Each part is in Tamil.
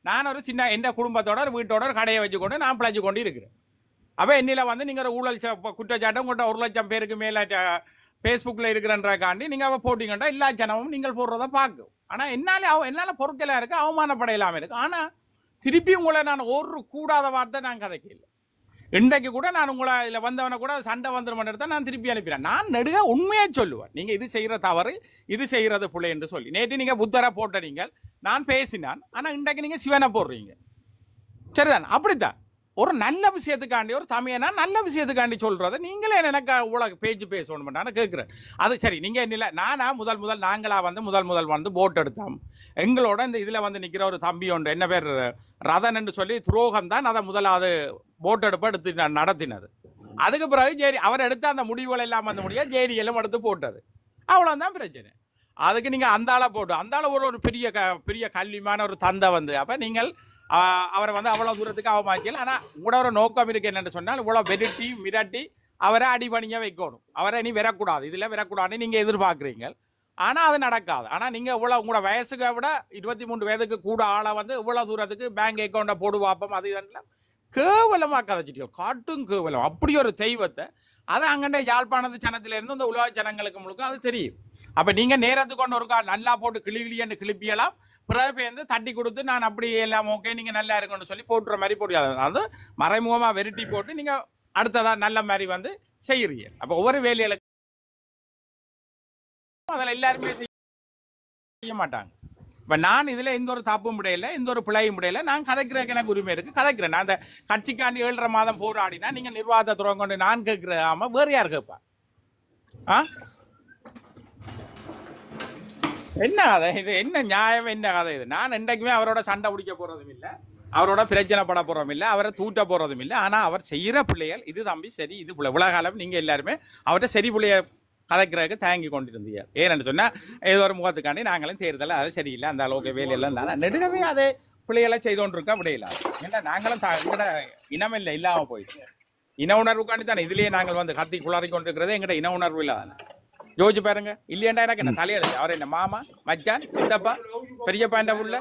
நான் ஒரு சின்ன எந்த குடும்பத்தோட ஒரு வீட்டோட ஒரு கடையை வச்சுக்கொண்டு நான் பிழைச்சு கொண்டு இருக்கிறேன். அப்போ என்னில் வந்து நீங்கள் ஒரு ஊழல் குற்றச்சாட்டம் உங்கள்கிட்ட 1 லட்சம் பேருக்கு மேலே ஃபேஸ்புக்கில் இருக்கிறன்றக்காண்டி நீங்கள் அவள் போட்டிங்கண்டா எல்லா ஜனமும் நீங்கள் போடுறத பார்க்கும். ஆனால் என்னால் பொருட்களாக இருக்குது, அவமானப்படையில்லாமல் இருக்குது. ஆனால் திருப்பி உங்களை நான் ஒரு கூடாத வார்த்தை நான் கதைக்கல. இன்றைக்கு கூட நான் உங்களை இதில் வந்தவனை கூட சண்டை வந்துடும் எடுத்தால் நான் திருப்பி அனுப்பிடுறேன். நான் நெடுக உண்மையை சொல்லுவேன். நீங்கள் இது செய்கிற தவறு, இது செய்கிறது பிள்ளை என்று சொல்லி. நேற்று நீங்கள் புத்தரை போட்ட நீங்கள் நான் பேசினான். ஆனால் இன்றைக்கு நீங்கள் சிவனை போடுறீங்க. சரிதான், அப்படித்தான். ஒரு நல்ல விஷயத்துக்காண்டி ஒரு தமிழனா நல்ல விஷயத்துக்காண்டி சொல்கிறத நீங்களே எனக்கு இவ்வளோ பேச்சு பேசணும் நான் கேட்குறேன். அது சரி, நீங்கள் என்ன நானா நாங்களாக வந்து முதல் வந்து போட் எடுத்தோம். எங்களோட இந்த இதில் வந்து நிற்கிற ஒரு தம்பி ஒன்று என்ன பேர் ரதன் என்று சொல்லி துரோகம் தான் அதை முதலாவது போட் எடுப்பை எடுத்து நடத்தினது. அதுக்கு பிறகு ஜேடி அவர் எடுத்த அந்த முடிவுகள் எல்லாம் வந்து முடியாது, ஜேடி எல்லாம் எடுத்து போட்டது. அவ்வளோதான் பிரச்சனை. அதுக்கு நீங்கள் அந்த ஆளை போட்டு அந்த ஆளை ஒரு பெரிய கல்விமான ஒரு தந்தை வந்து அப்போ நீங்கள் அவரை வந்து அவ்வளோ தூரத்துக்கு அவமாக்கல. ஆனால் கூட ஒரு நோக்கம் இருக்குது என்னென்னு சொன்னால் இவ்வளோ வெறுட்டி மிரட்டி அவரை அடிபணியாக வைக்கணும். அவரை நீ வரக்கூடாது, இதில் வரக்கூடாதுன்னு நீங்கள் எதிர்பார்க்குறீங்க. ஆனால் அது நடக்காது. ஆனால் நீங்கள் இவ்வளோ உங்களோட வயசுக்கு விட 23 வயதுக்கு கூட ஆளை வந்து இவ்வளோ தூரத்துக்கு பேங்க் அக்கௌண்ட்டை போடு பார்ப்போம் அது இதெல்லாம் கேவலமாக கதைச்சிட்டோம். காட்டும் கேவலம். அப்படி ஒரு தெய்வத்தை அதை அங்கே யாழ்ப்பாணத்து ஜனத்திலேருந்து இந்த உலக ஜனங்களுக்கு முழுக்க அது தெரியும். அப்போ நீங்கள் நேரத்துக்கு கொண்டு ஒரு நல்லா போட்டு கிளின்னு கிளிப்பியெல்லாம் பிறகு பேருந்து தட்டி கொடுத்து நான் அப்படி எல்லாம் ஓகே நீங்கள் நல்லா இருக்குன்னு சொல்லி போட்டுற மாதிரி போட்டு அது மறைமுகமாக வெரைட்டி போட்டு நீங்கள் அடுத்ததாக நல்ல மாதிரி வந்து செய்கிறீங்க. அப்போ ஒவ்வொரு வேலைகளுக்கு அதில் எல்லாருமே செய்ய மாட்டாங்க. இப்போ நான் இதில் எந்த ஒரு தப்பும் முடியல, எந்த ஒரு பிழையும் முடியல. நான் கதைக்கிறதுக்கு எனக்கு உரிமை இருக்குது, கதைக்கிறேன். நான் அந்த கட்சிக்காண்டி 7.5 மாதம் போராடினா நீங்கள் நிர்வாகத்தை துறங்க கொண்டு நான் கேட்குறாம வேறு யார் கேட்பா? என்ன கதை இது? என்ன நியாயம்? என்ன கதை இது? நான் என்றைக்குமே அவரோட சண்டை பிடிக்க போகிறதும் இல்லை, அவரோட பிரச்சனை பட போகிறதும் இல்லை, அவரை தூட்ட போகிறதும் இல்லை. ஆனால் அவர் செய்கிற பிள்ளைகள் இது தம்பி சரி, இது பிள்ளை உலகாலம் நீங்கள் எல்லாருமே அவர்கிட்ட சரி பிள்ளைய கதைக்கிறதுக்கு தாங்கி கொண்டிருந்தீங்க. ஏன்னு சொன்னால் ஏதோ ஒரு முகத்துக்காண்டி நாங்களும் தேர்தல் அது சரியில்லை அந்த அளவுக்கு வேலையெல்லாம் இருந்தாலும் நெடுகவே அதே பிள்ளைகளை செய்து கொண்டிருக்கா அப்படியில்ல. ஏன்னா நாங்களும் எங்கட இனமில்லை இல்லாமல் போயிட்டு இன உணர்வுக்காண்டி தானே இதுலேயே நாங்கள் வந்து கத்தி குளறி கொண்டிருக்கிறதே எங்கட இன உணர்வு இல்லை தானே. யோசிச்சு பாருங்க. இல்லையண்டா எனக்கு என்ன தலையெழுத்து அவர் என்ன மாமா மச்சான் சித்தப்பா பெரியப்பா என்ற உள்ள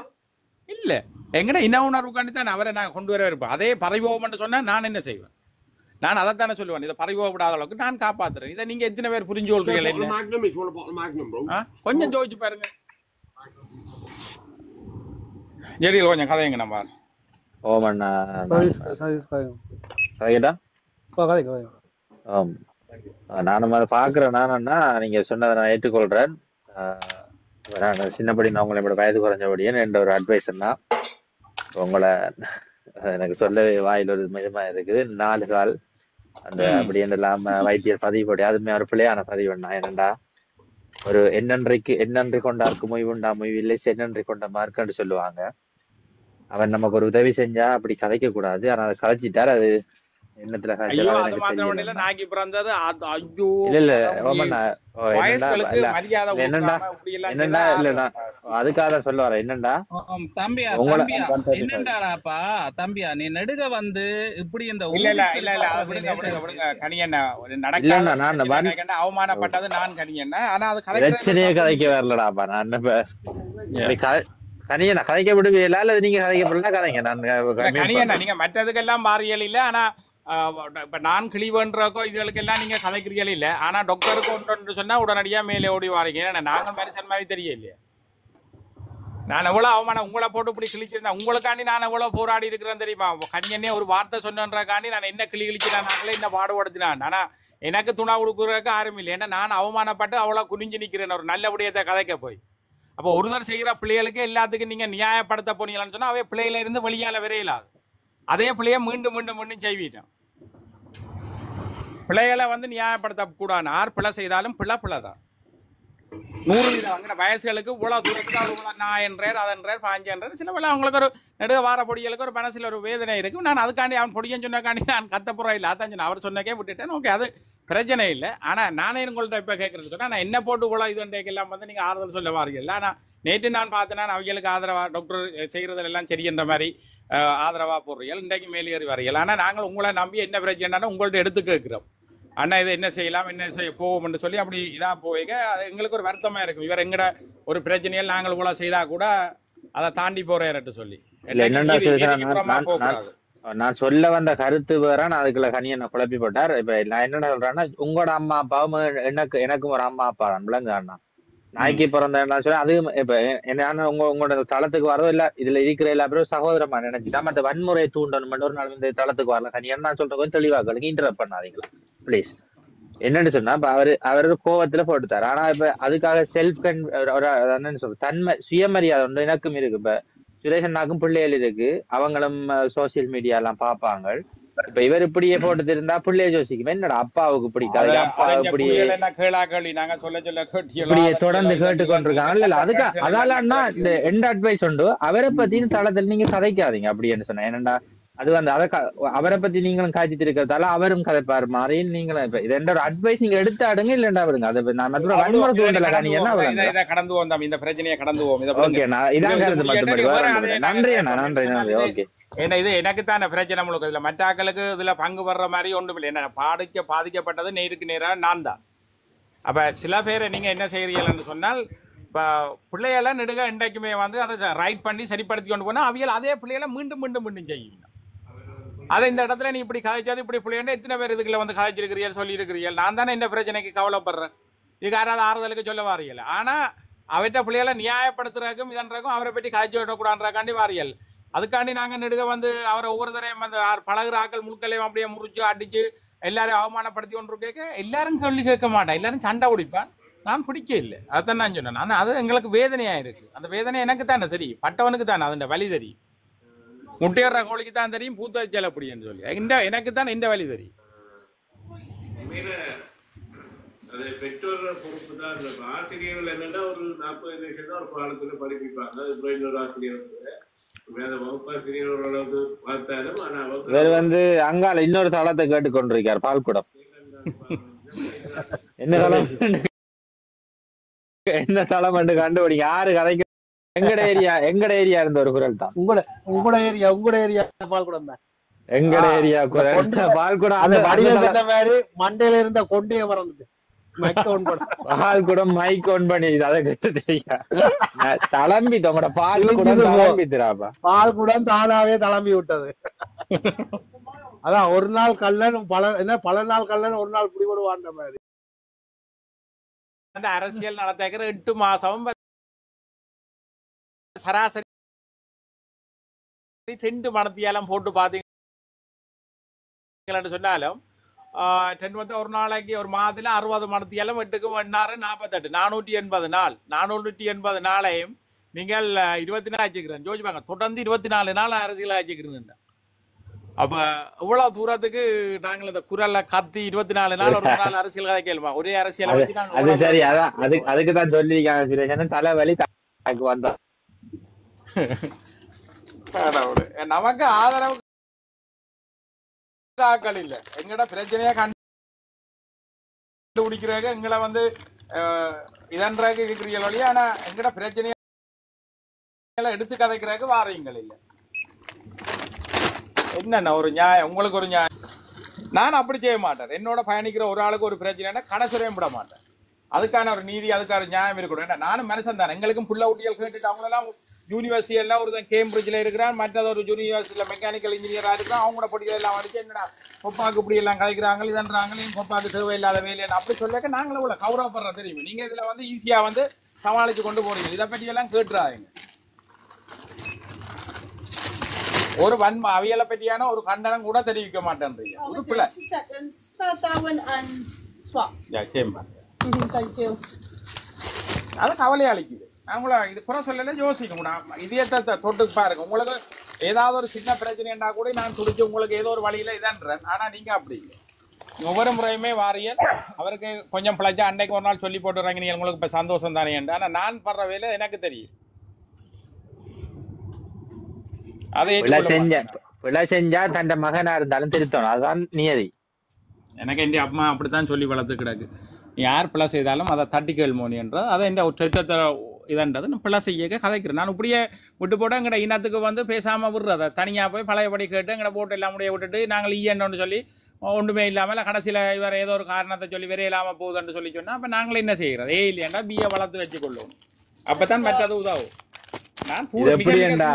இல்லை எங்கட இன உணர்வுக்காண்டி தான் அவரை நான் கொண்டு வர இருப்பேன். அதே பறிவோம்னு சொன்னால் நான் என்ன செய்வேன்? நான் அதைத்தானே சொல்லுவேன். இதை பறிவோப்படாத அளவுக்கு நான் காப்பாத்துறேன். இதை நீங்க எத்தனை பேர் புரிஞ்சு கொள்றீங்க? கொஞ்சம் ஜோதிச்சு பாருங்க. ஜெடியில் கொஞ்சம் கதைங்க நம்ம. ஓமண்ணா நானும் அதை பாக்குறேன். நானண்ணா நீங்க சொன்னதை நான் ஏற்றுக்கொள்றேன். நான் சின்னபடி நான் உங்களை வயது குறைஞ்சபடியே என்ற ஒரு அட்வைஸ்னா உங்களை எனக்கு சொல்லவே வாயில் ஒரு மிதமா இருக்குது. 4 கால் அந்த அப்படி இல்லாம வைத்தியர் பதிவு போடி அதுமே ஒரு பிள்ளையான பதிவு பண்ணா. என்னண்டா ஒரு என்னன்றி கொண்டாருக்கு மொய்வுண்டா மொய்வில்லை சென்னன்றி கொண்ட மார்க்கன்னு சொல்லுவாங்க. அவன் நமக்கு ஒரு உதவி செஞ்சா அப்படி கதைக்க கூடாது. ஆனா அதை கதைச்சிட்டார். அது என்னத்துல அதுக்காக சொல்ல வர என்னண்டா தம்பியா நீ நெடுக வந்து இப்படி இந்த அவமானப்பட்டது நான் கனியன்னா. ஆனா அது பிரச்சனையே கதைக்க வரலடாப்பா. நான் கனியண்ணா கதைக்க விடுவீங்களா இல்ல நீங்க கதைக்கப்படலாம் கதைங்க. நான் கனியண்ணா நீங்க மற்றதுக்கெல்லாம் மாறியல் இல்லை. ஆனா இப்ப நான் கிளீவன்றக்கோ இதுகளுக்கெல்லாம் நீங்க கதைக்கிறீர்கள் இல்லை. ஆனா டாக்டருக்கு ஒன்று சொன்னா உடனடியா மேலே ஓடி வாரீங்க. நாங்க மனுஷன் மாதிரி தெரிய இல்லையா? நான் எவ்வளவு அவமானம் உங்களை போட்டு இப்படி கிழிச்சிருந்தேன். உங்களுக்காண்டி நான் எவ்வளவு போராடி இருக்கிறேன் தெரியுமா? கனியனே ஒரு வார்த்தை சொன்னன்றக்காண்டி நான் என்ன கிழிச்சினான் என்ன பாடுபடுத்தினான். ஆனா எனக்கு துணை கொடுக்குறதுக்கு யாரும் இல்லை. ஏன்னா நான் அவமானப்பட்டு அவ்வளவு குனிஞ்சு நிக்கிறேன் ஒரு நல்ல விடயத்தை கதைக்க போய். அப்போ ஒருத்தர் செய்கிற பிள்ளைகளுக்கு எல்லாத்துக்கும் நீங்க நியாயப்படுத்த போனீங்கன்னு சொன்னா அவை பிள்ளையில இருந்து வெளியால வரையலாது. அதே பிள்ளைய மீண்டும் மீண்டும் மீண்டும் செய்விட்டோம். பிள்ளைகளை வந்து நியாயப்படுத்த கூடாது. யார் பிள்ளை செய்தாலும் பிள்ளை தான். 100 வாங்கின வயசுகளுக்கு இவ்வளவு தூரத்துக்கு அவர் நான் என்றார் அதன்றார் 5 என்றார். சில வேலை அவங்களுக்கு ஒரு நெடுக வார பொடிகளுக்கு ஒரு மனசுல ஒரு வேதனை இருக்கும். நான் அதுக்காண்டி அவன் பொடியன்னு சொன்னக்காண்டி நான் கத்தப்புறம் இல்லை. அதான் சொன்ன அவர் சொன்னக்கே விட்டுட்டேன். ஓகே அது பிரச்சனை இல்லை. ஆனால் நானே உங்கள்கிட்ட இப்போ கேட்குறேன்னு சொன்னால் நான் என்ன போட்டு கூட இது எல்லாம் வந்து நீங்கள் ஆறுதல் சொல்ல வாரீர்கள். ஆனால் நேற்று நான் பார்த்தேன்னா அவங்களுக்கு ஆதரவாக டாக்டர் செய்கிறதெல்லாம் சரி என்ற மாதிரி ஆதரவாக போடுறீர்கள். இன்றைக்கு மேலேறி வரீர்கள். ஆனால் நாங்கள் உங்களை நம்பி என்ன பிரச்சனைனா உங்கள்கிட்ட எடுத்து கேட்குறோம். அண்ணா இதை என்ன செய்யலாம் என்ன செய்ய போவோம்னு சொல்லி அப்படி இதாக போய்க்க எங்களுக்கு ஒரு வருத்தமாக இருக்கும். இவர் எங்கட ஒரு பிரச்சனையில் நாங்கள் இவ்வளோ செய்தால் கூட அதை தாண்டி போகிறேன்ட்டு சொல்லி இல்ல என்னண்டா புறமா போகக்கூடாது. நான் சொல்ல வந்த கருத்து வேற, நான் அதுக்குள்ள கனியை குழப்பி போட்டார். இப்ப நான் என்ன சொல்றேன்னா, உங்களோட அம்மா அப்பாவும் எனக்கும் ஒரு அம்மா அப்பா தான் விளங்குறாண்ணா. நாய்க்கு பிறந்த சொல்லி அது இப்ப என்ன உங்களோட தளத்துக்கு வரதோ இல்ல, இதுல இருக்கிற எல்லா பேரும் சகோதரமா நினைச்சுட்டா மத்த வன்முறையை தூண்டணும் ஒரு நாள் இந்த தளத்துக்கு வரல. கனி என்ன சொல்ற கொஞ்சம் தெளிவாக்களுக்கு இன்டரப்ட் பண்ணாதீங்களா பிளீஸ். என்னன்னு சொன்னா இப்ப அவரு கோவத்துல போட்டுத்தாரு. ஆனா இப்ப அதுக்காக செல்ஃப் என்னன்னு சொல்ற தன்மை சுயமரியாதை ஒன்று எனக்கும் இருக்கு. இப்ப சுரேஷன்னாக்கும் பிள்ளைகள் இருக்கு, அவங்களும் சோசியல் மீடியா எல்லாம் பாப்பாங்க. இப்ப இவர் இப்படியே போட்டு இருந்தா பிள்ளைய யோசிக்கும், என்னடா அப்பாவுக்கு பிடிக்காது, அப்பாவுக்கு இப்படியே தொடர்ந்து கேட்டுக்கொண்டிருக்காங்க. இல்ல அதுக்கு அதாலன்னா இந்த எண்ட் அட்வைஸ் உண்டு, அவரை பத்தின தளத்தில் நீங்க கதைக்காதீங்க அப்படின்னு சொன்னேன். ஏனண்டா அது வந்து அவரை பத்தி நீங்களும் காய்ச்சிட்டு இருக்கிறதால அவரும் கதைப்பாரு மாதிரி நீங்களும் இப்ப இது எந்த ஒரு அட்வைஸ் நீங்க எடுத்தாடுங்க. இல்லண்டா விடுங்க, அது நான் மற்ற வன்முறை தூண்டல காணி என்ன கடந்து வந்தோம், இந்த பிரச்சனையை கடந்து போவோம். ஓகே, நான் இதான் கருத்து மட்டும். நன்றி அண்ணா, நன்றி நன்றி. ஓகே, ஏன்னா இது எனக்கு தானே பிரச்சனை முழுக்க. இதுல மற்றாக்களுக்கு இதுல பங்கு வர்ற மாதிரி ஒன்றும் இல்லை. என்ன பாதிக்கப்பட்டது நேருக்கு நேரா நான் தான். அப்ப சில பேரை நீங்க என்ன செய்கிறீங்கன்னு சொன்னால், இப்ப பிள்ளைகளை நெடுக இன்றைக்குமே வந்து அதை ரைட் பண்ணி சரிப்படுத்தி கொண்டு போனா அவியல் அதே பிள்ளைகளை மீண்டும் மீண்டும் மீண்டும் செய்யும். அதை இந்த இடத்துல நீ இப்படி கதைச்சாது இப்படி பிள்ளைங்க எத்தனை பேர் இதுக்குள்ள வந்து கதைச்சிருக்கிறீர்கள் சொல்லி இருக்கிறீர்கள். நான் தானே இந்த பிரச்சனைக்கு கவலைப்படுறேன். இது யாராவது ஆறுதலுக்கு சொல்ல வாரியல். ஆனா அவற்ற பிள்ளைகளை நியாயப்படுத்துறதுக்கும் இதன்றக்கும் அவரை பற்றி காய்ச்சி விடக்கூடாதுக்காண்டி வாரியல். அதுக்காண்டி நாங்க நெடுக வந்து அவரை ஒவ்வொரு தரையும் அந்த பழகுற ஆக்கள் முழுக்களையும் அப்படியே முறிச்சு அடிச்சு எல்லாரும் அவமானப்படுத்தி கொண்டு கேட்க எல்லாரும் கேள்வி கேட்க மாட்டேன், எல்லாரும் சண்டை பிடிப்பான். நான் பிடிக்க இல்லை, அதான் நான் சொன்னேன். ஆனால் அது எங்களுக்கு வேதனையா இருக்கு. அந்த வேதனை எனக்கு தானே தெரியும், பட்டவனுக்கு தானே அதன் வழி தெரியும். முட்டையற கோழிக்கு தான் தெரியும் பூத்த வச்சால் அப்படின்னு சொல்லி எனக்கு தான் இந்த வழி தெரியும். பெற்றோர் பொறுப்பு தான். ஆசிரியர்கள் என்னன்னா ஒரு 40 லட்சம் தான் ஒரு பாடத்துல படிப்பிப்பாங்க. அப்புறம் இன்னொரு ஆசிரியர் வகுப்பாசிரியர் ஓரளவுக்கு பார்த்தாலும் ஆனா வேறு வந்து அங்கால இன்னொரு தளத்தை கேட்டுக்கொண்டிருக்கார் பால்குடம். என்ன தளம் என்ன தளம் என்று கண்டுபிடிங்க. யாரு கதைக்கு எங்கட ஏரியா இருந்த ஒரு குரல் தான். உங்களோட ஏரியா பால்குடம் தான். எங்கட ஏரியா குரல் பால்குடம். அந்த வடிவ மாதிரி மண்டையில இருந்த கொண்டே மறந்துட்டு பால்குடம் மைக் ஆன் பண்ணி அதை கேட்டு தளம்பி தோங்கட பால்குடம் தளம்பித்துறாப்பா. பால்குடம் தானாவே தளம்பி விட்டது. அதான் ஒரு நாள் கல்லன் பல நாள் கல்லன் ஒரு நாள் பிடிபடுவான்ற மாதிரி. அந்த அரசியல் நடத்திக்கிற 8 மாசம் சராசரி 2 மணத்தியாலும் போட்டு பாத்தீங்கன்னு சொன்னாலும் 2 ஒரு நாளைக்கு ஒரு மாதத்துல 60 மணத்தியாலும் 8க்கு 48 480 நாள். 480 நாளையும் நீங்கள் 24 ஆச்சுக்கிறேன் ஜோதிப்பாங்க. தொடர்ந்து 24 நாள் அரசியல் ஆச்சுக்கிறீங்க. அப்ப இவ்வளவு தூரத்துக்கு நாங்கள் இந்த குரல்ல கத்தி 24 நாள் ஒரு நாள் அரசியல் கதை கேள்மா ஒரே அரசியல். அது சரி, அதான் அதுக்குதான் சொல்லிருக்காங்க சுரேஷன் தலைவலி வந்தா நமக்கு ஆதரவு ஆக்கள் இல்ல. எங்கட பிரச்சனையா கண்டுபிடிக்கிறாங்க, எங்களை வந்து இதன்றாக இருக்கிறீங்க வழியா. ஆனா எங்கட பிரச்சனையா எடுத்து கதைக்கிறாங்க வாரீங்கள் இல்ல. என்னன்னா ஒரு நியாயம், உங்களுக்கு ஒரு நியாயம். நான் அப்படி செய்ய மாட்டேன். என்னோட பயணிக்கிற ஒரு ஆளுக்கு ஒரு பிரச்சனைனா கடைசுரையும் விட மாட்டேன். அதுக்கான ஒரு நீதி, அதுக்கான நியாயம் இருக்கணும். ஏன்னா நானும் மனுஷன் தான். எங்களுக்கும் புள்ள ஊட்டியல் கேட்டுட்டு அவங்களெல்லாம் யூனிவர்சிட்டி எல்லாம் ஒருத்தன் கேம்பிரிட்ஜில் இருக்கிறான், மற்றது ஒரு யூனிவர்சிட்டியில் மெக்கானிக்கல் இன்ஜினியராக இருக்கிறான். அவங்களோட பொடிகள் எல்லாம் அடிச்சு என்னடா கொப்பாக்கு இப்படி எல்லாம் கதைக்கிறாங்க இதன்றாங்க, கொப்பாக்கு தேவையில்லாத வேலையை அப்படி சொல்லிக்க நாங்களும் இவ்வளோ கௌரவப்படுறோம் தெரியும். நீங்கள் இதில் வந்து ஈஸியாக வந்து சமாளித்து கொண்டு போறீங்க. இதை பற்றியெல்லாம் கேட்டுறாங்க. ஒரு அவியலை பற்றியான ஒரு கண்டனம் கூட தெரிவிக்க மாட்டேன்றீங்க. அது கவலையை அளிக்குது. அவங்கள இது குறை சொல்லல, யோசிக்கணும். இதயத்தை தொட்டு பாருங்க. உங்களுக்கு ஏதாவது ஒரு சின்ன பிரச்சனைன்னா கூட நான் துடிச்சு உங்களுக்கு ஏதோ ஒரு வழியில இதான்றேன். ஆனா நீங்க அப்படி ஒவ்வொரு முறையுமே வாரியல் அவருக்கு கொஞ்சம் பிழைச்சா அன்னைக்கு ஒரு நாள் சொல்லி போட்டுறாங்க, நீங்க உங்களுக்கு இப்ப சந்தோஷம் தானே என்று. ஆனா நான் படுற வேலை எனக்கு தெரியும். பிழை செஞ்சா தன் மகனா இருந்தாலும் திருத்தணும், அதுதான் நியதி. எனக்கு என் அம்மா அப்படித்தான் சொல்லி வளர்த்து கிடக்கு. யார் பிழை செய்தாலும் அதை தட்டி கேள்மோனி என்றது அதை இந்த சித்தத்தை இதன்றது நான் பிழை செய்ய கதைக்கிறேன். நான் இப்படியே விட்டு போட்டு எங்கட இனத்துக்கு வந்து பேசாமல் விடுறது, தனியாக போய் பழையபடி கேட்டு எங்கட போட்டு எல்லாம் முடிய விட்டுட்டு நாங்கள் ஈயன்னு சொல்லி ஒன்றுமே இல்லாமல் கடைசியில் இவர் ஏதோ ஒரு காரணத்தை சொல்லி வேற இல்லாமல் போகுதுன்னு சொல்லி சொன்னால் அப்போ நாங்களே என்ன செய்கிறது? இல்லையாண்டா பிஏ வளர்த்து வச்சுக்கொள்ளுவோம். அப்போ தான் மற்றது உதவும். நான் இது எப்படி ஏண்டா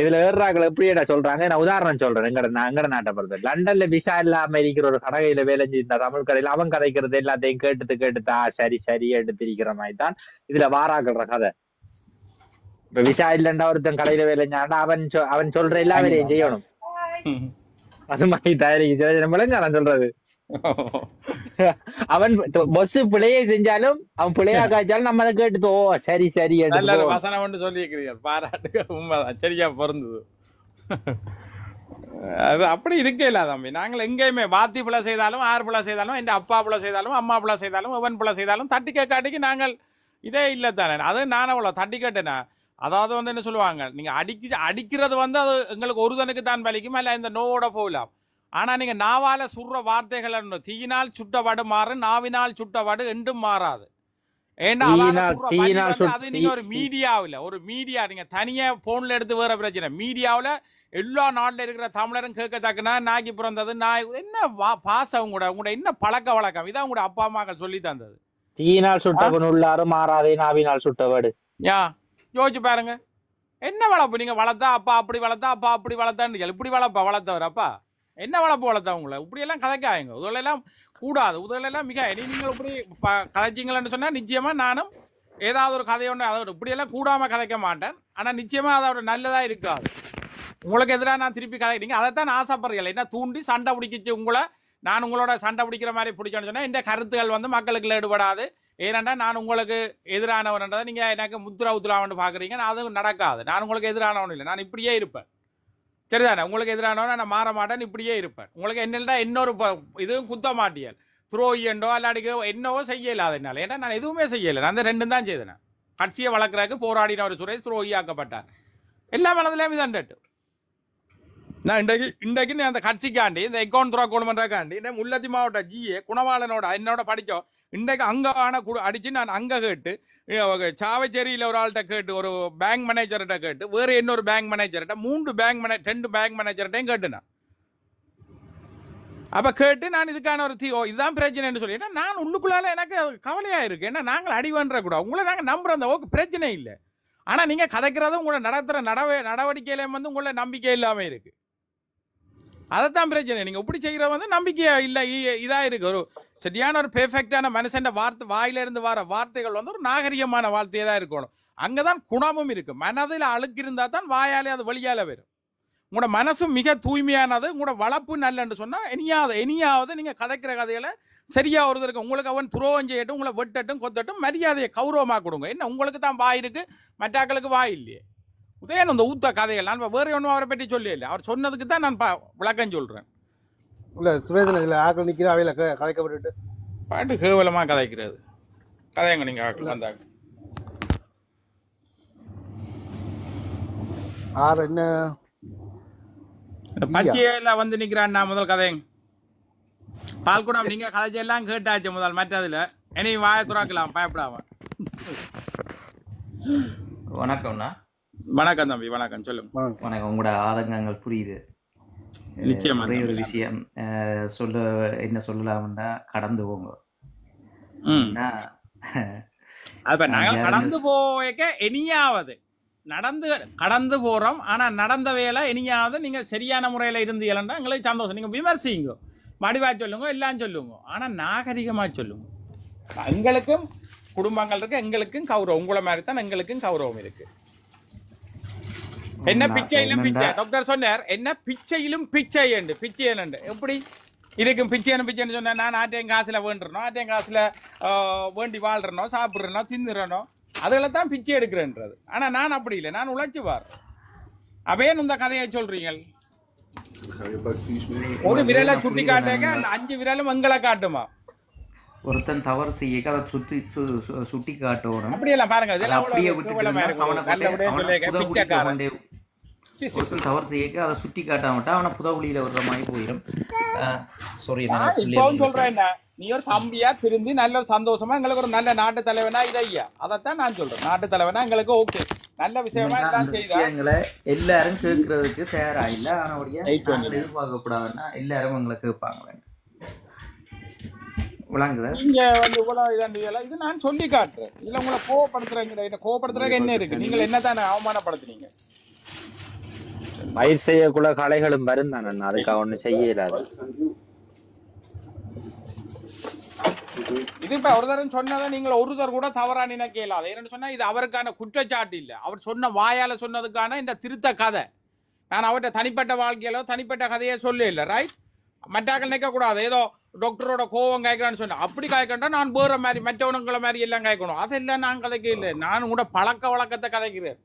இதுல ஏறாக்கள் எப்படி ஏடா சொல்றாங்க. நான் உதாரணம் சொல்றேன். எங்கட நாட்டை பொறுத்த லண்டன்ல விசா இல்லாம இருக்கிற ஒரு கடையில வேலை செஞ்ச தமிழ் கடையில அவன் கதைக்கிறது எல்லாத்தையும் கேட்டு சரி சரி எடுத்திருக்கிற மாதிரி தான் இதுல வாராக்குற கதை. இப்ப விசா இல்லண்டா ஒருத்தன் கடையில வேலை செஞ்சாண்டா அவன் சொல்ற எல்லா வேலையும் செய்யணும். அது மாதிரி தயாரிக்க விளங்க நான் சொல்றது. அவன் பஸ் பிழையை செஞ்சாலும் அவன் பிழையா காய்ச்சாலும் நம்ம அதை கேட்டு ஓ சரி சரி வசனம் ஒன்று சொல்லியிருக்கிறீர்கள். பாராட்டுகள் உண்மைதான், சரியா பொருந்தது. அது அப்படி இருக்கல தம்பி. நாங்கள் எங்கேயுமே வாத்தி பிள்ளை செய்தாலும் ஆறு பிள்ளை செய்தாலும் என் அப்பா பிள்ளை செய்தாலும் அம்மா பிள்ளை செய்தாலும் அவன் பிள்ளை செய்தாலும் தட்டி கேட்காட்டிக்கு நாங்கள் இதே இல்லை தானே. அது நான் அவ்வளோ தட்டி கேட்டேனா. அதாவது வந்து என்ன சொல்லுவாங்க, நீங்க அடிக்கிறது வந்து அது எங்களுக்கு ஒருதனுக்கு தான் வலிக்கும், இல்லை இந்த நோவோட போகலாம். ஆனா நீங்க நாவால சுடுற வார்த்தைகள் தீயினால் சுட்டவடு மாறு, நாவினால் சுட்டவடு என்றும் மாறாது. ஏன்னா அது நீங்க ஒரு மீடியா நீங்க தனியா போன்ல எடுத்து வேற பிரச்சனை. மீடியாவில எல்லா நாட்டுல இருக்கிற தமிழரும் கேட்கத்தக்கனா நாக்கி பிறந்தது நான் என்ன பாசம் கூட உங்களோட என்ன பழக்க வழக்கம் இதான் உங்களோட அப்பா அம்மாக்கள் சொல்லி தந்தது. தீயினால் சுட்டவன் உள்ளாரு மாறாதே நாவினால் சுட்டவடு. யோசிச்சு பாருங்க, என்ன வளர்ப்பு நீங்க வளர்த்தா அப்பா அப்படி வளர்த்தா அப்பா அப்படி வளர்த்தான்னு இப்படி வளர்த்தவர் அப்பா என்ன வளர்ப்பு வளர்த்தா உங்களை இப்படி எல்லாம் கதைக்காயுங்க. உதவெல்லாம் கூடாது, உதவெல்லாம் மிக நீங்கள் இப்படி கதைச்சிங்கன்னு சொன்னா நிச்சயமா நானும் ஏதாவது ஒரு கதையை ஒன்று அதோட இப்படியெல்லாம் கூடாம கதைக்க மாட்டேன். ஆனா நிச்சயமா அதோட நல்லதா இருக்காது. உங்களுக்கு எதிராக நான் திருப்பி கதைக்கிறீங்க, அதைத்தான் ஆசைப்படுறீங்க. என்ன தூண்டி சண்டை பிடிக்கிச்சு உங்களை, நான் உங்களோட சண்டை பிடிக்கிற மாதிரி பிடிச்சோன்னு சொன்னா இந்த கருத்துக்கள் வந்து மக்களுக்கு ஈடுபடாது. ஏனென்றா நான் உங்களுக்கு எதிரானவன்றதை நீங்க எனக்கு முத்துரா உத்துராவன்னு பாக்குறீங்க. அது நடக்காது. நான் உங்களுக்கு எதிரானவன் இல்லை, நான் இப்படியே இருப்பேன். சரிதானே? உங்களுக்கு எதிரானவன் நான் மாற மாட்டேன், இப்படியே இருப்பேன். உங்களுக்கு என்னடா இன்னொரு இதுவும் குத்த மாட்டியல் துரோகியண்டோ அல்லாடிக்கோ என்னவோ செய்யல அதனால. ஏன்னா நான் எதுவுமே செய்யலை, நான் அந்த ரெண்டும் தான் செய்தேன். கட்சியை வளர்க்குறதுக்கு போராடின ஒரு சுரேஷ் துரோகியாக்கப்பட்டார். எல்லா மனதிலையும் இதண்டட்டு நான் இன்றைக்கு அந்த கட்சிக்காண்டி இந்த அக்கௌண்ட் துறக்கணுமன்றக்காண்டி இந்த முல்லத்தி மாவட்ட ஜிஏ குணவாளனோட என்னோட படித்தோம். இன்றைக்கு அங்கே அடித்து நான் அங்கே கேட்டு சாவச்சேரியில் ஒரு ஆள்கிட்ட கேட்டு ஒரு பேங்க் மேனேஜர்கிட்ட கேட்டு வேறு இன்னொரு பேங்க் மேனேஜர்கிட்ட 2 பேங்க் மேனேஜர்கிட்டையும் கேட்டுனேன். அப்போ கேட்டு நான் இதுக்கான ஒரு இதுதான் பிரச்சனைன்னு சொல்லி ஏன்னா நான் உள்ளுக்குள்ளால எனக்கு கவலையாக இருக்குது. ஏன்னா நாங்கள் அடி பண்ணுற கூட உங்களை நாங்கள் நம்புற அந்த ஓகே பிரச்சனை இல்லை. ஆனால் நீங்கள் கதைக்கிறதும் உங்களை நடத்துகிற நடவடிக்கையில வந்து உங்களை நம்பிக்கை இல்லாமல் இருக்குது. அதைத்தான் பிரச்சனை. நீங்கள் இப்படி செய்கிற வந்து நம்பிக்கையா இல்லை இதாக இருக்குது. ஒரு சரியான ஒரு பெர்ஃபெக்டான மனுஷன் வாயிலிருந்து வர வார்த்தைகள் வந்து ஒரு நாகரிகமான வார்த்தையாக தான் இருக்கணும். அங்கே தான் குணமும் இருக்குது. மனதில் அழுக்கு இருந்தால் தான் வாயாலே அது வழியால் வரும். உங்களோட மனசும் மிக தூய்மையானது, உங்களோட வளர்ப்பு நல்லன்னு சொன்னால் இனியாவது நீங்கள் கதைக்கிற கதைகளை சரியா ஒருத்தருக்கு உங்களுக்கு அவன் துரோகம் செய்யட்டும், உங்களை வெட்டட்டும் கொத்தட்டும் மரியாதையை கௌரவமாக கொடுங்க. என்ன உங்களுக்கு தான் வாய் இருக்கு, மற்றாக்களுக்கு வாய் இல்லையே. உதயன் இந்த ஊத்த கதைகள் நான் வேறு ஒன்றும் அவரை பற்றி சொல்லி இல்லை, அவர் சொன்னதுக்கு தான் நான் விளக்கம் சொல்கிறேன். இல்லை சுரேஷன் இதில் ஆக்கள் நிற்கிற அவையில் கதைக்க விட்டுட்டு பாட்டு கேவலமாக கதைக்கிறது. கதைங்க நீங்கள் ஆக்கள் வந்தாங்க ஆறு என்ன பச்சையில வந்து நிற்கிறான். நான் முதல் கதைங்க பால்குடம் நீங்க கதைச்செல்லாம் கேட்டாச்சு முதல். மற்றதுல இனி வாய துறாக்கலாம் பயப்படாம. வணக்கம்ண்ணா. வணக்கம் தம்பி, வணக்கம். சொல்லுங்க. வணக்கம். உங்களோட ஆதங்கங்கள் புரியுது. நிச்சயமா ஒரே ஒரு விஷயம் என்ன சொல்லலாம்னா கடந்து போங்க. அப்ப நாங்கள் கடந்து போக இனியாவது கடந்து போறோம். ஆனா நடந்த வேலை இனியாவது நீங்க சரியான முறையில இருந்தீங்கன்னா எங்களுக்கு சந்தோஷம். நீங்க விமர்சிங்க, மடிவா சொல்லுங்க, எல்லாம் சொல்லுங்க, ஆனா நாகரிகமா சொல்லுங்க. எங்களுக்கும் குடும்பங்கள் இருக்கு, எங்களுக்கும் கௌரவம். உங்களை மாதிரி தான் எங்களுக்கும் கௌரவம் இருக்கு. என்ன பிச்சையிலும் பிச்சை டாக்டர் சொன்னார். என்ன பிச்சையிலும் பிச்சை என்று எப்படி இருக்கும்? பிச்சைன்னு சொன்னா நான் ஆட்டையும் காசுல வேண்டுறனோ, ஆட்டையும் காசுல வேண்டி வாழ்றனோ, சாப்பிட்றனோ, தின்னுறனோ, அதுல தான் பிச்சை எடுக்கிறேன்றது. ஆனா நான் அப்படி இல்லை, நான் உழைச்சி வார். அவையன் இந்த கதையை சொல்றீங்க. ஒரு விரலை சுட்டி காட்டேங்க, அந்த 5 விரலும் எங்களை காட்டுமா? ஒருத்தன் தவறு செய்ய அதை சுட்டி காட்டணும். அப்படியெல்லாம் பாருங்க, தவறு செய்ய அதை சுட்டி காட்டாமட்டா அவனை புதவுளியில விடுற மாதிரி போயிடும். சொல்றேன், நீ ஒரு தம்பியா திருந்தி நல்ல சந்தோஷமா எங்களுக்கு ஒரு நல்ல நாட்டு தலைவனா இதையா, அதைத்தான் நான் சொல்றேன். நாட்டு தலைவனா எங்களுக்கு ஓகே, நல்ல விஷயமா விஷயங்களை எல்லாரும் கேட்கறதுக்கு தயாரா இல்ல. ஆனா எதிர்பார்க்க கூடாதுன்னா எல்லாரும் எங்களை கேட்பாங்க. விளங்குதா? நீங்க வந்து இவ்வளவு இதாண்டியெல்லாம் இது நான் சொல்லி காட்டுறேன். இதுல உங்களை கோவப்படுத்துறேங்க. கோவப்படுத்துறதுக்கு என்ன இருக்கு? நீங்கள் என்னதான் அவமானப்படுத்துனீங்க? பயிர் செய்யக்குள்ள களைகளும் வரும் தானே, அதுக்காக ஒன்றும் செய்ய இல்லாது. இது இப்ப ஒருத்தர் சொன்னதை நீங்கள் ஒருத்தர் கூட தவறா நினைக்க இயலாது. என்னன்னு சொன்னா இது அவருக்கான குற்றச்சாட்டு இல்லை. அவர் சொன்ன வாயால சொன்னதுக்கான இந்த திருத்த கதை. நான் அவர்கிட்ட தனிப்பட்ட வாழ்க்கையிலோ தனிப்பட்ட கதையை சொல்ல இல்லை. ரைட்? மற்றாக்கள் நினைக்க கூடாது ஏதோ டாக்டரோட கோவம் காய்க்கிறான்னு சொன்னேன். அப்படி காய்க்கண்டா நான் வேற மாதிரி மற்றவனுங்களை மாதிரி எல்லாம் காய்க்கணும். அதெல்லாம் நான் கதைக்க இல்லை. நான் கூட பழக்க வழக்கத்தை கதைக்கிறேன்.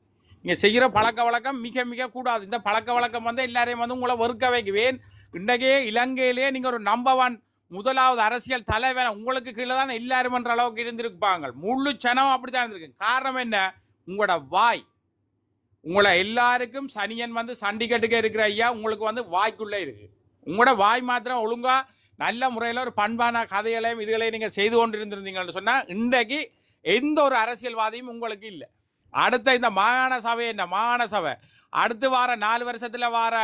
நீங்க செய்கிற பழக்க வழக்கம் மிக மிக கூடாது. இந்த பழக்க வழக்கம் வந்து எல்லாரையும் வந்து உங்களை வெறுக்க வைக்குவேன். இன்றைக்கே இலங்கையிலேயே நீங்க ஒரு நம்பர் 1 முதலாவது அரசியல் தலைவன் உங்களுக்கு கீழே தான் எல்லாரும் என்ற அளவுக்கு இருந்திருப்பாங்க. முழு சனம் அப்படித்தான் இருந்திருக்கு. காரணம் என்ன? உங்களோட வாய். உங்களை எல்லாருக்கும் சனியன் வந்து சண்டிகட்டுக்க இருக்கிற ஐயா உங்களுக்கு வந்து வாய்க்குள்ளே இருக்கு. உங்களோட வாய் மாத்திரம் ஒழுங்கா நல்ல முறையில் ஒரு பண்பான கதைகளையும் இதுகளையும் நீங்கள் செய்து கொண்டிருந்திருந்தீங்கன்னு சொன்னால் இன்றைக்கு எந்த ஒரு அரசியல்வாதியும் உங்களுக்கு இல்லை. அடுத்த இந்த மாகாண சபை என்ன மாகாண சபை அடுத்து வார 4 வருஷத்தில் வார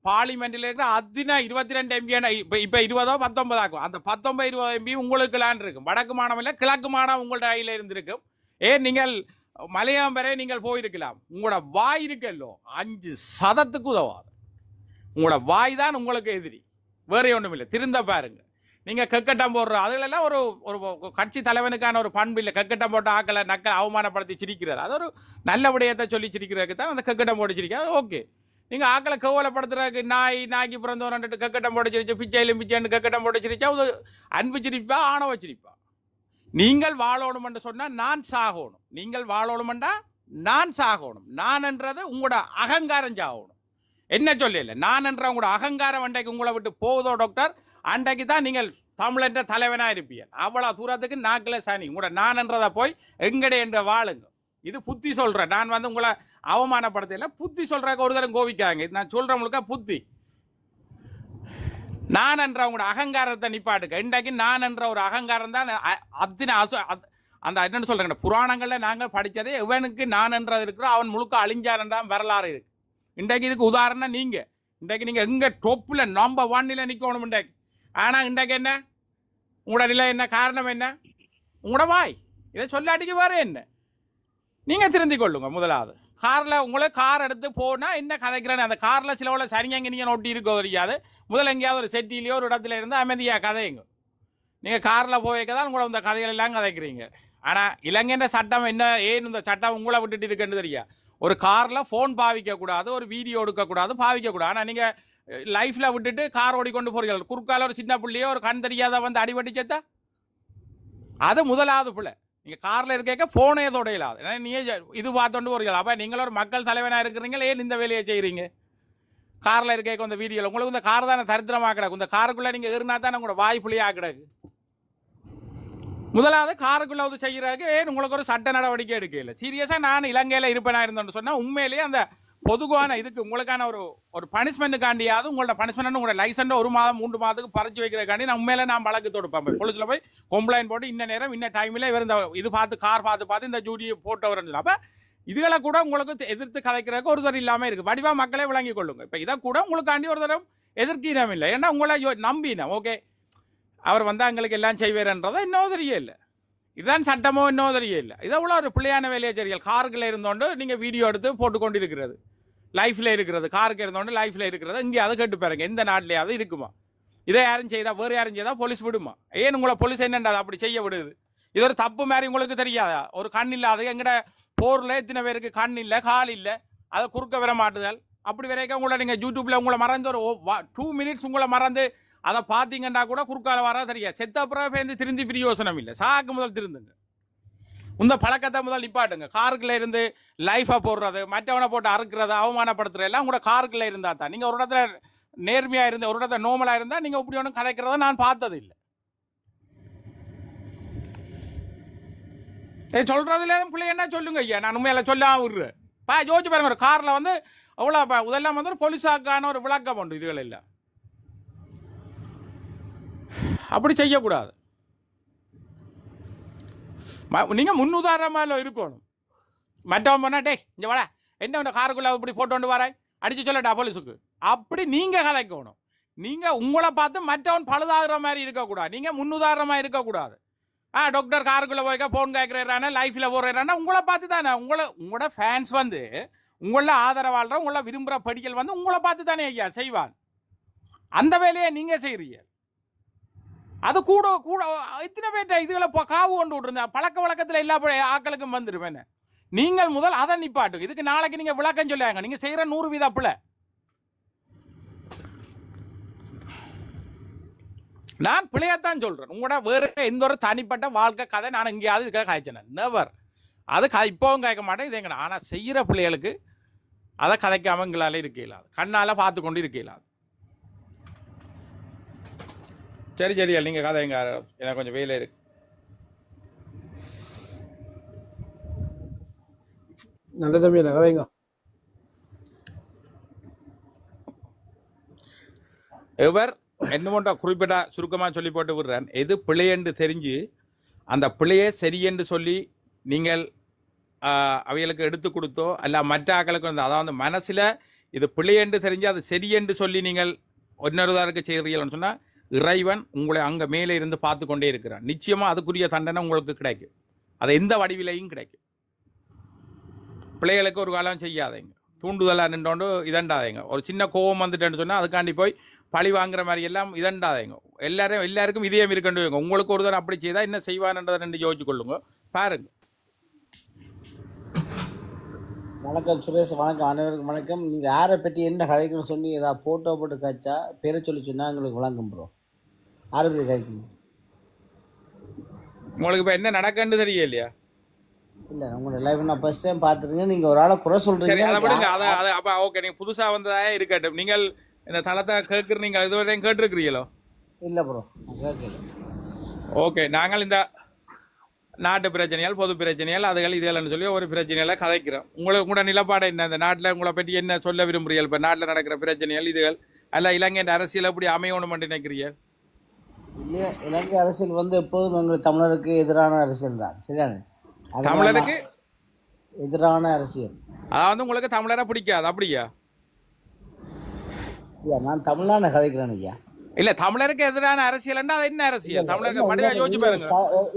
பார்லிமெண்ட்டில் இருக்கிற அதினா 22 எம்பி இப்போ 20 19 ஆகும். அந்த 19-20 எம்பி உங்களுக்கு இருக்கும். வடக்கு மாநிலம் இல்லை கிழக்கு மாநிலம் உங்கள்ட்ட கையில் இருந்திருக்கும். ஏன் நீங்கள் மலையாளம் வரை நீங்கள் போயிருக்கலாம். உங்களோட வாய் இருக்கல்லோ 5% உதவாது. உங்களோட வாய் தான் உங்களுக்கு எதிரி, வேற ஒன்றும் இல்லை. திருந்த பாருங்க. நீங்கள் கெக்கட்டம் போடுற அதுகளெல்லாம் ஒரு ஒரு கட்சி தலைவனுக்கான ஒரு பண்பு இல்லை. கெக்கட்டம் போட்ட ஆக்களை நக்கல் அவமானப்படுத்தி சிரிக்கிறார். அது ஒரு நல்ல விடயத்தை சொல்லி சிரிக்கிறதுக்கு தான் அந்த கெக்கட்டம் போட்டு சிரிக்காது. ஓகே, நீங்கள் ஆக்களை கவலைப்படுத்துறதுக்கு நாய்க்கு பிறந்தவன்ட்டு கெக்கட்டம் போட்டு சிரிச்சு பிச்சையிலும் பிச்சைன்னு கெக்கட்டம் போட்டு சிரிச்சா அது அன்பு சிரிப்பா ஆணவ சிரிப்பா? நீங்கள் வாழணும்னு சொன்னால் நான் சாகணும். நீங்கள் வாழணும்டா நான் சாகணும். நான் என்றது உங்களோட அகங்காரம் சாகணும். என்ன சொல்லல நான் என்ற உங்களோட அகங்காரம் அன்றைக்கு உங்களை விட்டு போகுதோ டாக்டர், அன்றைக்கு தான் நீங்கள் தமிழன்ற தலைவனா இருப்பீங்க. அவ்வளவு தூரத்துக்கு நாக்கில் சனி. உங்களோட நான் என்றதை போய் எங்கடே என்ற வாழுங்க. இது புத்தி சொல்றேன். நான் வந்து உங்களை அவமானப்படுத்தல, புத்தி சொல்றதுக்கு ஒரு தரம் கோவிக்காங்க. நான் சொல்றவங்களுக்கு புத்தி. நான் என்ற உங்களோட அகங்காரத்தை நிப்பாட்டுக்க. இன்றைக்கு நான் என்ற ஒரு அகங்காரம் தான் அந்த என்னன்னு சொல்றேன், புராணங்கள்ல நாங்கள் படித்ததே இவனுக்கு நான் என்றது இருக்கிறோம் அவன் முழுக்க அழிஞ்சாரன்றான் வரலாறு இருக்கு. இன்றைக்கு இதுக்கு உதாரணம் நீங்க. இன்றைக்கு நீங்க எங்க டொப்ல நம்பர் 1 நிக்கணும் இன்றைக்கு. ஆனா இன்றைக்கு என்ன உங்களோட நிலை என்ன? காரணம் என்ன? உங்களோட வாய். இதை சொல்லாட்டிக்கு வேற என்ன? நீங்க திருந்திக் கொள்ளுங்க. முதலாவது கார்ல உங்களை கார் எடுத்து போனா என்ன கதைக்கிறேன்னு அந்த கார்ல சிலவுல சரிங்க நீங்க ஒட்டி இருக்க தெரியாது. முதல்ல எங்கேயாவது ஒரு செட்டிலையோ ஒரு இடத்துல இருந்து அமைதியா கதைங்க. நீங்க கார்ல போய்க்கதான் உங்களை இந்த கதைகள் எல்லாம் கதைக்கிறீங்க. ஆனா இலங்கைன்ற சட்டம் என்ன, ஏன் இந்த சட்டம் உங்களை விட்டுட்டு இருக்குன்னு தெரியா? ஒரு கார்ல போன் பாவிக்க கூடாது, ஒரு வீடியோ எடுக்க கூடாது, பாவிக்க கூடாது. ஆனா நீங்க லைஃப்ல விட்டுட்டு கார் ஓடிக்கொண்டு போறீங்க. குறுக்கால ஒரு சின்ன புள்ளியோ ஒரு கண் தெரியாத வந்து அடிபட்டு செத்தா அது முதலாவது பிள்ளை. நீங்க கார்ல இருக்க போனே தொடையலாது. நீங்க இது பார்த்தோண்டு போறீங்க. அப்ப நீங்களும் ஒரு மக்கள் தலைவனா இருக்கிறீங்க, ஏன் இந்த வேலையை செய்யறீங்க? கார்ல இருக்க இந்த வீடியோல உங்களுக்கு இந்த கார் தானே தரித்திரமா கிடக்கும். இந்த காருக்குள்ள நீங்க ஏறினா தானே உங்களோட வாய் புள்ளியா கிடக்கு. முதலாவது காருக்குள்ள வந்து செய்யறதுக்கு ஏன் உங்களுக்கு ஒரு சட்ட நடவடிக்கை எடுக்கல? சீரியஸா நான் இலங்கையில இருப்பேனா இருந்தோன்னு சொன்னா உண்மையிலேயே அந்த பொதுவான இதுக்கு உங்களுக்கான ஒரு பனிஷ்மெண்ட்டுக்காண்டியாவது உங்களோட பனிஷ்மெண்ட் உங்களோட லைசன்ஸ் 1 மாதம் 3 மாதத்துக்கு பறிச்சு வைக்கிறதுக்காண்டி நான் உண்மையில நான் வழக்கு தொடுப்பேன். போலீஸ்ல போய் கம்ப்ளைண்ட் போட்டு இன்ன நேரம் இன்ன டைம்ல இவர் இந்த இது பார்த்து கார் பார்த்து இந்த ஜூடியை போட்டவர். அப்ப இதுகளை கூட உங்களுக்கு எதிர்த்து கதைக்கிறதுக்கு ஒரு தரம் இல்லாம இருக்கு. வடிவா மக்களே விளங்கி கொள்ளுங்க. இப்ப இதை கூட உங்களுக்காண்டி ஒரு தரம் எதிர்க்கினம் இல்லை. ஏன்னா உங்களை நம்பினோம். ஓகே, அவர் வந்தால் எங்களுக்கு எல்லாம் செய்வார்ன்றதை இன்னும் தெரிய இல்லை. இதுதான் சட்டமோ இன்னும் தெரிய இல்லை. இதை உள்ள ஒரு பிள்ளையான வேலையை செய்யல். காருக்குள்ள இருந்தோண்டு நீங்கள் வீடியோ எடுத்து போட்டுக்கொண்டு இருக்கிறது, லைஃப்ல இருக்கிறது, காருக்கு இருந்தோண்டு லைஃப்ல இருக்கிறது இங்கே அதை கேட்டு பாருங்க. எந்த நாட்டிலேயாவது இருக்குமா? இதை யாரும் செய்தா வேறு யாரும் செய்தா போலீஸ் விடுமா? ஏன் உங்களை போலீஸ் என்னண்டா அப்படி செய்ய விடுது? இது ஒரு தப்பு மாதிரி உங்களுக்கு தெரியாதா? ஒரு கண் இல்லாத எங்கட போர்ல எத்தனை பேருக்கு கண் இல்லை கால் இல்லை, அதை குறுக்க வர மாட்டுதல். அப்படி வரைக்கும் உங்களை நீங்கள் யூடியூப்ல உங்களை மறந்து ஒரு 2 மினிட்ஸ் உங்களை மறந்து அதை பார்த்தீங்கன்னா கூட குறுக்கால வர தெரியாது. செத்த பிறகு திருந்தி பிரயோசனம் இல்லை. சாக்கு முதல் திருந்துங்க. இந்த பழக்கத்தை முதல் நிப்பாட்டுங்க. காருக்குள்ள இருந்து லைஃபா போடுறது, மற்றவனை போட்டு அறுக்கிறது, அவமானப்படுத்துறது எல்லாம் கூட காருக்குள்ள இருந்தா தான். நீங்க ஒரு இடத்துல நேர்மையா இருந்து ஒரு இடத்துல நோமலா இருந்தா நீங்க இப்படி ஒன்றும் கதைக்கிறத நான் பார்த்தது இல்லை. சொல்றதுல பிள்ளை என்ன சொல்லுங்க ஐயா, நான் உண்மையில சொல்லாம விடுறேன். யோசிச்சு பாருங்க, ஒரு கார்ல வந்து அவ்வளோ இதெல்லாம் வந்து போலீஸாக்கான ஒரு விளக்கம் உண்டு. இதுகள் இல்லை, அப்படி செய்யக்கூடாது. நீங்க முன்னுதாரணமா இருக்கணும். மற்றவன் போனா டே இங்க வாடா என்ன காருக்குள்ள இப்படி போட்டு கொண்டு வராய் அடிச்சு சொல்லட்டா போலீஸுக்கு, அப்படி நீங்க கதைக்கணும். நீங்க உங்களை பார்த்து மற்றவன் பழுதாகிற மாதிரி இருக்கக்கூடாது. நீங்க முன்னுதாரணமா இருக்கக்கூடாது. டாக்டர் காருக்குள்ள போய்க்க போன் கேட்கிறான லைஃப்ல போடுறானா உங்களை பார்த்து தானே. உங்களோட ஃபேன்ஸ் வந்து உங்கள ஆதரவாளர் உங்களை விரும்புகிற படிகள் வந்து உங்களை பார்த்து தானே ஐயா செய்வான். அந்த வேலையை நீங்க செய்றீங்க. அது கூட கூட இத்தனை பேர்ட்ட இதுகளை காவு கொண்டு விட்டுருந்தா பழக்க வழக்கத்தில் எல்லா ஆக்களுக்கும் வந்துருவேன். நீங்கள் முதல் அதை நிப்பாட்டு. இதுக்கு நாளைக்கு நீங்க விளக்கம் சொல்லாங்க. நீங்க செய்யற 100% பிள்ளை. நான் பிள்ளையத்தான் சொல்றேன். உங்களோட வேற எந்த ஒரு தனிப்பட்ட வாழ்க்கை கதை நான் எங்கேயாவது இதுக்காக காய்ச்சேன் நெவர். அது இப்பவும் கேட்க மாட்டேன். இது எங்க ஆனா செய்யற பிள்ளைகளுக்கு அதை கதைக்காம எங்களால இருக்க இல்லாது. கண்ணால பார்த்து கொண்டு இருக்க இல்லாது. சரி சரியா நீங்க கதை எங்க எனக்கு கொஞ்சம் வேலை இருக்கு. நல்ல தம்பி கதைங்க. எவர் என்னமோட்டா குறிப்பிட்ட சுருக்கமாக சொல்லி போட்டு விடுறேன். எது பிழை என்று தெரிஞ்சு அந்த பிழையை சரியென்று சொல்லி நீங்கள் அவைகளுக்கு எடுத்து கொடுத்தோ அல்ல மற்ற ஆக்களுக்கு வந்து அதாவது மனசில் இது பிழை என்று தெரிஞ்சு அது சரியென்று சொல்லி நீங்கள் இன்னொருதாருக்கு செய்கிறீங்கன்னு சொன்னால் இறைவன் உங்களை அங்கே மேலே இருந்து பார்த்து கொண்டே இருக்கிறான். நிச்சயமாக அதுக்குரிய தண்டனை உங்களுக்கு கிடைக்கும். அது எந்த வடிவிலையும் கிடைக்கும். பிள்ளைகளுக்கு ஒரு காலம் செய்யாதீங்க. தூண்டுதலாக நின்றோண்டு இதண்டாதீங்க. ஒரு சின்ன கோபம் வந்துட்டேன்னு சொன்னால் அதுக்காண்டி போய் பழி வாங்குற மாதிரி எல்லாம் இதண்டாதீங்க. எல்லாருக்கும் இதயம் இருக்கண்டு வைங்க. உங்களுக்கு ஒரு தடவை அப்படி செய்தால் என்ன செய்வான்ன்றதை ரெண்டு யோசிச்சு கொள்ளுங்க. பாருங்க. வணக்கம் சுரேஷ். வணக்கம் அனைவருக்கும் வணக்கம். நீங்கள் யாரை பற்றி என்ன கதைக்குன்னு சொல்லி ஏதாவது ஃபோட்டோ போட்டு காய்ச்சா பேரை சொல்லி சொன்னால் எங்களுக்கு வழங்கும் ப்ரோ. யாரை பற்றி கதைக்கணும் உங்களுக்கு இப்போ என்ன நடக்குன்னு தெரியல இல்லையா? இல்லை உங்களோட லைவ் நான் ஃபர்ஸ்ட் டைம் பார்த்துருங்க. நீங்கள் ஒரு ஆளை குறை சொல்கிறீங்க. அப்போ ஓகே நீங்கள் புதுசாக வந்ததாக இருக்கட்டும். நீங்கள் இந்த தளத்தை கேட்குற நீங்கள் இதுவரையும் கேட்டிருக்கிறீங்களோ? இல்லை ப்ரோ நான் கேட்கல. ஓகே நாங்கள் இந்த நாட்டு பிரச்சனையால் பொது பிரச்சனையால் அதுகள் இதுகள்னு சொல்லி ஒரு பிரச்சனையால் கதைக்கிறோம். உங்களுக்கு கூட நிலப்பாடு என்ன? இந்த நாட்டில் உங்களை பற்றி என்ன சொல்ல விரும்புகிறீர்கள்? இப்போ நாட்டில் நடக்கிற பிரச்சனைகள் இதுகள் அல்ல இலங்கையின் அரசியல் எப்படி அமையணும் நினைக்கிறீர்கள்? இல்லையா இலங்கை அரசியல் வந்து எப்போதும் எங்களுக்கு தமிழருக்கு எதிரான அரசியல் தான். சரியான தமிழருக்கு எதிரான அரசியல். அதாவது உங்களுக்கு தமிழரை பிடிக்காது அப்படியா? ஐயா நான் தமிழ்நாடு கதைக்கிறேன் ஐயா. இல்ல தமிழருக்கு எதிரான அரசியல் அது என்ன அரசியல்? தமிழருக்கு யோசிச்சு பாருங்க.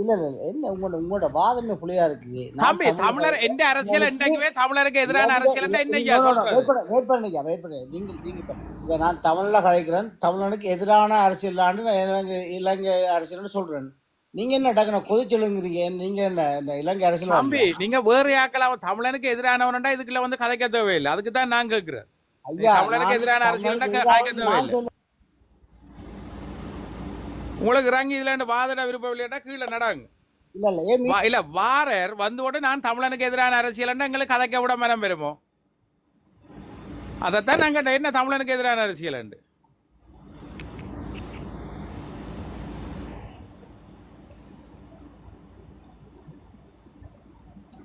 இல்ல இல்ல என்ன உங்களோட வாதமே புள்ளியா இருக்கு. தம்பி தமிழர் எந்த அரசியல் என்றைக்குமே தமிழருக்கு எதிரான அரசியல் வெயிட் பண்ணுங்க. நீங்க நான் தமிழ்ல கதைக்கிறேன். தமிழனுக்கு எதிரான அரசியல் இலங்கை அரசியல் சொல்றேன். நீங்க என்ன டக்குன கொதி சொல்லுங்கிறீங்க. நீங்க என்ன இலங்கை அரசியல் தம்பி நீங்க வேறு ஆக்கலாம். தமிழனுக்கு எதிரானவன்டா இதுக்குள்ள வந்து கதைக்க தேவையில்லை. அதுக்கு தான் நான் கேட்கிறேன். தமிழனுக்கு எதிரான அரசியல் கதைக்க தேவையில்லை. உங்களுக்கு இறங்கி இதுல வாதிட விருப்பம் இல்லையா கீழே நடாங்க. இல்ல வாரர் வந்து நான் தமிழனுக்கு எதிரான அரசியல் எங்களுக்கு கதைக்க விட மனம் வருமோ? அதைத்தான் நாங்க என்ன தமிழனுக்கு எதிரான அரசியல்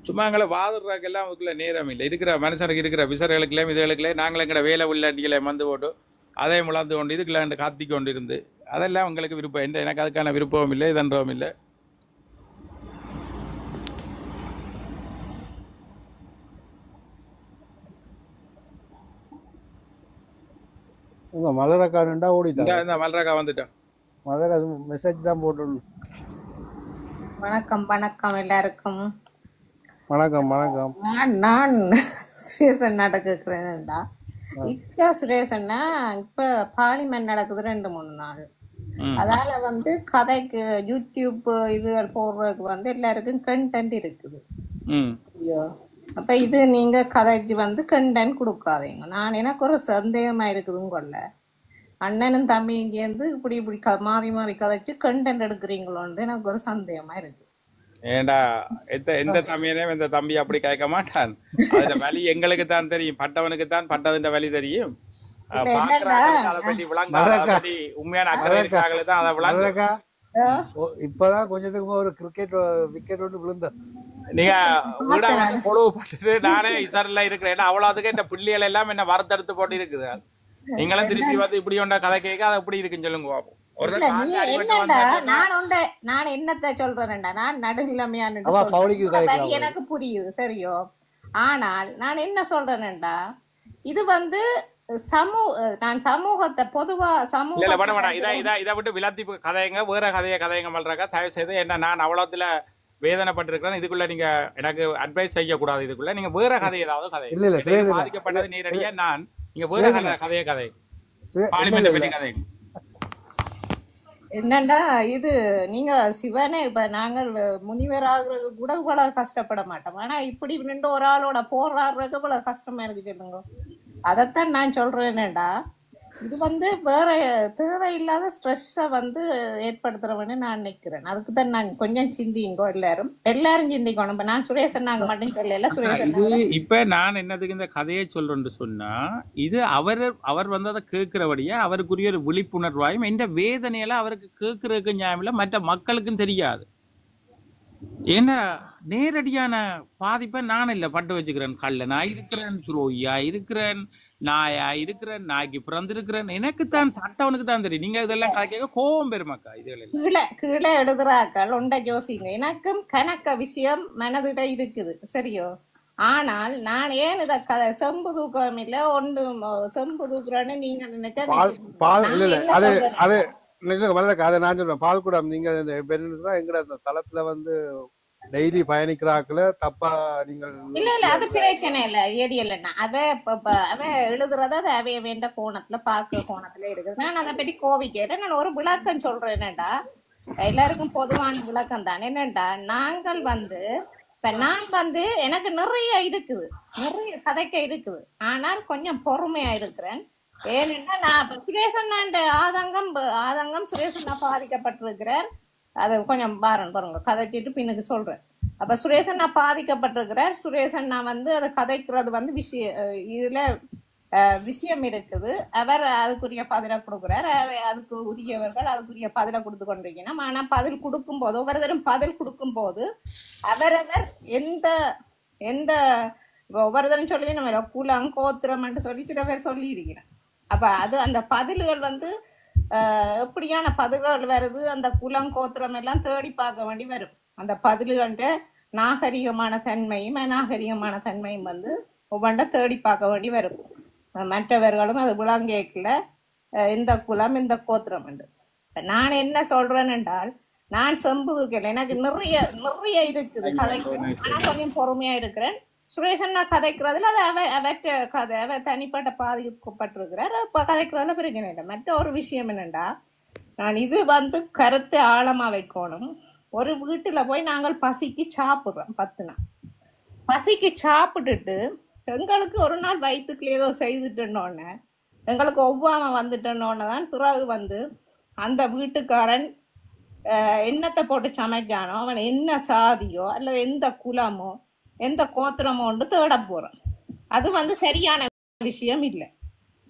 சும்மா எங்களை வாதுறதுக்கெல்லாம் அதுக்குள்ள நேரம் இல்லை. இருக்கிற மனுஷனுக்கு இருக்கிற விசர்களுக்குள்ளே இதுகளுக்குள்ளே நாங்களும் எங்கட வேலை உள்ளாட்டிகளை வந்து போட்டு அதை முழந்து கொண்டு இதுக்குள்ள காத்தி கொண்டு இருந்து அதெல்லாம் உங்களுக்கு விருப்பம் இல்லை. எனக்கு அதுக்கான விருப்பமும் இல்லை, இதன்றவும் இல்லை. மலரக்கா ஓடிட்டா. இந்த மலரக்கா வந்துட்டா. மலரக்கா மெசேஜ் தான் போட்டு. வணக்கம் வணக்கம் எல்லாருக்கும். வணக்கம் வணக்கம். நான் சுரேஷ் அண்ணாட்ட கேட்குறேன்டா. இப்ப சுரேஷ் அண்ணா இப்ப பார்லிமெண்ட் நடக்குது 2-3 நாள். அதால வந்து கதைக்கு யூடியூப் இது போடுறதுக்கு வந்து எல்லாருக்கும் கண்டென்ட் இருக்குது. அப்ப இது நீங்க கதைக்கு வந்து கண்டென்ட் கொடுக்காதீங்க. நான் எனக்கு ஒரு சந்தேகமா இருக்குதுன்னு கொள்ள அண்ணனும் தம்பி இங்கேருந்து இப்படி இப்படி மாறி மாறி கதைச்சு கண்டென்ட் எடுக்கிறீங்களோன்னு எனக்கு ஒரு சந்தேகமா இருக்கு. ஏண்டா எந்த தம்பியனே இந்த தம்பி அப்படி கேட்க மாட்டான். அதுல வழி எங்களுக்கு தான் தெரியும். பட்டவனுக்கு தான் பட்டதுன்ற வழி தெரியும். உண்மையான அக்கறை தான் அதை விளங்க. இப்பதான் கொஞ்சத்துக்கு ஒரு கிரிக்கெட் விக்கெட் ஒன்று விழுந்த நீங்க வீடா பொழுவு பட்டுட்டு நானே இதெல்லாம் இருக்கிறேன். அவ்வளவுக்கு இந்த பிள்ளைகள் எல்லாம் என்ன வறுத்தெடுத்து போட்டு இருக்குது. நீங்களும் திருப்பி வந்து இப்படி ஒன்றா கதை கேட்க அதை எப்படி இருக்குன்னு சொல்லுங்க. நான் என்னத்த சொல்றேன்டா நான் நடுநிலைமையான்னு எனக்கு புரியுது சரியோ. ஆனால் நான் என்ன சொல்றேன்டா இது வந்து நான் சமூகத்தை பொதுவா இல்ல இல்ல சமூகத்தை வேணாம் வேணாம் வந்து இதை விட்டு விளாத்தி கதைங்க வேற கதைங்க பண்றாக்கா தயவு செய்து என்ன நான் அவ்வளவுல வேதனைப்பட்டிருக்கிறேன். இதுக்குள்ள நீங்க எனக்கு அட்வைஸ் செய்யக்கூடாது. இதுக்குள்ள நீங்க வேற கதை ஏதாவது கதை இல்ல இல்ல என்னைய சுரேஷ் பாதிக்கப்பட்டது நேரடியா நான் நீங்க வேற கதை இல்ல பார்லிமெண்ட் இல்ல பற்றி கதை. என்னண்டா இது நீங்க சிவனே இப்ப நாங்கள் முனிவர் ஆகுறது கூட இவ்வளவு கஷ்டப்பட மாட்டோம். ஆனா இப்படி நின்று ஒரு ஆளோட போராடுறதுக்கு இவ்வளவு கஷ்டமா இருக்கு சொல்லுங்க. அதைத்தான் நான் சொல்றேன். என்னண்டா இது வந்து வேற தேவையில்லாத ஸ்ட்ரெஸ்ஸை வந்து ஏற்படுத்துறவன்னு நான் நினைக்கிறேன். அதுக்கு தான் நான் கொஞ்சம் சிந்திங்கோ, எல்லாரும் சிந்திக்கணும். இப்ப நான் சுரேசன் நாங்க மட்டும் சொல்லல, சுரேசன் இது இப்ப நான் என்னதுக்கு இந்த கதையை சொல்றேன்னு சொன்னா இது அவர் வந்து அதை கேட்கிறபடியா அவருக்குரிய ஒரு விழிப்புணர்வாயும் இந்த வேதனையெல்லாம் அவருக்கு கேட்கறதுக்கு நியாயம் இல்லை, மற்ற மக்களுக்கும் தெரியாது. ஏன்னா நேரடியான பாதிப்பை நான் இல்லை பட்டு வச்சுக்கிறேன். கல்ல நான் இருக்கிறேன், துரோகியா இருக்கிறேன், நாயா இருக்கிறேன், நாய்க்கு பிறந்திருக்கிறேன், எனக்கு தான் தட்டவனுக்கு தான் தெரியும். நீங்க இதெல்லாம் கேட்க கோபம் பெருமாக்கா. இதுல கீழே எழுதுறாக்கள் உண்ட ஜோசிங்க. எனக்கும் கணக்க விஷயம் மனதிட இருக்குது சரியோ. ஆனால் நான் ஏன் இத செம்பு தூக்கம் இல்ல ஒன்று செம்பு தூக்குறேன்னு நீங்க நினைச்சா பால் இல்ல இல்ல அது அது அதை நான் சொல்றேன். பால்குடம் நீங்க எங்கட தளத்துல வந்து டெய்லி பயணிக்கிறாக்குல தப்பா நீங்கள் இல்ல இல்ல அது பிரச்சனை இல்ல. ஏடியல்னா அவ எழுதுறத அது அவைய வேண்ட கோணத்துல பார்க்க கோணத்துல இருக்குது. நான் அதை பற்றி கோவிக்கிறேன். நான் ஒரு விளக்கம் சொல்றேன். என்னடா எல்லாருக்கும் பொதுவான விளக்கம் தான். என்னடா நாங்கள் வந்து இப்ப நான் வந்து எனக்கு நிறைய இருக்குது, நிறைய கதைக்க இருக்குது. ஆனால் கொஞ்சம் பொறுமையா இருக்கிறேன். ஏன்னா நான் இப்ப சுரேசண்ணாண்ட ஆதங்கம் சுரேசண்ணா பாதிக்கப்பட்டிருக்கிறார். அதை கொஞ்சம் பாருங்க கதைச்சிட்டு பின்னுக்கு சொல்றேன். அப்ப சுரேசண்ணா பாதிக்கப்பட்டிருக்கிறார். சுரேசண்ணா வந்து அதை கதைக்கிறது வந்து இதுல விஷயம் இருக்குது. அவர் அதுக்குரிய பதிலை கொடுக்குறார். அதுக்கு உரியவர்கள் அதுக்குரிய பதிலை கொடுத்து கொண்டிருக்கணும். ஆனா பதில் கொடுக்கும் போது ஒவ்வொருத்தரும் பதில் கொடுக்கும் போது அவரவர் எந்த எந்த ஒவ்வொருத்தரும் சொல்லி நம்ம குலம் கோத்திரம் சொல்லி சில பேர் சொல்லி இருக்கிறேன். அப்ப அது அந்த பதில்கள் வந்து எப்படியான பதில்கள் வருது, அந்த குலம் கோத்திரம் எல்லாம் தேடி பார்க்க வேண்டி வரும். அந்த பதில்கள்ட நாகரிகமான தன்மையும் அநாகரிகமான தன்மையும் வந்து ஒவ்வொன்றை தேடி பார்க்க வேண்டி வரும். மற்றவர்களும் அது விளங்கேக்கல இந்த குலம் இந்த கோத்திரம் என்று. நான் என்ன சொல்றேன் என்றால் நான் செம்பு தூக்கல, எனக்கு நிறைய நிறைய இருக்குது கதைக்கு. ஆனா கொஞ்சம் பொறுமையா இருக்கிறேன். சுரேஷன் நான் கதைக்கிறதுல அது அவற்ற கதை அவர் தனிப்பட்ட பாதிக்கப்பட்டிருக்கிறார். இப்போ கதைக்கிறதுல பிரச்சனை இல்லை. மற்ற ஒரு விஷயம் என்னண்டா நான் இது வந்து கருத்தை ஆழமா வைக்கணும். ஒரு வீட்டுல போய் நாங்கள் பசிக்கு சாப்பிடுறோம். 10 நாள் பசிக்கு சாப்பிட்டுட்டு எங்களுக்கு ஒரு நாள் வயிற்றுக்குள்ள ஏதோ செய்துட்டோன்னே எங்களுக்கு ஒவ்வாம வந்துட்டோன்னே தான் பிறகு வந்து அந்த வீட்டுக்காரன் என்னத்தை போட்டு சமைக்கானோ, அவன் என்ன சாதியோ அல்லது எந்த குலமோ எந்த கோத்திரமோ ஒன்று தேட போறோம். அது வந்து சரியான விஷயம் இல்லை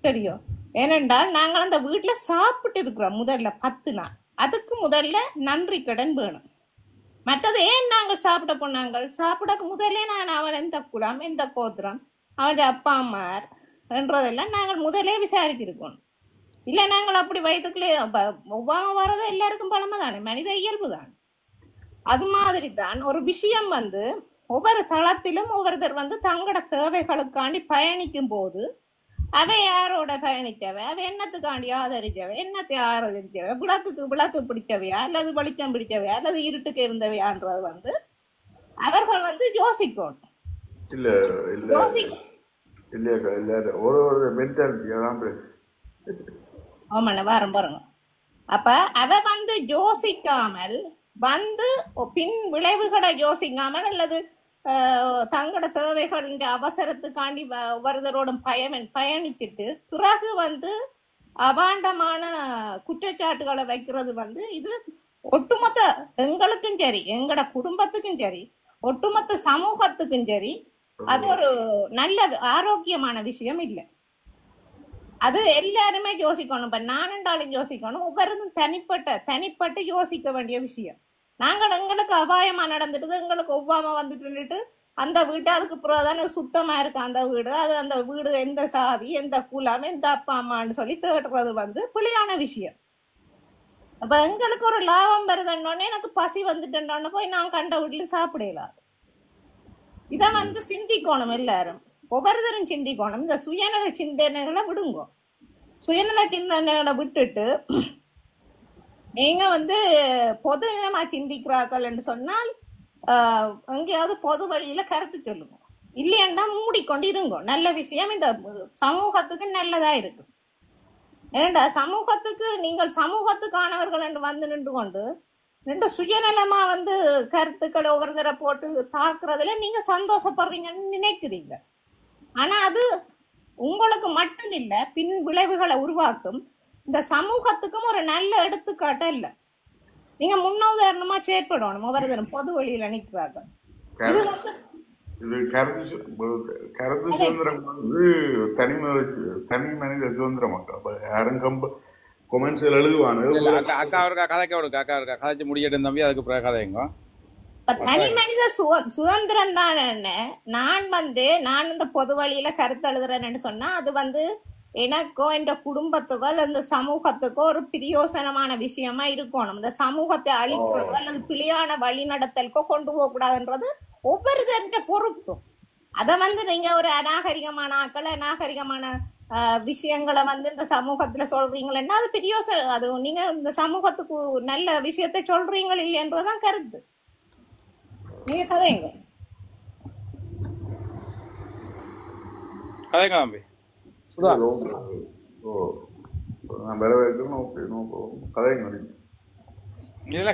சரியோ. ஏனென்றால் நாங்கள் அந்த வீட்டுல சாப்பிட்டு இருக்கிறோம் முதல்ல 10 நாள். அதுக்கு முதல்ல நன்றி கடன் வேணும். மற்றது ஏன் நாங்கள் சாப்பிட போனாங்கள், சாப்பிடக்கு முதலே நான் அவன் எந்த குலம் எந்த கோத்திரம் அவனுடைய அப்பா அம்மார் என்றதெல்லாம் நாங்கள் முதலே விசாரிச்சிருக்கோம். இல்லை நாங்கள் அப்படி வயிற்றுக்குள்ளே ஒவ்வாம வர்றது எல்லாருக்கும் பழமை தானே, மனித இயல்பு தான். அது மாதிரி தான் ஒரு விஷயம் வந்து ஒவ்வொரு தளத்திலும் ஒவ்வொருத்தர் வந்து தங்களோட தேவைகளுக்காண்டி பயணிக்கும் போது அவை யாரோட பயணிக்கவை, அவை என்னத்துக்காண்டி ஆதரிச்சவை, என்னத்தை ஆதரிச்சவை, விளக்கு பிடிச்சவையா அல்லது வெளிச்சம் பிடிச்சவையா அல்லது இருட்டுக்கு இருந்தவையான்றது வந்து அவர்கள் வந்து யோசிக்கணும். பாருங்க. அப்ப அவ வந்து யோசிக்காமல் வந்து பின் விளைவுகளை யோசிக்காமல் அல்லது தங்களோட தேவைகளின் அவசரத்துக்காண்டி ஒவ்வொருத்தரோடும் பயணித்துட்டு பிறகு வந்து அபாண்டமான குற்றச்சாட்டுகளை வைக்கிறது வந்து இது ஒட்டுமொத்த எங்களுக்கும் சரி எங்களோட குடும்பத்துக்கும் சரி ஒட்டுமொத்த சமூகத்துக்கும் சரி அது ஒரு நல்ல ஆரோக்கியமான விஷயம் இல்லை. அது எல்லாருமே யோசிக்கணும். இப்ப நானுண்டாலும் யோசிக்கணும். ஒவ்வொருக்கும் தனிப்பட்டு யோசிக்க வேண்டிய விஷயம். நாங்கள் எங்களுக்கு அபாயமா நடந்துட்டு எங்களுக்கு ஒவ்வாம வந்துட்டு அந்த வீட்டு அதுக்கு பிறகுதானே சுத்தமா இருக்கு அந்த வீடு, அது அந்த வீடு எந்த சாதி எந்த குலம் எந்த அப்பா அம்மான்னு சொல்லி தேடுறது வந்து பிழையான விஷயம். அப்ப எங்களுக்கு ஒரு லாபம் வருதுன்னொன்னே எனக்கு பசி வந்துட்டோன்னு போய் நான் கண்ட வீட்டுல சாப்பிடலாம். இதை வந்து சிந்திக்கணும் எல்லாரும். ஒவ்வொருத்தரும் சிந்திக்கணும். இந்த சுயநல சிந்தனைகளை விடுங்க. சுயநல சிந்தனைகளை விட்டுட்டு நீங்க வந்து பொது இனமா சிந்திக்கிறார்கள் என்று சொன்னால் எங்கேயாவது பொது வழியில கருத்து சொல்லுங்க. இல்லையா மூடிக்கொண்டு இருங்க. நல்ல விஷயம் இந்த சமூகத்துக்கு நல்லதா இருக்கு. ஏன்னா சமூகத்துக்கு நீங்கள் சமூகத்துக்கானவர்கள் என்று வந்து நின்று கொண்டு ரெண்டு சுயநலமா வந்து கருத்துக்களை ஒவ்வொருத்தரை போட்டு தாக்குறதுல நீங்க சந்தோஷப்படுறீங்கன்னு நினைக்கிறீங்க. ஆனா அது உங்களுக்கு மட்டும் இல்ல, பின் விளைவுகளை உருவாக்கும். இந்த சமூகத்துக்கும் ஒரு நல்ல எடுத்துக்காட்ட இல்ல. நீங்க முன்னுதாரணமா செயற்படணும். ஒவ்வொருத்தரும் பொது வழியில நிற்கிறார்கள். இது வந்து இது கருத்து சுதந்திரம் வந்து தனி மனித சுதந்திரம். யாரும் கொமெண்ட்ஸ் எழுதுவானு அக்கா இருக்கா கதைக்க விடுங்க. அக்கா இருக்கா கதைச்சு முடியட்டும் தம்பி, அதுக்கு பிறகு கதைங்க. தனி மனித சுதந்திரம் தான். நான் இந்த பொது வழியில கருத்து எழுதுறேன்னு சொன்னா அது வந்து எனக்கோ என்ற குடும்பத்துக்கோ அல்லது சமூகத்துக்கோ ஒரு பிரயோசனமான விஷயமா இருக்கணும். இந்த சமூகத்தை அழிக்கிறதோ அல்லது பிழையான வழிநடத்தலுக்கோ கொண்டு போக கூடாதுன்றது ஒவ்வொருத்தருடைய பொறுப்பும். அதை வந்து நீங்க ஒரு அநாகரிகமான ஆக்கள் அநாகரிகமான விஷயங்களை வந்து இந்த சமூகத்துல சொல்றீங்களா அது பிரயோசனம். அது நீங்க இந்த சமூகத்துக்கு நல்ல விஷயத்தை சொல்றீங்க இல்லையன்றதான் கருத்து. நீங்க கதைங்க கதைங்க தம்பி. இதெல்லாம்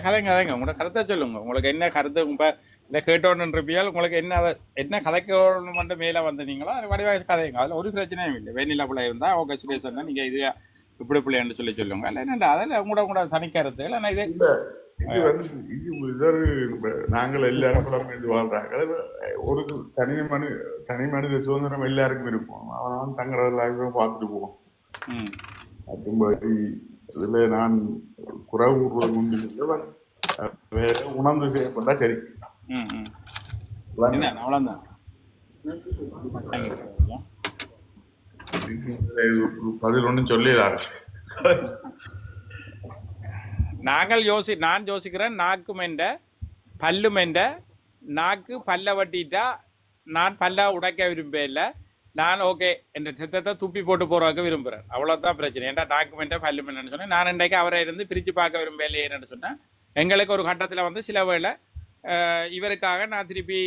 கதைங்க கதைங்க. உங்களோட கருத்தை சொல்லுங்க. உங்களுக்கு என்ன கருத்து இல்லை கேட்டோன்றியால் உங்களுக்கு என்ன கதைக்கணும் மட்டும் மேலே வந்தீங்களோ அது வடிவாக கதைங்க. அதில் ஒரு பிரச்சனையும் இல்லை. வெண்ணிலா பிள்ளை இருந்தால் ஓகே சுரேஷன்னா நீங்கள் இது இப்படி பிள்ளைன்னு சொல்லுங்க. இல்லை என்னண்டா அதில் உங்களோட தனி கருத்து இல்லை. இது வந்து இது நாங்கள் எல்லாரும் புலம்பெயர்ந்து வாழ்றாங்க. ஒரு தனி மனித சுதந்திரம் எல்லாருக்கும் இருக்கும். அவன் தங்குறதெல்லாம் பார்த்துட்டு போவோம். அப்படி இதுல நான் குறை கூறுவது உண்டு. வேற உணர்ந்து செய்யப்பட்டா சரி. பதில் ஒன்றும் சொல்லிடாரு. நான் யோசிக்கிறேன். நாக்கும் என்ற பல்லும் என்ற நாக்கு பல்ல வட்டிட்டா நான் பல்ல உடைக்க விரும்பல. நான் ஓகே என்ற சித்தத்தை துப்பி போட்டு போறதுக்கு விரும்புறேன். அவ்வளவுதான் பிரச்சனை. ஏன்டா நாக்கும் என்ற பல்லும் என்னன்னு சொன்னேன். நான் இன்றைக்கு அவரை இருந்து பிரிச்சு பார்க்க விரும்பலையே என்னன்னு சொன்னேன். எங்களுக்கு ஒரு கட்டத்தில் வந்து சில வேளை இவருக்காக நான் திருப்பி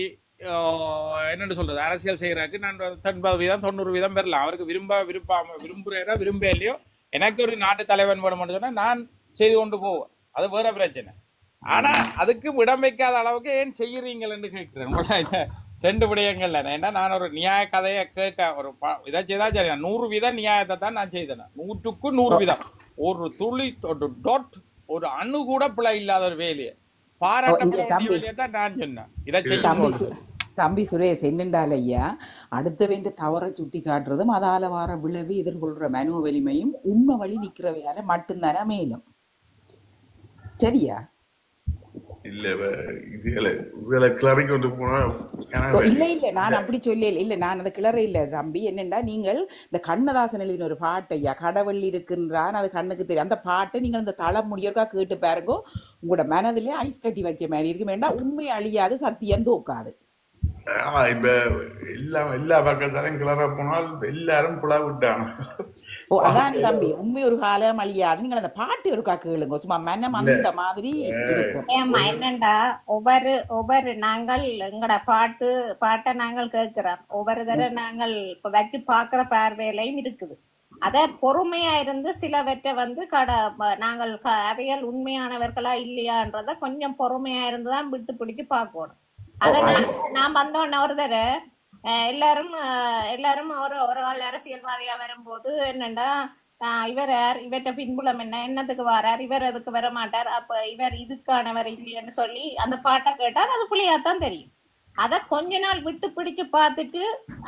என்னென்னு சொல்றது அரசியல் செய்யறதுக்கு நான் 80% 90% பெறலாம். அவருக்கு விரும்புறா விரும்ப இல்லையோ எனக்கு ஒரு நாட்டு தலைவன் வேணும்னு சொன்னா நான் செய்து கொண்டு போவோம். அது வேற பிரச்சனை. ஆனா அதுக்கு இடம் வைக்காத அளவுக்கு ஏன் செய்யறீங்கன்னு கேட்கிறேன். ரெண்டு விடயங்கள்ல ஏன்னா நான் ஒரு நியாய கதையை கேட்க ஒரு இதை செய்தா சரி. 100% நியாயத்தை தான் நான் செய்தேன். 100க்கு 100%. ஒரு துளி டாட் ஒரு அணு கூட பிழை இல்லாத ஒரு வேலையை பாராட்டத்தான் நான் சொன்னேன். இதை செய்ய தம்பி சுரேஷ் என்னென்றால் ஐயா அடுத்த வேண்டிய தவறை சுட்டி காட்டுறதும் அதால வர விளைவு எதிர்கொள்ற மனோ வலிமையும் உண்மை வழி நிற்கிறவையால மட்டும்தானே மேலும். சரியா? இல்ல இதுல கிளறி கொண்டு போனா இல்ல நான் அப்படி சொல்ல இல்ல. நான் அதை கிளற இல்ல தம்பி. என்னண்டா நீங்கள் இந்த கண்ணதாசன் எழுதின ஒரு பாட்டு ஐயா கடவுள் இருக்கின்றான் அது கண்ணுக்கு தெரியும். அந்த பாட்டை நீங்கள் இந்த தலை முடியற்கா கேட்டு பாருங்க. உங்களோட மனதிலே ஐஸ் கட்டி வச்ச மாதிரி இருக்கு. வேண்டாம் உண்மை அழியாது சத்தியம் தோக்காது. இப்ப எல்லா பக்கத்தாலையும் கிளற போனால் எல்லாரும் புலா விட்டாங்க. அதான் தம்பி உண்மை ஒரு காலம் அழியாது. நீங்கள் அந்த பாட்டு இருக்கா கேளுங்க. சும்மா மனம் அந்த மாதிரி என்னண்டா ஒவ்வொரு நாங்கள் எங்கட பாட்டை நாங்கள் கேட்கிறோம். ஒவ்வொரு தடவை நாங்கள் இப்ப வச்சு பாக்குற பார்வையிலையும் இருக்குது. அத பொறுமையா இருந்து சிலவற்றை வந்து நாங்கள் அவையால் உண்மையானவர்களா இல்லையான்றத கொஞ்சம் பொறுமையா இருந்துதான் விட்டு பிடிச்சு பார்க்கணும். அத நான் வந்தோன்ன ஒரு தடவை எல்லாரும் ஒரு ஆள் அரசியல்வாதியா வரும்போது என்னண்டா இவர்கிட்ட பின்புலம் என்னத்துக்கு வரார், இவர் அதுக்கு வர மாட்டார், அப்ப இவர் இதுக்கானவர் இல்லைன்னு சொல்லி அந்த பாட்டை கேட்டால் அது பிள்ளையாத்தான் தெரியும். அத கொஞ்ச நாள் விட்டு பிடிச்சு பார்த்துட்டு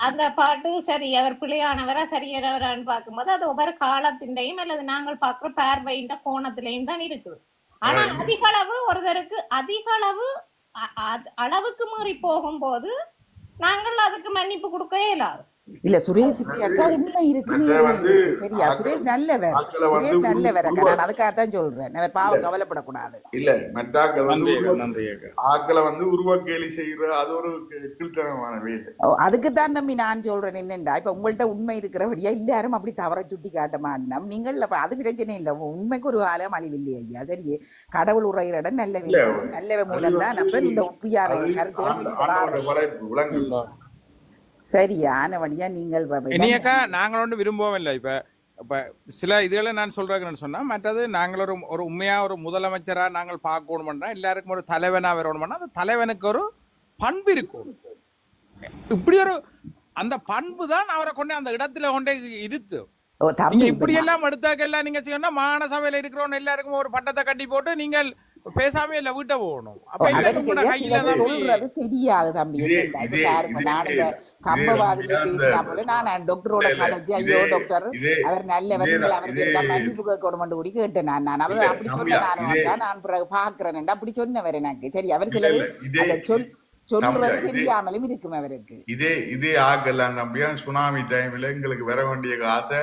அந்த பாட்டு சரி அவர் பிள்ளையானவரா சரியானவரான்னு பார்க்கும்போது அது ஒவ்வொரு காலத்தின்டையும் அல்லது நாங்கள் பார்க்குற பார்வையின் கோணத்திலையும் தான் இருக்குது. ஆனா அதிக அளவு ஒருத்தருக்கு அளவுக்கு மீறி போகும்போது நாங்கள் அதுக்கு மன்னிப்பு கொடுக்க இயலாது. இல்ல சுரேஷுக்கு அக்கா உண்மை இருக்கு, மற்ற நேர்மை வந்து இருக்கு. சரியா, சுரேஷ் நல்லவர், ஆக்களை வந்து சுரேஷ் நல்லவர் அக்கா. நான் உருவ அதுக்காகத்தான் சொல்றேன், அவர் இல்ல பாவம் கவலைப்படக்கூடாது. இல்ல மற்ற ஆக்கள் வந்து நன்றி உருவ அக்கா, நன்றி அக்கா. ஆக்களை வந்து உருவ கேலி செய்யற அது ஒரு கீழ்த்தனமான வேலை. அதுக்குத்தான் தம்பி நான் சொல்றேன் என்னண்டா, இப்ப உங்கள்ட்ட உண்மை இருக்கிறபடியா எல்லாரும் அப்படி தவற சுட்டி காட்ட மாட்டோம். நீங்கள் அது பிரச்சனை இல்லை, உண்மைக்கு ஒரு காலம் அழிவில்லை ஐயா. சரி, கடவுள் உரையிற இடம் நல்லவே இல்ல நல்லவ அது மூலம் தான் நம்ம வந்து இந்த ஒப்பியார அது கருத்துகள் ஆண்டோட படைப்பு விலங்கு. சரியானபடியா நீங்கள் இனியக்கா நாங்கள் ஒன்று விரும்பவும் இல்லை. இப்ப சில இதுகளை நான் சொல்றேன்னு சொன்னா, மற்றது நாங்கள் ஒரு உண்மையா ஒரு முதலமைச்சரா நாங்கள் பார்க்கணும்னா, எல்லாருக்கும் ஒரு தலைவனா வரணும்னா, அந்த தலைவனுக்கு ஒரு பண்பு இருக்கும். இப்படி ஒரு அந்த பண்பு தான் அவரை கொண்டு அந்த இடத்துல கொண்டே இருத்து. நீங்க இப்படி எல்லாம் எடுத்தாக்கெல்லாம் நீங்க செய்யணும், மாகாண சபையில இருக்கிறவங்க எல்லாருக்கும் ஒரு பட்டத்தை கட்டி போட்டு நீங்கள் பேசாம இல்ல வீட்டை போகணும். அப்ப சொல்றது தெரியாது தம்பி. கம்பவாதில பேசினா போல நான் டாக்டரோட கதைச்சு, ஐயோ டாக்டர் அவர் நல்லவர், நீங்கள் அவருக்கு மன்னிப்பு கேட்கணும் கூடி கேட்டேன். நான் அவர் அப்படி சொன்ன நான் பிறகு பாக்குறேன் அப்படி சொன்னவர் எனக்கு. சரி, அவர் சிலது அந்த சொல்றது தெரியாமலும் இருக்கும் அவருக்கு. இதே ஆகலாம் நம்பியா சுனாமி டைம்ல எங்களுக்கு வர வேண்டிய காசை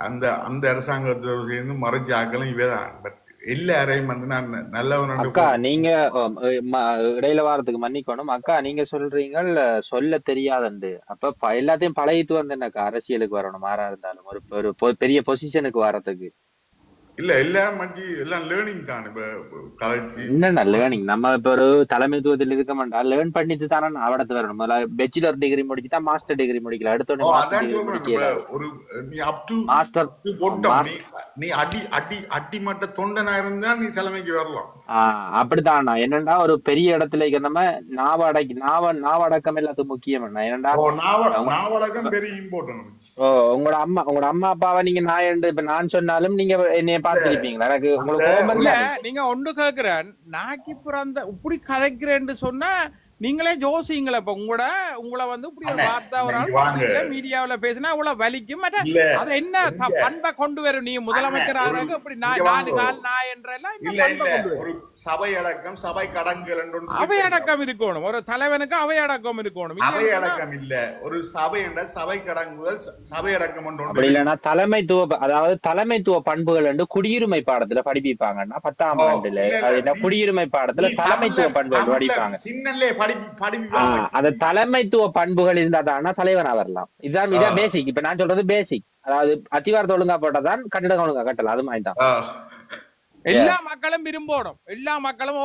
அந்த அரசாங்கத்தோடு சேர்ந்து மறைச்சு ஆக்கலாம் இவேதான். பட் எல்லாரையும் வந்து நான் நல்லவன். அக்கா நீங்க இடையில வாரத்துக்கு மன்னிக்கணும் அக்கா, நீங்க சொல்றீங்க சொல்ல தெரியாதுண்டு. அப்ப எல்லாத்தையும் பழகிட்டு வந்து என்னக்கா அரசியலுக்கு வரணும், மாறா இருந்தாலும் ஒரு பெரிய பொசிஷனுக்கு வர்றதுக்கு. இல்ல எல்லாம் லேர்னிங் தான். இப்ப கலைக்கு என்னன்னா லேர்னிங், நம்ம இப்ப ஒரு தலைமைத்துவத்தில் இருக்க மாட்டோம், லேர்ன் பண்ணிட்டு தானே அவடத்து வரணும். பேச்சுலர் டிகிரி முடிச்சுட்டா மாஸ்டர் டிகிரி முடிக்கல, அடுத்த நீ அடிமட்ட தொண்டனா இருந்தா நீ தலைமைக்கு வரலாம். அப்படித்தான். என்னண்டா ஒரு பெரிய இடத்துல நம்ம நாவடக்கம் எல்லாத்துக்கும் முக்கியம். என்னண்டா நாவடக்கம் வெரி இம்பார்ட்டன்ட். உங்களோட அம்மா அப்பாவை நீங்க இப்ப நான் சொன்னாலும் நீங்க என்னைய பார்த்திருப்பீங்களா? எனக்கு உங்களுக்கு நீங்க ஒன்று கேக்குறேன், நாக்கி பிறந்த இப்படி கதைக்கிறேன்னு சொன்னா நீங்களே ஜோசிங்களா? இப்ப உங்களை வந்து இப்படி ஒரு வார்த்தை ஒரு ஆள் மீடியாவில பேசினா இவ்வளவு வலிக்கும். அது என்ன பண்பை கொண்டு வரும்? நீ முதலமைச்சராக இப்படி நாலு கால் நாய் என்றெல்லாம் ஒரு சபை அடக்கம், சபை கடன்கள் அவை அடக்கம் இருக்கணும். ஒரு தலைவனுக்கு அவை அடக்கம் இருக்கணும். அவை அடக்கம் இல்ல, ஒரு சபை என்ற சபை கடங்குதல், சபை அடக்கம் அப்படி இல்லைன்னா தலைமைத்துவ, அதாவது தலைமைத்துவ பண்புகள் என்று குடியுரிமை பாடத்துல படிப்பிப்பாங்கன்னா 10ஆம் ஆண்டுல குடியுரிமை பாடத்துல தலைமைத்துவ பண்புகள் படிப்பாங்க. சின்னலே அந்த தலைமைத்துவ பண்புகள் இருந்தா தானா தலைவனா வரலாம். இதான் பேசிக். இப்ப நான் சொல்றது பேசிக். அதாவது அத்திவாரத்தை ஒழுங்கா போட்டதான் கட்டிடம் ஒழுங்கா கட்டலாம். அது மாதிரி தான் எல்லா மக்களும் விரும்பணும். எல்லா மக்களும்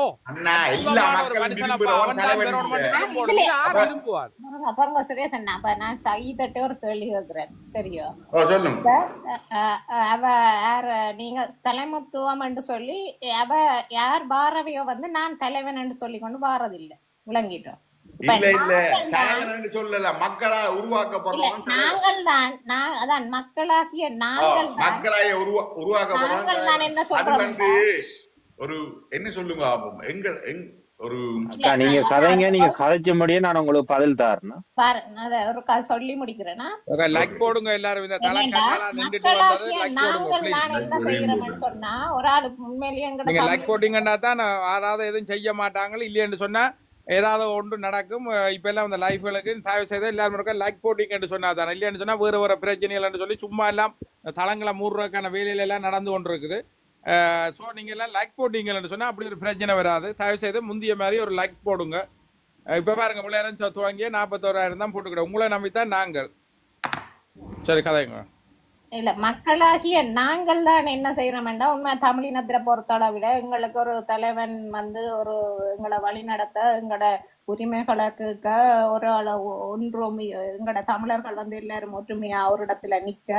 நான் சகிதட்ட ஒரு கேள்வி கேட்கிறேன். சரியோ, நீங்க தலைமத்துவம் என்று சொல்லி யார் பாரதியோ வந்து நான் தலைவன் என்று சொல்லி கொண்டு வாரதில்லை, விளங்கிட்டோம். மக்களா உருவாக்கப்படுறோம். நாங்கள் தான் அதான் மக்களாகிய நாங்கள் உருவாக்கப்படுறோம். என்ன சொல்றோம், ஒரு என்ன சொல்லுங்க ஒரு நீங்க கதைங்க, நீங்க கதைச்ச முடியும், நான் உங்களுக்கு பதில் தாருன்னா ஒரு சொல்லி முடிக்கிறேன்னா லைக் போடுங்க எல்லாரும். இந்த நாங்கள் நான் என்ன செய்யறோம்னு சொன்னா ஒரு ஆளு உண்மையிலேயே நீங்க லைக் போட்டீங்கன்னா தான் யாராவது எதுவும் செய்ய மாட்டாங்க. இல்லைன்னு சொன்னா ஏதாவது ஒன்று நடக்கும். இப்ப எல்லாம் அந்த லைஃப்களுக்கு தயவு செய்த எல்லாரும் லைக் போட்டிங்கன்னு சொன்னா தானே. இல்லைன்னு சொன்னா வேற பிரச்சனைகள் சொல்லி சும்மா எல்லாம் தளங்களை மூடுறதுக்கான வேலையில எல்லாம் நடந்து கொண்டு இருக்குது. ஸோ நீங்க எல்லாம் லைக் போட்டீங்கன்னு சொன்னா அப்படி ஒரு பிரச்சனை வராது. தயவு செய்து முந்திய மாதிரி ஒரு லைக் போடுங்க. இப்ப பாருங்க, 5000 துவங்கிய 41,000 தான் போட்டுக்கிட்டோம். உங்களை நம்பித்தான் நாங்கள். சரி கதைங்க. இல்ல, மக்களாகிய நாங்கள் தான் என்ன செய்யறோம்டா, உண்மை தமிழினத்தில பொறுத்தளை விட எங்களுக்கு ஒரு தலைவன் வந்து ஒரு எங்களை வழி நடத்த, எங்களோட உரிமைகளுக்கு ஒரு ஒன்றும் எங்களோட தமிழர்கள் வந்து எல்லாரும் ஒற்றுமையா ஒரு இடத்துல நிக்க,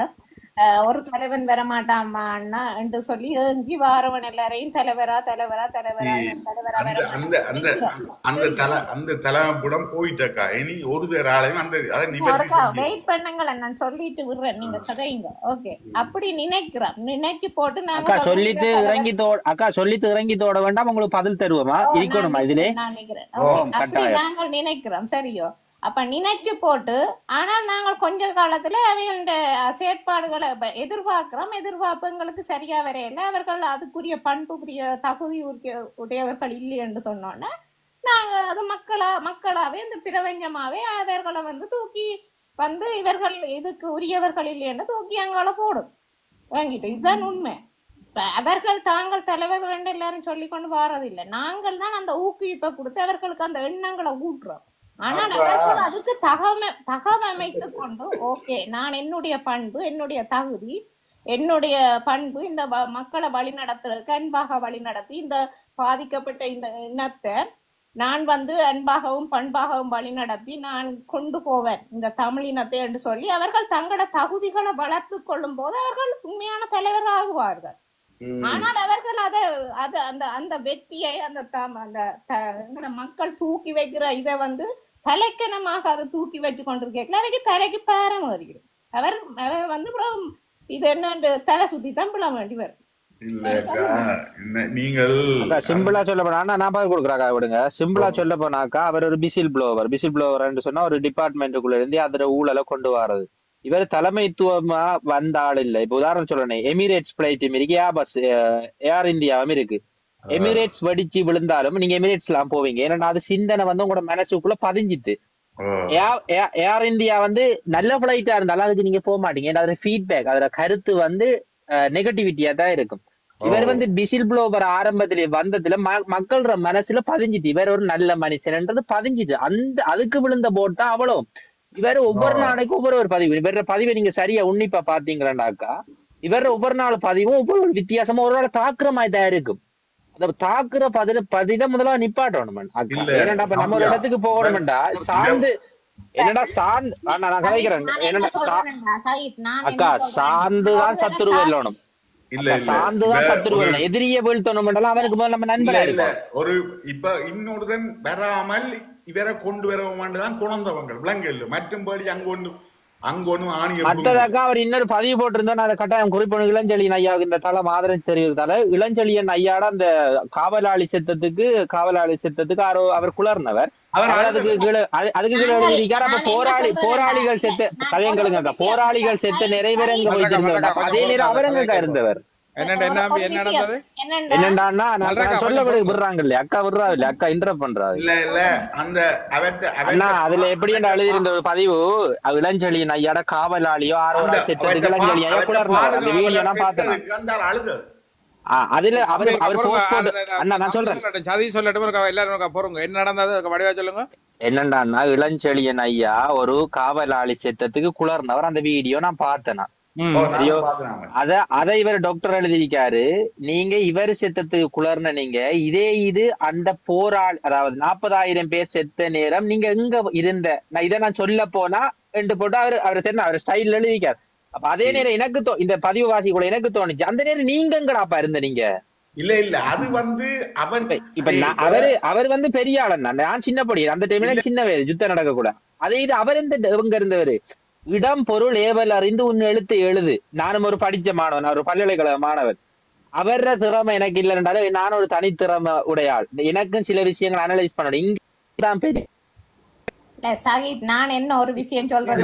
ஒரு தலைவன் வரமாட்டாமான்னா என்று சொல்லி ஏங்கி வாரவன் எல்லாரையும் தலைவரா தலைவரா தலைவரா தலைவரா அந்த தலைமைப்புடம் போயிட்டக்கா. இனி ஒரு வெயிட் பண்ணுங்களேன், நான் சொல்லிட்டு விடுறேன், நீங்க கதைங்க. ஓகே, அப்படி நினைச்சு போட்டு நாங்க சொல்லிட்டு இறங்கி தோட வேண்டாம், உங்களுக்கு பதில் தருவோமா இருக்கணுமா இதுல நினைக்கிறேன். நாங்கள் நினைக்கிறோம், சரியோ? அப்ப நினைச்சு போட்டு, ஆனால் நாங்கள் கொஞ்ச காலத்துல அவங்களோட செயற்பாடுகளை எதிர்பார்ப்பு எங்களுக்கு சரியா வரையில, அவர்கள் அதுக்குரிய பண்புக்குரிய தகுதி உடையவர்கள் இல்லை என்று சொன்னோன்னா நாங்க அது மக்களாவே இந்த பிரபஞ்சமாவே அவர்களை வந்து தூக்கி வந்து இவர்கள் இதுக்கு உரியவர்கள் இல்லைன்னு தூக்கி அங்கால போடும் வாங்கிட்டு. இதுதான் உண்மை. அவர்கள் தாங்கள் தலைவர்கள் என்று எல்லாரும் சொல்லி கொண்டு வர்றதில்லை. நாங்கள் தான் அந்த ஊக்குவிப்பை கொடுத்து அவர்களுக்கு அந்த எண்ணங்களை ஊட்டுறோம். ஆனால் அவர்கள் அதுக்கு தகவமைத்து கொண்டு ஓகே நான் என்னுடைய பண்பு, என்னுடைய தகுதி, என்னுடைய பண்பு இந்த மக்களை வழி நடத்துறதுக்கு அன்பாக வழி நடத்தி இந்த பாதிக்கப்பட்ட இந்த இனத்தை நான் வந்து அன்பாகவும் பண்பாகவும் வழி நடத்தி நான் கொண்டு போவேன் இந்த தமிழினத்தை என்று சொல்லி அவர்கள் தங்களோட தகுதிகளை வளர்த்து கொள்ளும் போது அவர்கள் உண்மையான தலைவர்கள் ஆகுவார்கள். ஆனால் அவர்கள் அந்த வெற்றியை அந்த மக்கள் தூக்கி வைக்கிற இதை வந்து தலைக்கணமாக அதை தூக்கி வச்சு கொண்டிருக்கல அவைக்கு தலைக்கு பேரம் வருகிறது. அவர் வந்து இது என்ன தலை சுத்தி தான் பிள்ள வேண்டி வரும். நீங்கள் சிம்பிளா சொல்ல போனா நான் பதில் கொடுக்குறாக்கா விடுங்க. சிம்பிளா சொல்ல போனாக்கா அவர் ஒரு விசில் ப்ளோவர் சொன்னா ஒரு டிபார்ட்மெண்ட்டுக்குள்ள இருந்து அதோட ஊழலை கொண்டு வர்றது. இவர் தலைமைத்துவமா வந்த ஆள் இல்ல. இப்ப உதாரணம் சொல்லணும், எமிரேட்ஸ் பிளைட் இருக்கு, ஏர் இந்தியாவும் இருக்கு. எமிரேட்ஸ் வெடிச்சு விழுந்தாலும் நீங்க எமிரேட்ஸ் எல்லாம் போவீங்க, ஏன்னா அது சிந்தனை வந்து உங்களோட மனசுக்குள்ள பதிஞ்சிட்டு. ஏர் இந்தியா வந்து நல்ல பிளைட்டா இருந்தாலும் அதுக்கு நீங்க போக மாட்டீங்க, ஏன்னா அதோட ஃபீட்பேக் அதோட கருத்து வந்து நெகட்டிவிட்டியா தான் இருக்கும். இவர் வந்து விசில் ப்ளோவர் ஆரம்பத்திலே வந்ததுல மக்களோட மனசுல பதிஞ்சிட்டு இவர் ஒரு நல்ல மனுஷன்ன்றது பதிஞ்சிட்டு அதுக்கு விழுந்த போட்டா அவ்வளோ. இவர் ஒவ்வொரு நாளைக்கும் ஒவ்வொரு பதிவு, இவர பதிவை நீங்க சரியா உன்னிப்பா பாத்தீங்கன்னாக்கா இவர் ஒவ்வொரு நாள் பதிவும் ஒவ்வொரு வித்தியாசமா ஒரு நாள் தாக்குற மாதிரி தான் இருக்கும். அந்த தாக்குற பதில முதல்ல நிப்பாட்டணும். ஏன்னா இப்ப நம்ம ஒரு இடத்துக்கு போகணும்டா சார்ந்து என்னடா சார்ந்து நான் கதைக்கிறேன் என்னடா அக்கா சார்ந்துதான் சத்துருவ இல்லணும், சார்ந்துதான் சத்துருவ இல்ல எதிரிய வீழ்த்தணும் அவனுக்கு முதல்ல நம்ம நண்பரா இல்ல. ஒரு இப்ப இன்னொருதன் வராமல் இவரை கொண்டு வரவான் குழந்தவங்க விலங்கு மற்றும்படி மற்றதாக்கா அவர் இன்னொரு பதிவு போட்டிருந்தோம். அதை கட்டாயம் குறிப்பிடும். இளஞ்செழியன் ஐயாவுக்கு இந்த தளம் ஆதரவு தெரிவித்தால இளஞ்செழியன் ஐயாட அந்த காவலாளி செத்தத்துக்கு அவர் குளர்னவர் அதுக்கு கீழே எழுதியிருக்காரு. அப்ப போராளிகள் செத்த கதையங்களுங்க, போராளிகள் செத்த நிறைவேறங்க போயிட்டு அதே நேரம் அவரங்க இருந்தவர். என்னண்டான்னா சொல்ல விடுறாங்க இல்லையா அக்கா, விடுறா இல்லையா அக்கா, இன்டரப்ட் பண்றாரு அண்ணா. அதுல எப்படி எழுதியிருந்த ஒரு பதிவு இளஞ்செழியன் ஐயாட காவலாளியோ ஆரோட செத்ததுக்கு இளஞ்செழியன் ஐயா குளர்னார். அந்த வீடியோ நான் பார்த்தேன். அதுல அவர் போஸ்ட் போட்டு அண்ணா நான் சொல்றேன் சதி சொல்லட்டும் எல்லாரும் போறோங்க என்ன நடந்தது வடிவா சொல்லுங்க. என்னண்டான்னா இளஞ்செழியன் ஐயா ஒரு காவலாளி செத்தத்துக்கு குளர்னவர். அந்த வீடியோ நான் பார்த்தேன். அதை இவர் டாக்டர் எழுதியிருக்காரு. நீங்க இவர் செத்தத்துக்கு குளர்ன நீங்க இது அந்த போராளி அதாவது 40,000 பேர் செத்த நேரம் நீங்க எங்க இருந்த இதை நான் சொல்ல போனா என்று போட்டு அவர் தெரியும் அவர் ஸ்டைல் எழுதிக்காரு. அப்ப அதே நேரம் எனக்கு இந்த பதிவு வாசி கூட எனக்கு தோணுச்சு அந்த நேரம் நீங்க எங்கடாப்பா இருந்த நீங்க இல்ல அது வந்து அவன் இப்ப அவர் வந்து பெரிய ஆளன், நான் சின்ன பொடி அந்த டைம்ல சின்ன வயது யுத்தம் நடக்க கூட. அதே இது அவர் இவங்க இருந்தவரு இடம் பொருள் ஏவல் அறிந்து உன் எழுத்து எழுது. நானும் ஒரு படிச்ச மாணவன், ஒரு பல்கலைக்கழக மாணவன். அவர திறமை எனக்கு இல்லைன்றாலும் நான் ஒரு தனித்திறமை உடையாள். எனக்கும் சில விஷயங்கள் அனலைஸ் பண்ணணும். இங்கதான் பெரிய நான் என்ன ஒரு விஷயம் சொல்றேன்,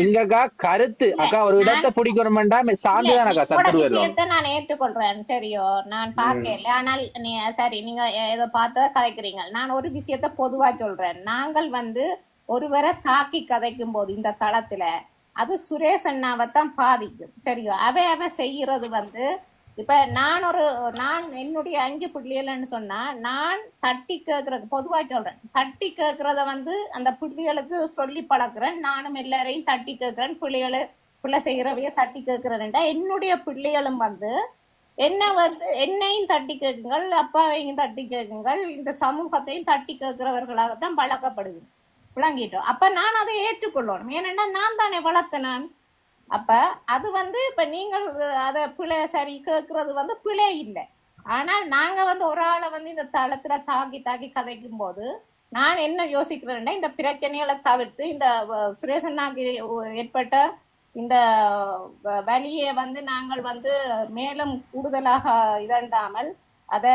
இங்கக்கா கருத்து அக்கா ஒரு இடத்தை பிடிக்கணும்டா சார்ந்துதான் அக்கா விஷயத்தை நான் ஏற்றுக்கொள்றேன். சரியோ நான் பார்க்கல, ஆனால் சரி நீங்க ஏதோ பார்த்தா கதைக்கிறீங்க. நான் ஒரு விஷயத்த பொதுவா சொல்றேன். நாங்கள் வந்து ஒருவரை தாக்கி கதைக்கும் போது இந்த தளத்துல அது சுரேஷ் அண்ணாவைத்தான் பாதிக்கும். சரியோ அவ செய்யறது வந்து இப்ப நான் என்னுடைய 5 பிள்ளைகள்னு சொன்னா நான் தட்டி கேட்கறது பொதுவா சொல்றேன். தட்டி கேட்கறத வந்து அந்த பிள்ளைகளுக்கு சொல்லி பழக்கிறேன். நானும் எல்லாரையும் தட்டி கேட்கிறேன். பிள்ளை செய்யறவைய தட்டி கேட்கிறேன்டா என்னுடைய பிள்ளைகளும் வந்து என்னையும் தட்டி கேட்குங்கள், அப்பாவையும் தட்டி கேட்குங்கள், இந்த சமூகத்தையும் தட்டி கேட்கிறவர்களாகத்தான் பழக்கப்படுது. விளங்கிட்டோம். அப்ப நான் அதை ஏற்றுக்கொள்ளணும். ஏனென்றா நான் தானே வளர்த்த நான். அப்ப அது வந்து இப்ப நீங்கள் அதை பிழை சரி கேட்கறது வந்து பிழை இல்லை. ஆனால் நாங்க வந்து ஒரு ஆளை வந்து இந்த தளத்துல தாக்கி கதைக்கும் போது நான் என்ன யோசிக்கிறேன்னா இந்த பிரச்சனைகளை தவிர்த்து இந்த சுரேஷன்னாக்கு ஏற்பட்ட இந்த வழியை வந்து நாங்கள் வந்து மேலும் கூடுதலாக இதண்டாமல் அதை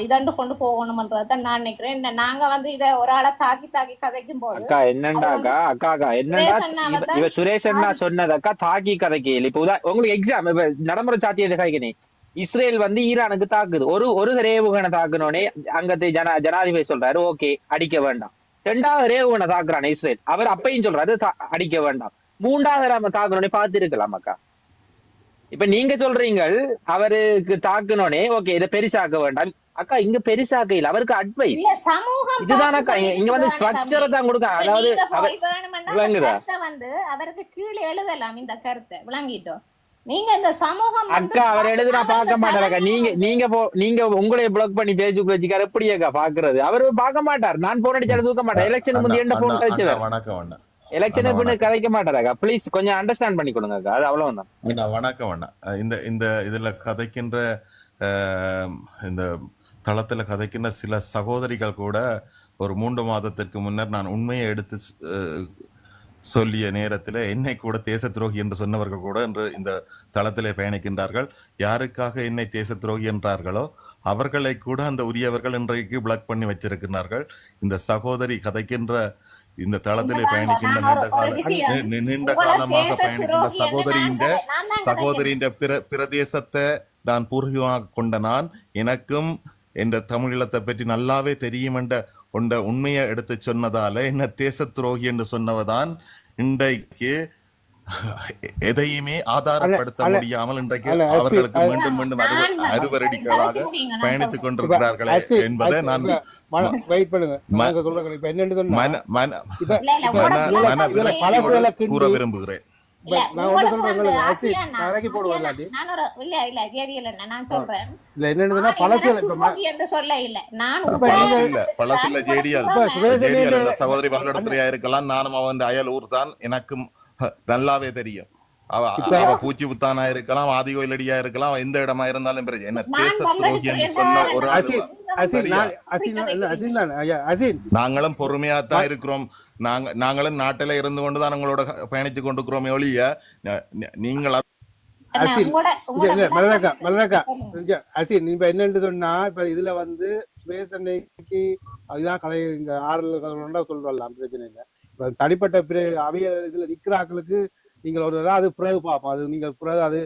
இதண்டு கொண்டு போகணும்ன்றத நான் நினைக்கிறேன். நாங்க வந்து இத ஒரு ஆளை தாக்கி கதைக்கும் போது அக்கா என்னண்டாக்கா அக்கா என்னண்டா இவ சுரேஷ் அண்ணா சொன்னதக்கா தாக்கி கதைக்கல. இப்ப உங்களுக்கு எக்ஸாம் இப்ப நடைமுறை சாத்தியத்தை காய்க்கணே இஸ்ரேல் வந்து ஈரானுக்கு தாக்குது. ஒரு ஏவுகணை தாக்குனோடனே அங்கத்தை ஜனாதிபதி சொல்றாரு ஓகே அடிக்க வேண்டாம். 2வது ரேவுவனை தாக்குறான் இஸ்ரேல். அவர் அப்பையும் சொல்றாரு அடிக்க வேண்டாம். 3வது நம்ம தாக்கணும்னே பார்த்து இருக்கலாம் அக்கா. இப்ப நீங்க சொல்றீங்க அவருக்கு தாக்கணும்னே ஓகே இதை பெருசாக்க வேண்டாம். அக்கா இங்க பெருசாக்க இல்ல, அவருக்கு அட்வைஸ் இதுதான் அக்கா. இங்க வந்து ஸ்ட்ரக்சரை தான் கொடுக்க. அதாவது வந்து அவருக்கு கீழே எழுதலாம் இந்த கருத்தை விளங்கிட்டோம். நீங்க இந்த சமூகம் அக்கா அவர் எழுதுனா பார்க்க மாட்டாரக்கா. நீங்க உங்களைய பிளாக் பண்ணி பேஜுக்கு வச்சுக்காரு எப்படி அக்கா பாக்குறது? அவரு பார்க்க மாட்டார். நான் போன் அடிச்சாலும் தூக்க மாட்டேன். எலெக்ஷன் முந்தைய என்ன போன் கழிச்சு எலெக்ஷன் கதைக்க மாட்டாரக்கா. ப்ளீஸ் கொஞ்சம் அண்டர்ஸ்டாண்ட் பண்ணி கொடுங்க அக்கா. அது அவ்வளவுதான். வணக்கம் அண்ணா. இந்த இதுல கதைக்கின்ற இந்த தளத்துல கதைக்கின்ற சில சகோதரிகள் கூட ஒரு 3 மாதத்திற்கு முன்னர் நான் உண்மையை எடுத்து சொல்லிய நேரத்தில் என்னை கூட தேச துரோகி என்று சொன்னவர்கள் கூட இன்று இந்த தளத்திலே பயணிக்கின்றார்கள். யாருக்காக என்னை தேச துரோகி என்றார்களோ அவர்களை கூட அந்த உரியவர்கள் இன்றைக்கு பிளாக் பண்ணி வச்சிருக்கிறார்கள். இந்த சகோதரி கதைக்கின்ற இந்த தளத்திலே பயணிக்கின்ற நீண்ட காலமாக பயணிக்கின்ற சகோதரியின் பிரதேசத்தை நான் பூர்வீகமாக கொண்ட நான், எனக்கும் என்ற தமிழீழத்தை பற்றி நல்லாவே தெரியும் என்ற உண்மையை எடுத்து சொன்னதால என்ன தேச துரோகி என்று சொன்னவதான் இன்றைக்கு எதையுமே ஆதாரப்படுத்த முடியாமல் இன்றைக்கு அவர்களுக்கு மீண்டும் மீண்டும் அறுவரடிகளாக பயணித்துக் கொண்டிருக்கிறார்கள் என்பதை நான் கூற விரும்புகிறேன். சகோதரி பகலிடத்திலேயா இருக்கலாம். நானும் அவன் அயல் ஊர் தான், எனக்கும் நல்லாவே தெரியும். அவ பூச்சி புத்தானா இருக்கலாம், ஆதி கோயிலடியா இருக்கலாம், எந்த இடமா இருந்தாலும் பிரச்சனை. என்ன தேச துரோகி என்று சொன்ன ஒரு நாங்களும் பொறுமையாத்தான் இருக்கிறோம். நாங்களும் நாட்டில இருந்து கொண்டுதான் உங்களோட பயணித்து கொண்டிருக்கிறோம் ஒழிய நீங்கள் என்னன்னு சொன்னா இப்ப இதுல வந்து சுரேசன்னைக்கு அதுதான் கலை ஆறுதல் சொல்றலாம், பிரச்சனை இல்லை. இப்ப தனிப்பட்ட அவைய இதுல நிக்கிறாக்களுக்கு நீங்கள் ஒரு அது பிறகு பார்ப்போம். அது நீங்க பிறகு அது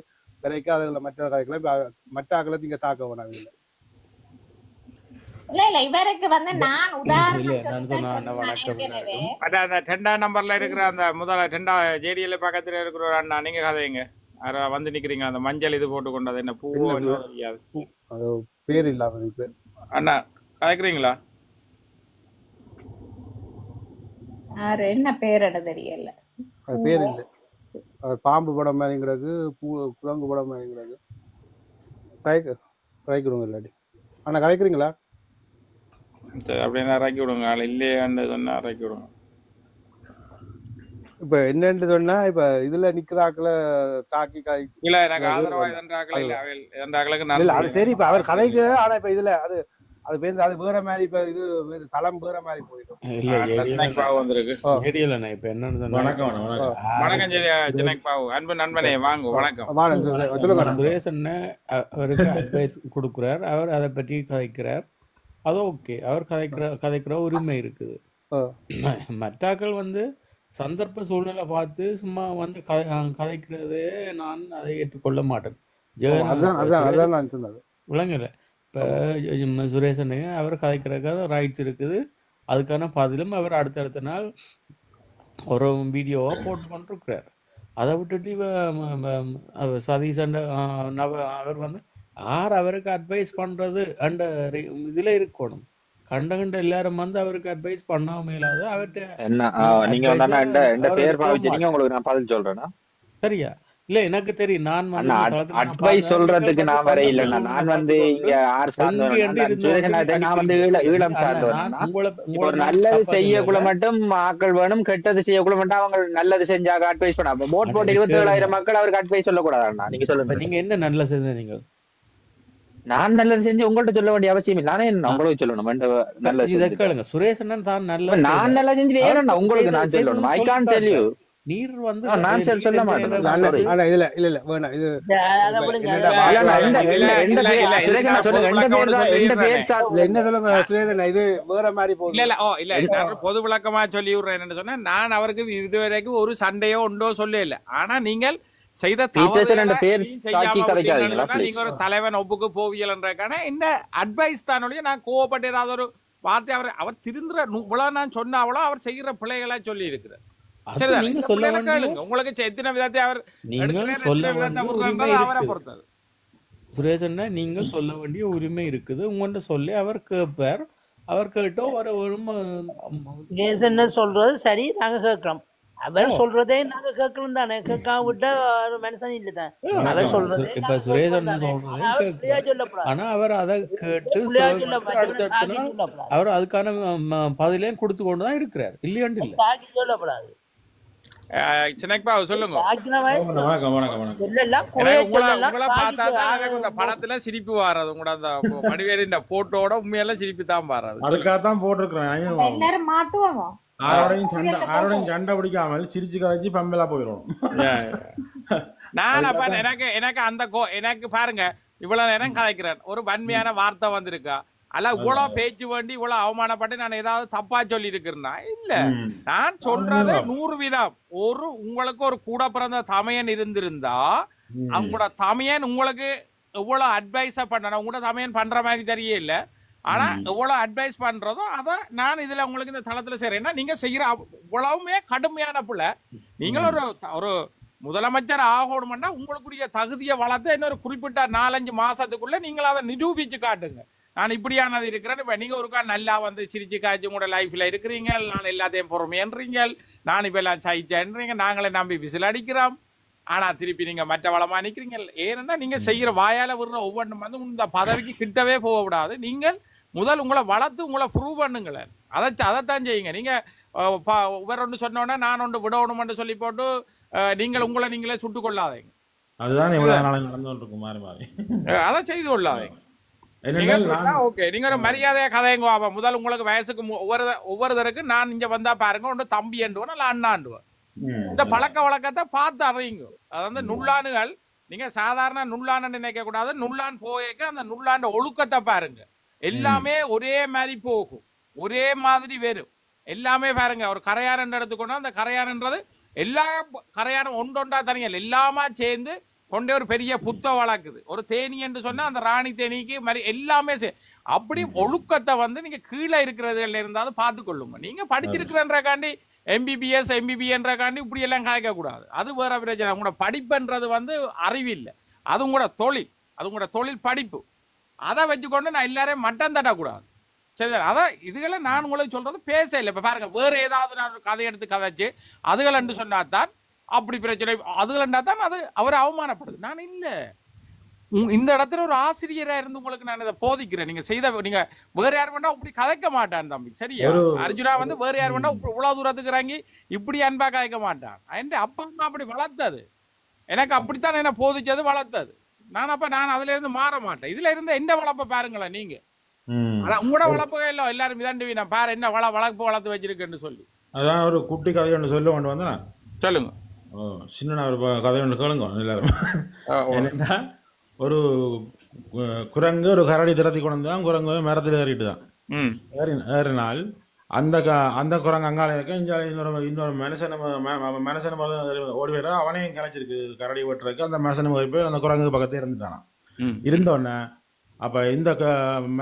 வரைக்கும் அதுல மற்ற கதைகளை மற்ற ஆக்களை நீங்க தாக்க வேணாம். இவருக்கு வந்து நான் ரெண்டாம் நம்பர்ல இருக்கிற அந்த முதல்ல 2வது ஜேடிஎல் பக்கத்துல இருக்கிற ஒரு அண்ணா, நீங்க கதைங்க வந்து நிக்கிறீங்க அந்த மஞ்சள் இது போட்டு கொண்டது என்ன பூவோ அது பேர் இல்லாம அண்ணா கதைக்கிறீங்களா? என்ன பேரோட தெரியல, அது பேர் இல்லை. பாம்பு படம் மாதிரிங்கிறது, குரங்கு படம் மாதிரிங்கிறது. கதைக்கிறோங்க இல்லாட்டி அண்ணா கதைக்கிறீங்களா? சரி அப்படின்னா இறக்கி விடுங்க. இல்லையான்னு சொன்னா இறக்கி விடுங்க. இப்ப என்னன்னு சொன்னா இப்ப இதுல நிக்கிறாக்கள சாக்கி காய் இல்ல எனக்கு ஆதரவா இதன்றாக்கள இல்ல இதன்றாக்களுக்கு நல்ல அது சரி. இப்ப அவர் கதைக்கு ஆனா இப்ப இதுல அது அது பேருந்து அது வேற மாதிரி இப்ப இது தளம் வேற மாதிரி போயிடும். இப்ப என்னன்னு வணக்கம் ஜெனக் பாவு, அன்பு நண்பனே வாங்க. வணக்கம். சுரேஷ் அவருக்கு அட்வைஸ் கொடுக்கிறார், அவர் அதை பற்றி கதைக்கிறார். அது ஓகே, அவர் கதைக்கிற உரிமை இருக்குது. மற்றாக்கள் வந்து சந்தர்ப்ப சூழ்நிலை பார்த்து சும்மா வந்து கதைக்கிறது நான் அதை ஏற்றுக்கொள்ள மாட்டேன். விளங்கல. இப்போ சுரேஷன் அவர் கதைக்கிறதுக்காக ரைட்ஸ் இருக்குது, அதுக்கான பதிலும் அவர் அடுத்தடுத்த நாள் ஒரு வீடியோவாக போட்டு கொண்டிருக்கிறார். அதை விட்டுட்டு சதீஷ் அவர் வந்து அவருக்கு அட்வைஸ் பண்றது அண்ட் இதுல இருக்கணும். கண்ட எல்லாரும் வந்து அவருக்கு அட்வைஸ் பண்ணாம மேலாது அவர்கிட்ட சரியா இல்ல எனக்கு தெரியும். நான் அட்வைஸ் சொல்றதுக்கு நான் வர இல்லைன்னா நான் வந்து இங்க ஈழம் சார்ந்தவன். நல்லது செய்யக்குள்ள மட்டும் ஆக்கள் வேணும், கெட்டது செய்யக்குள்ள மட்டும் அவங்க நல்லது செஞ்சாங்க அட்வைஸ் பண்ண. போட் போட்டு 27,000 மக்கள் அவருக்கு அட்வைஸ் சொல்லக்கூடாதுண்ணா. நீங்க சொல்லுங்க, நீங்க என்ன நல்ல செஞ்ச? நீங்க நான் நல்லது செஞ்சு உங்கள்ட்ட சொல்ல வேண்டிய அவசியம் இல்லை. நானே உங்களுக்கு சொல்லணும். சுரேஷ் தான் நல்ல நான் நல்லா செஞ்சு ஏன்னா உங்களுக்கு நான் சொல்லணும். I can't tell you. நீர் வந்து நான் சொல்ல மாட்டேன். இல்ல இல்ல இல்ல வேணாம். இது என்ன சொல்லுங்க சுரேஷன், இது வேற மாதிரி போகுது. இல்ல இல்ல பொது விளக்கமா சொல்லி விடுறேன். என்னன்னு சொன்னா நான் அவருக்கு இதுவரைக்கும் ஒரு சண்டையோ உண்டோ சொல்ல இல்லை. ஆனா நீங்கள் செய்த நீங்க ஒரு தலைவன் ஒப்புக்கு போவியல்ன்றக்கான இந்த அட்வைஸ் தானொழிய நான் கோவப்பட்டு ஏதாவது ஒரு வார்த்தை அவர் திருந்துற இவ்வளவு நான் சொன்னாவளோ அவர் செய்கிற பிள்ளைகளா சொல்லி இருக்கிறார். அது சரிதான், நீங்க இந்த சொல்ல பிள்ளைகளை வேண்டிய கேளுங்க. உங்களுக்கு எத்தனை விதத்தை அவர் நீங்கள் எடுக்கிறார், சொல்ல எத்தனை விதத்தை வேண்டிய உரிமை விடுறான்றது அவரை இருக்குது. பொறுத்தது. சுரேஷன்னா நீங்கள் சொல்ல வேண்டிய உரிமை இருக்குது. உங்கள்கிட்ட சொல்லி அவர் கேட்பார். அவர் கேட்டோ வர வரும். என்ன சொல்றது சரி, நாங்க கேட்கிறோம். ஓ அவர் சொல்றதே நாங்க கேட்கணும் தானே. கேட்காம விட்டா ஒரு மனுஷன் இல்லதான். அவர் சொல்றதே இப்ப நாங்க கேட்கணும் சுரேஷன் தானே. சொல்றதையும் அவர் பிள்ளையா கேட்கிறார். சொல்லப்படாது. ஆனா அவர் அதை கேட்டு பிள்ளையா செயல்பட்டு சொல்லப்படாது. அடுத்தடுத்த தாக்கி நாள் சொல்லப்படாது. அவர் அதுக்கான பதிலையும் கொடுத்து கொண்டு தான் இருக்கிறார். இல்லையாண்டு இல்லை. தாக்கி சொல்லப்படாது. சின்னப்பா சொல்லுங்க. தாக்கினவன் வணக்கம் வணக்கம் வணக்கம். சொல்லலாம், எனக்கு குறைய உங்களை சொல்லலாம், உங்களை தாக்கி பார்த்தா தான் எனக்கு இந்த படத்துல சிரிப்பு வராது. உங்களோட அந்த மடிவேலின் போட்டோட உண்மையெல்லாம் சிரிப்பு தான் வராது. அதுக்காகத்தான் போட்டிருக்கிறேன். எல்லாரும் மாத்துவோமோ? ஆரோடையும் சண்டை பிடிக்காமல் சிரிச்சு கதைச்சு பம்பலா போயிடும். நான் அப்ப எனக்கு அந்த எனக்கு பாருங்க, இவ்வளவு நேரம் கதைக்கிறேன், ஒரு வன்மையான வார்த்தை வந்திருக்கா அல்ல இவ்வளவு பேச்சு வேண்டி இவ்வளவு அவமானப்பட்டு நான் ஏதாவது தப்பா சொல்லி இருக்கிறேன்னா இல்ல. நான் சொல்றது 100%. உங்களுக்கு ஒரு கூட பிறந்த தமையன் இருந்திருந்தா அவங்களோட தமையன் உங்களுக்கு எவ்வளவு அட்வைஸா பண்ணணும். உங்களோட தமையன் பண்ற மாதிரி தெரிய இல்ல. ஆனா எவ்வளவு அட்வைஸ் பண்றதோ அதை நான் இதுல உங்களுக்கு இந்த தளத்துல செய்யறேன்னா நீங்க செய்யற இவ்வளவுமே கடுமையான பிள்ளை. நீங்கள் ஒரு முதலமைச்சர் ஆகணும்னா உங்களுக்குரிய தகுதியை வளர்த்து இன்னொரு குறிப்பிட்ட 4-5 மாசத்துக்குள்ள நீங்கள் அதை நிரூபிச்சு காட்டுங்க. நான் இப்படியானது இருக்கிறேன். இப்ப நீங்க ஒருக்கா நல்லா வந்து சிரிச்சு காய்ச்சி உங்களோட லைஃப்ல இருக்கிறீங்க. நான் எல்லாத்தையும் பொறுமையன்றீங்க. நான் இப்ப எல்லாம் சாய்ச்சேன்றீங்க. நாங்களே நம்பி விசில் அடிக்கிறோம். ஆனா திருப்பி நீங்க மற்ற வளமா நிக்கிறீங்க. ஏன்னா நீங்க செய்யற வாயால விடுற ஒவ்வொன்றும் வந்து இந்த பதவிக்கு கிட்டவே போக விடாது. நீங்கள் முதல் உங்களை வளர்த்து உங்களை ப்ரூவ் பண்ணுங்களேன். அதைத்தான் செய்யுங்க. நீங்க வேற ஒன்று சொன்னோன்னா நான் ஒன்று விடணும்னு சொல்லி போட்டு நீங்கள் உங்களை நீங்களே சுட்டு கொள்ளாதீங்க. அதுதான் எவ்வளவு நாள் நடந்து இருக்கும். மாறி மாறி அதை செய்து கொள்ளாதீங்க. ஓகே, நீங்க ஒரு மரியாதையா கதைங்க. முதல் உங்களுக்கு வயசுக்கு ஒவ்வொருத்தருக்கு நான் இங்க வந்தா பாருங்க, ஒன்று தம்பி ஆண்டுவோம் இல்ல அண்ணாண்டுவோம். இந்த பழக்க வழக்கத்தை பார்த்து அறியுங்க. அது வந்து நுள்ளானுகள் நீங்க சாதாரண நுள்ளான்னு நினைக்க கூடாது. நுள்ளான் போயக்க அந்த நுள்ளாண்ட ஒழுக்கத்தை பாருங்க. எல்லாமே ஒரே மாதிரி போகும், ஒரே மாதிரி வரும். எல்லாமே பாருங்க, ஒரு கரையான் எடுத்துக்கொண்டா அந்த கரையான்ன்றது எல்லா கரையானும் ஒன்றொண்டா தனியல் எல்லாமா சேர்ந்து கொண்டே ஒரு பெரிய புத்த வளர்க்குது. ஒரு தேனி என்று சொன்னா அந்த ராணி தேனிக்கு மாதிரி எல்லாமே அப்படி ஒழுக்கத்தை வந்து நீங்க கீழே இருக்கிறதுல இருந்தாலும் பார்த்து கொள்ளுங்க. நீங்க படிச்சிருக்கிறன்றக்காண்டி எம்பிபிஎன்றக்காண்டி இப்படி எல்லாம் காய்க்க கூடாது. அது வேற பிரச்சனை. உங்களோட படிப்புன்றது வந்து அறிவில்லை, அது உங்களோட தொழில், அது உங்களோட தொழில் படிப்பு. அதை வச்சுக்கொண்டு நான் எல்லாரையும் மட்டம் தட்டக்கூடாது. சரி, அதான் இதுகளை நான் உங்களுக்கு சொல்றது பேச இல்லை. இப்ப பாருங்க, வேற ஏதாவது நான் கதை எடுத்து கதைச்சு அதுகள் சொன்னாதான் அப்படி பிரச்சனை, அதுகளா தான் அது அவரை அவமானப்படுது. நான் இல்ல, இந்த இடத்துல ஒரு ஆசிரியரா இருந்து உங்களுக்கு நான் இதை போதிக்கிறேன். நீங்க செய்த நீங்க வேற யார் வேணா இப்படி கதைக்க மாட்டான் தம்பி. சரியா? அர்ஜுனா வந்து வேற யார் வேணா இவ்வளவு தூரத்துக்கு இறங்கி இப்படி அன்பா கதைக்க மாட்டான். என் அப்பா அம்மா அப்படி வளர்த்தது, எனக்கு அப்படித்தான் என்ன போதிச்சது, வளர்த்தது. நான் அதுல இருந்து மாற மாட்டேன். இதுல இருந்து என்ன வளர்ப்ப பாருங்களேன் நீங்க. உங்களோட வளர்ப்பு எல்லாம் எல்லாரும் இதாண்டு நான் பாரு என்ன வளர்ப்பு வளர்த்து வச்சிருக்கேன்னு சொல்லி. அதான் ஒரு குட்டி கதை ஒன்று சொல்ல கொண்டு வந்தேன். சொல்லுங்க. சின்ன ஒரு கதை ஒன்று கேளுங்க எல்லாரும். என்னன்னா, ஒரு குரங்கு ஒரு கரடி திரத்தி கொண்டு தான் குரங்கு மரத்தில் ஏறிட்டு தான் ஏறினால் அந்த குரங்கு அங்கால இருக்க இன்னொரு மனுஷன் ஓடி வர அவனையும் கிளச்சிருக்கு கரடி வெட்டுறதுக்கு. அந்த மனுஷன் போய் அந்த குரங்கு பக்கத்தே இருந்துட்டானா. இருந்தோடனே அப்ப இந்த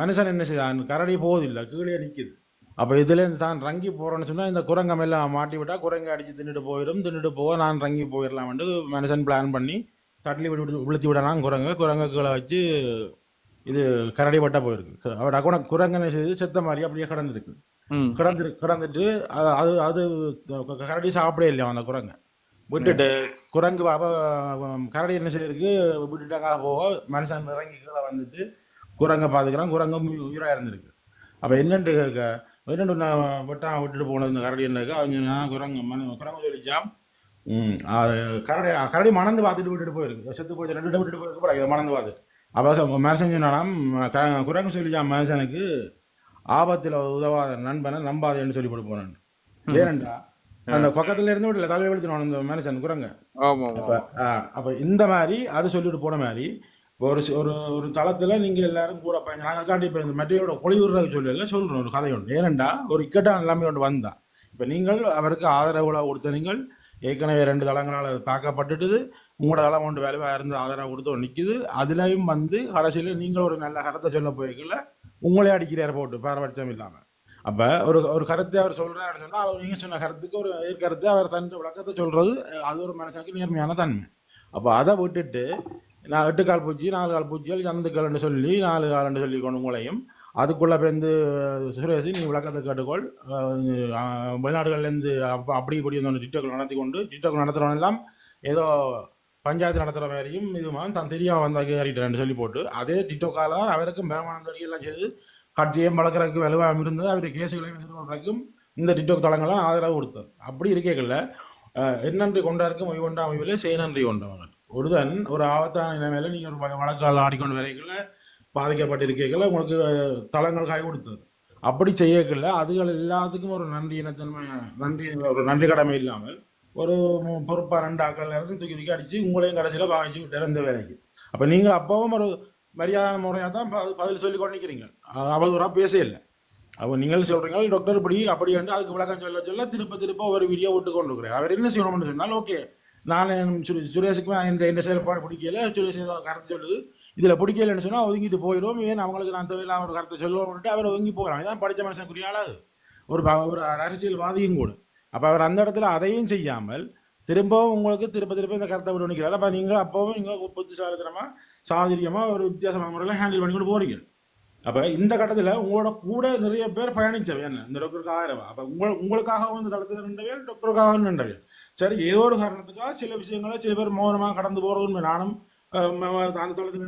மனுஷன் என்ன செய்தான், கரடி போவதில்லை, கீழே நிற்குது. அப்போ இதுலேருந்து தான் ரங்கி போகிறோன்னு சொன்னால் இந்த குரங்கம் எல்லாம் மாட்டி விட்டால் குரங்கை அடித்து தின்னுட்டு போக நான் ரங்கி போயிடலாம்ட்டு மனுஷன் பிளான் பண்ணி தட்லி விழுத்தி விடலாம். குரங்கை கீழே வச்சு இது கரடி வட்டா போயிருக்கு. அவட கூட குரங்கனை செய்து செத்த மாதிரி அப்படியே கிடந்துட்டு அது கரடி சாப்பிடே இல்லையா அந்த குரங்கை விட்டுட்டு குரங்கு கரடி என்ன செய்யிருக்கு விட்டுட்டாங்க போக மனுஷன் இறங்கி கீழே வந்துட்டு குரங்கை பார்த்துக்கிறான். குரங்கு உயிராக இருந்திருக்கு. அப்போ என்னென்று நான் விட்டுட்டு போனது இந்த கரடி என்ன அவங்க குரங்கு சொல்லிச்சான். கரடி மணந்து பார்த்துட்டு விட்டுட்டு போயிருக்கு. செத்து போய் 2 விட்டுட்டு போயிருக்கு மணந்து பார்த்து. அப்போ மனுஷன் சொன்னாலும் குரங்கு சொல்லிச்சான் மனுஷனுக்கு ஆபத்தில் உதவாத நண்பனை நம்பாதேன்னு சொல்லி போட்டு போனான். ஏனண்டா அந்த பக்கத்துல இருந்து விடல தலையை வெளுத்துனான் அந்த மனுஷன் குரங்க. அப்போ இந்த மாதிரி அது சொல்லிட்டு போன மாதிரி ஒரு ஒரு தளத்தில் நீங்கள் எல்லாரும் கூட நாங்கள் காட்டி இப்போ இந்த மெட்டீரியலோட பொழிவுறதுக்கு சொல்கிறோம் ஒரு கதை ஒன்று. ஏனண்டா ஒரு இக்கட்டான நிலைமை ஒன்று வந்தான். இப்போ நீங்கள் அவருக்கு ஆதரவுல கொடுத்த நீங்கள் ஏற்கனவே 2 தளங்களால் தாக்கப்பட்டுட்டுது. உங்களோட தளம் ஒன்று வேலையாக இருந்து ஆதரவு கொடுத்து நிற்குது. அதுலேயும் வந்து கடைசியில் நீங்கள் ஒரு நல்ல கருத்தை சொல்ல போய்க்கல உங்களே அடிக்கிறார் போட்டு பாரபட்சம் இல்லாமல். அப்போ ஒரு ஒரு கருத்தை அவர் சொல்கிறாருன்னு சொன்னால் அவர் நீங்கள் சொன்ன கருத்துக்கு ஒரு எதிர்கருத்தை அவர் தன் விளக்கத்தை சொல்கிறது அது ஒரு மனுஷனுக்கு நேர்மையான தன்மை. அப்போ அதை விட்டுட்டு நான் 8 கால் பூச்சி 4 கால் பூச்சிகள் ஜந்துக்கள்னு சொல்லி 4 கால்னு சொல்லி கொண்டு உங்களையும் அதுக்குள்ளே வந்து சுரேஷ் நீ விளக்கத்தை கேட்டுக்கொள் வெளிநாடுகள்லேருந்து அப்படி இப்படி வந்து டிக்டாக் நடத்தி கொண்டு டிக்டாக் நடத்துகிறவங்க எல்லாம் ஏதோ பஞ்சாயத்து நடத்துகிற மாதிரியும் இதுமாதிரி தான் தெரியாமல் வந்தால் ஏறிட்டேன்னு சொல்லி போட்டு அதே டிக்டாக்கால அவருக்கும் பேரமான எல்லாம் செய்து கட்சியை வளர்க்குறதுக்கு வலுவாக இருந்தது அவருடைய கேஸுகளையும் எதிர்கொள்றதுக்கும் இந்த டிக்டாக் தளங்கள்லாம் ஆதரவு கொடுத்தது. அப்படி இருக்கைகளில் என்னன்றி கொண்டாருக்கும் ஒய்வொண்டா அமைவில் செய்நன்றி கொண்டவங்க ஒருதன் ஒரு ஆபத்தான நிலைமையில நீங்கள் ஒரு வழக்கால் ஆடிக்கொண்டு வரைக்கல பாதிக்கப்பட்டிருக்கல உங்களுக்கு தளங்கள் கை கொடுத்தது. அப்படி செய்யக்கல அதுகள் எல்லாத்துக்கும் ஒரு நன்றி இனத்தன்மை ஒரு நன்றி கடமை இல்லாமல் ஒரு பொறுப்பாக 2 ஆக்கள் இருந்து தூக்கி அடித்து உங்களையும் கடைசியில் பாதிச்சு விட்டார் இந்த வேலைக்கு. அப்போ நீங்கள் அப்பவும் ஒரு மரியாதை முறையாக தான் பதில் சொல்லி கொண்டு நிற்கிறீங்க, அவதூறாக பேச இல்லை. அப்போ நீங்கள் சொல்கிறீங்க டாக்டர் இப்படி அப்படி வந்து அதுக்கு விளக்கம் சொல்ல திருப்ப ஒரு வீடியோ விட்டு கொண்டு இருக்கிறேன். அவர் என்ன செய்யணும்னு சொன்னால் ஓகே நான் சுரேஷுக்கு எந்த செயல்பாடு பிடிக்கல, சுரேஷ் ஏதோ கருத்து சொல்லுது இதில் பிடிக்கலன்னு சொன்னால் ஒதுங்கிட்டு போயிடும், ஏன் அவங்களுக்கு நான் தேவையில்லாம ஒரு கருத்தை சொல்லுவோம்ட்டு அவர் ஒதுங்கி போகிறாங்க. இதான் படித்த மனுஷனுக்குரிய ஆளாது ஒரு அரசியல்வாதியும் கூட. அப்போ அவர் அந்த இடத்துல அதையும் செய்யாமல் திரும்பவும் உங்களுக்கு திருப்ப இந்த கருத்தை விட்டு நிற்கிறார். அப்போ நீங்கள் அப்பவும் நீங்கள் புத்திசாலித்தனமாக சாதுரியமாக ஒரு வித்தியாசமான முறையில் ஹேண்டில் பண்ணி கொண்டு போகிறீங்க. அப்போ இந்த கட்டத்தில் உங்களோட கூட நிறைய பேர் பயணித்தவை என்ன இந்த டாக்டருக்காக ஆயிரம். அப்போ உங்களுக்காக இந்த தளத்தில் நின்றவே டாக்டருக்காக நின்றவை. சரி ஏதோ ஒரு காரணத்துக்காக சில விஷயங்களை சில பேர் மௌனமாக கடந்து போகிறதுன்னு நானும் அந்த தளத்தில்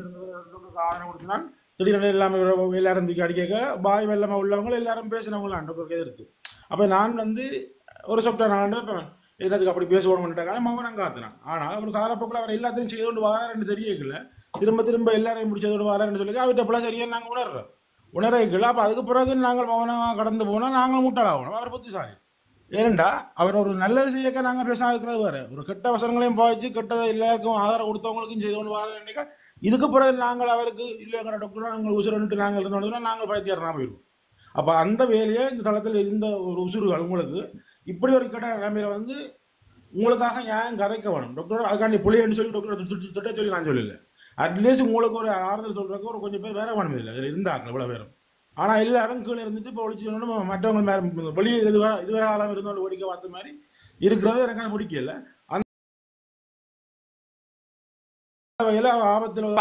டாக்டருக்கு ஆதரவு கொடுத்தினால் திடீரென எல்லாமே எல்லாரும் தூக்கி அடிக்க பாய் வெள்ளமாக உள்ளவங்க எல்லாரும் பேசினவங்களாம் டாக்டருக்கு எதிர்த்து. அப்போ நான் வந்து ஒரு சொப்டாக நான் வைப்பேன் எல்லாத்துக்கு அப்படி பேசுவோம்ட்டாங்க மௌனம் காத்துனான். ஆனால் ஒரு காலப்போக்கில் அவர் எல்லாத்தையும் செய்து கொண்டு வாராருன்னு தெரியல, திரும்ப எல்லாரையும் முடிச்சது கொண்டு வாராருன்னு சொல்லி அவர்கிட்ட போல சரியாக நாங்கள் உணர்றோம் அப்போ அதுக்கு பிறகு நாங்கள் மௌனமாக கடந்து போனால் நாங்கள் முட்டாளாகணும். அவர் புத்திசாலி ஏனெண்டா அவர் ஒரு நல்லது செய்யக்க நாங்கள் பேசாமல் இருக்கிறது வேறு, ஒரு கெட்ட வசனங்களையும் பாய்ச்சி கெட்டதை எல்லாருக்கும் ஆதரவு கொடுத்தவங்களுக்கும் செய்து கொண்டு வாரா இதுக்கு பிறகு நாங்கள் அவருக்கு இல்லைங்கிற டாக்டர் நாங்கள் உசுரன்ட்டு நாங்கள் இருந்தோம்னா நாங்கள் பயத்தியாரனா போயிடுவோம். அப்போ அந்த வேலையை இந்த தளத்தில் இருந்த ஒரு உசுறுகள் உங்களுக்கு இப்படி ஒரு கெட்ட நிலைமையில வந்து உங்களுக்காக ஏன் கதைக்க வேணும் டாக்டர் அதுக்காண்டி புள்ளின்னு சொல்லி டாக்டர் திட்ட சொல்லி நான் சொல்லல. அட்லீஸ்ட் உங்களுக்கு ஒரு ஆறுதல் சொல்றதுக்கு ஒரு கொஞ்சம் பேர் வேற வேணும் இல்லை இதில் இருந்தாங்க இவ்வளோ பேரும். ஆனால் எல்லாரும் கீழே இருந்துட்டு இப்போ ஒழிச்சு மற்றவங்க மேலே வெளியே இதுவரை காலம் இருந்தவங்க ஒழிக்க பார்த்த மாதிரி இருக்கிறது எனக்கு பிடிக்கல.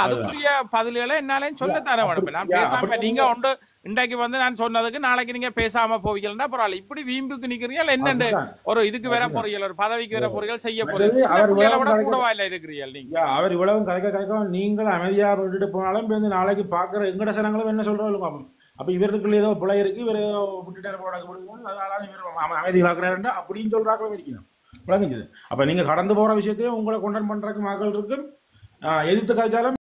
அதுக்குரிய பதில்களை என்னாலையும் சொல்ல தர வேணும். நான் பேசாம நீங்க ஒன்று இன்றைக்கு வந்து நான் சொன்னதுக்கு நாளைக்கு நீங்க பேசாம போவீங்கன்னா பரவாயில்ல, இப்படி வீம்புக்கு நிக்கிறீர்கள் என்னண்டு ஒரு இதுக்கு வேற போறீர்கள் ஒரு பதவிக்கு வேற போறீர்கள் செய்ய போறீர்கள் கூடவா இல்ல இருக்கிறீர்கள் நீங்க. அவர் இவ்வளவு கதைக்க நீங்களும் அமைதியா விட்டுட்டு போனாலும் நாளைக்கு பாக்குற எங்கட சனங்களும் என்ன சொல்றோம் அப்ப இவருக்குள்ள ஏதோ பிழை இருக்கு இவர் ஏதோ விட்டுட்டு போட அதனால இவர் அமைதி பாக்குறாருண்டா அப்படின்னு சொல்றாங்களும் இருக்கணும் விளங்குச்சு. அப்ப நீங்க கடந்து போற விஷயத்தையும் உங்களை கொண்டான் பண்றதுக்கு மக்கள் இருக்கும், எதிர்த்து காய்ச்சாலும்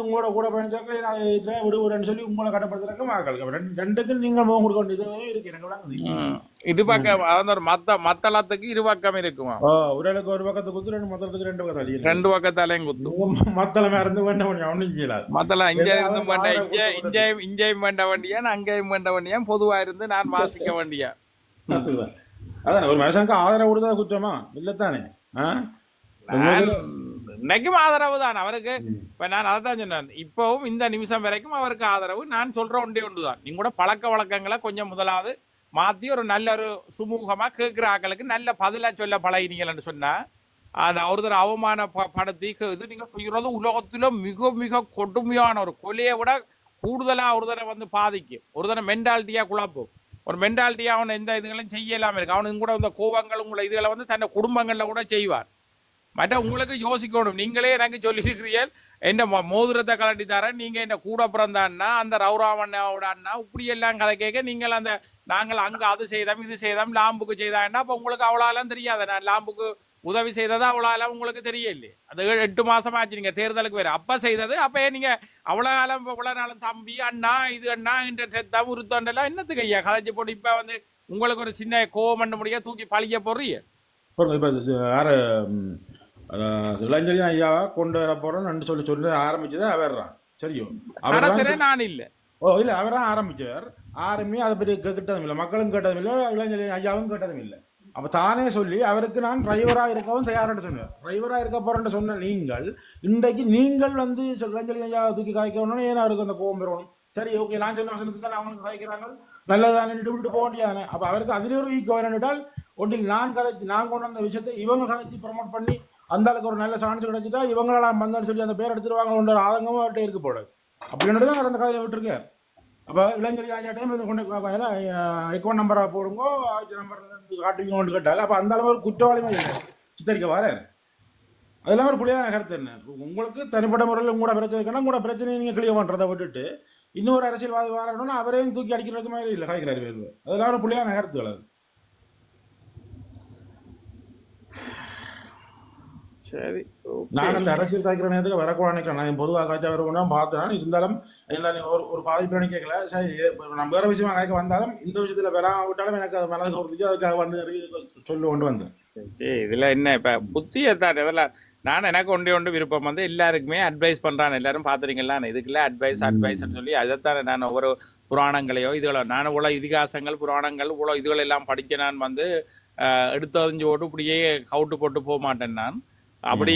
உங்களோட கூட பயணிச்சாக்க விடுவிடுன்னு சொல்லி உங்களை கட்டப்படுத்துறதுக்கு மக்கள் ரெண்டுக்கும் நீங்க முகம் கொடுக்க வேண்டியது இருக்கு எனக்கு விளங்குது. இது பக்கம் மத்தளத்துக்கு இரு பக்கம் இருக்குமா? உடலுக்கு ஒரு பக்கத்து குத்து மத்தளத்துக்கு 2 பக்கத்தாலையும் 2 பக்கத்தாலையும் குத்து மத்தளமா இருந்து வேண்ட வண்டியா ஒன்றும் செய்யலாம். மத்தளம் இங்க இருந்து வேண்டாம் இங்கேயும் வேண்ட வண்டியா அங்கேயும் வேண்ட வண்டியா பொதுவா இருந்து நான் வாசிக்க வண்டியா. அதான் ஒரு மனுஷனுக்கு ஆதரவு கொடுத்தா குற்றமா இல்லத்தானே? இன்னைக்கும் ஆதரவு தான் அவருக்கு. இப்ப நான் அதை தான் சொன்னேன், இப்பவும் இந்த நிமிஷம் வரைக்கும் அவருக்கு ஆதரவு. நான் சொல்ற ஒன்றுதான், நீங்க கூட பழக்க வழக்கங்களை கொஞ்சம் முதலாவது மாத்தி ஒரு நல்ல ஒரு சுமூகமா கேட்கிற ஆக்களுக்கு நல்ல பதிலா சொல்ல பழகினீங்கன்னு சொன்னா அந்த ஒருத்தர் அவமானப்படுத்தி இது நீங்க செய்யறது உலகத்துல மிக மிக கொடுமையான ஒரு கொலையை விட கூடுதலா ஒருத்தரை வந்து பாதிக்கும், ஒருத்தரை மென்டாலிட்டியா குழப்பும். ஒரு மென்டாலிட்டியா அவன் எந்த இதுகளும் செய்யலாம இருக்கு, அவனுக்கு கூட இந்த கோபங்கள் உங்களை இதுகளை வந்து தன்னை குடும்பங்கள்ல கூட செய்வார். மற்ற உங்களுக்கு யோசிக்கணும், நீங்களே எனக்கு சொல்லியிருக்கிறீர்கள் என்ன மோதிரத்தை கலட்டி தரேன் நீங்க என்ன கூட பிறந்தான்னா அந்த ரவுராமண்ணாவோட அண்ணா இப்படி எல்லாம் கதை கேட்க நீங்கள் அந்த நாங்கள் அங்க அது செய்தோம் இது செய்தோம் லாம்புக்கு செய்தான்னா அப்ப உங்களுக்கு அவ்வளோலாம் தெரியாது. நான் லாம்புக்கு உதவி செய்தது அவ்வளோலாம் உங்களுக்கு தெரியலையே, அது 8 மாசம் ஆச்சு நீங்க தேர்தலுக்கு வேறு அப்ப செய்தது. அப்ப நீங்க அவ்வளோ காலம் இவ்வளோ நாளும் தம்பி அண்ணா இது அண்ணா என்ற செத்தம் உருத்தோண்டெல்லாம் என்னத்துக்கு ஐயா கதைச்சு போட்டு இப்ப வந்து உங்களுக்கு ஒரு சின்ன கோவம் பண்ண முடிய தூக்கி பழிக்க போடுறீங்க. யாரு இளஞ்சலி ஐயாவா கொண்டு வர போறோம்னு சொல்லி ஆரம்பிச்சது அவர்தான் சரியோ நான் இல்ல இல்ல அவர்தான் ஆரம்பிச்சார். அதை பற்றி கேட்டதும் இல்லை, மக்களும் கேட்டதும் இல்லை, இளஞ்சலி ஐயாவும் கேட்டதும் இல்லை. அப்ப தானே சொல்லி அவருக்கு நான் டிரைவரா இருக்கவும் தயார்னு சொன்னார். டிரைவரா இருக்க போறேன்னு சொன்ன நீங்கள் இன்றைக்கு நீங்கள் வந்து இளஞ்சலி ஐயா தூக்கி காய்க்கணும்னு ஏன் அவருக்கு அந்த கோபம் பெறணும்? சரி ஓகே நான் சொன்ன வசனத்தை தான் அவங்களுக்கு காய்க்கிறாங்க, நல்லதானே விட்டுட்டு போக வேண்டியதானே. அப்போ அவருக்கு அதிலே ஒரு ஈக்கோ என்னென்றால் ஒன்றில் நான் கொண்டு வந்த விஷயத்தை இவங்க கதைச்சு ப்ரமோட் பண்ணி அந்த அளவுக்கு ஒரு நல்ல சான்ஸ் கிடைச்சிட்டா இவங்களாம் வந்தான்னு சொல்லி அந்த பேர் எடுத்துருவாங்க ஒரு ஆதங்கமும் அவர்கிட்ட இருக்க போடாது. அப்படின்றது தான் அந்த கதையை விட்டுருக்கார். அப்போ இளைஞர் டைம் இது கொண்டு அக்கௌண்ட் நம்பராக போடுங்கோ நம்பர் காட்டுவீங்கன்னு கேட்டால் அப்போ அந்த அளவு ஒரு குற்றவாளியுமே சித்தரிக்க வர அதெல்லாம் ஒரு புள்ளியான கருத்து. என்ன உங்களுக்கு தனிப்பட்ட முறையில் உங்களோட பிரச்சனை இருக்குன்னா உங்களோட பிரச்சனையை நீங்கள் கிளியர் பண்ணுறதை விட்டுட்டு இன்னொரு அரசியல்வாதி வரணும்னா அவரையும் தூக்கி அடிக்கிறதுக்கு மாதிரி இல்லை கதைக்கிறார் பேர். அதெல்லாம் ஒரு புள்ளியான கருத்துக்கள். அது சரி, நான் அந்த அரசியல் காய்க்கிற நேரத்துக்கு வரக்கூட நினைக்கிறேன். நான் பொதுவாக காய்ச்சா வரக்கூட பார்த்தேன். இருந்தாலும் எல்லாம் ஒரு பாதிப்பு கேட்கல. சரி, நம்ம வேற விஷயமா காய்க்க வந்தாலும் இந்த விஷயத்துல வராம விட்டாலும் எனக்கு அது மனதுக்கு ஒரு அதுக்காக வந்து சொல்லி கொண்டு வந்தேன். இதுல என்ன இப்ப புத்தியத்தான் இதெல்லாம் நான் எனக்கு ஒன்றே விருப்பம் வந்து எல்லாருக்குமே அட்வைஸ் பண்றான். எல்லாரும் பாத்துறீங்களா இதுக்குள்ள அட்வைஸ் சொல்லி அதைத்தான் நான் ஒவ்வொரு புராணங்களையோ இதுகளோ நான் இவ்வளவு இதிகாசங்கள் புராணங்கள் இவ்வளவு இதுகள் எல்லாம் படிக்க நான் வந்து எடுத்தறிஞ்சு போட்டு இப்படியே கவுட்டு போட்டு போக மாட்டேன். நான் அப்படி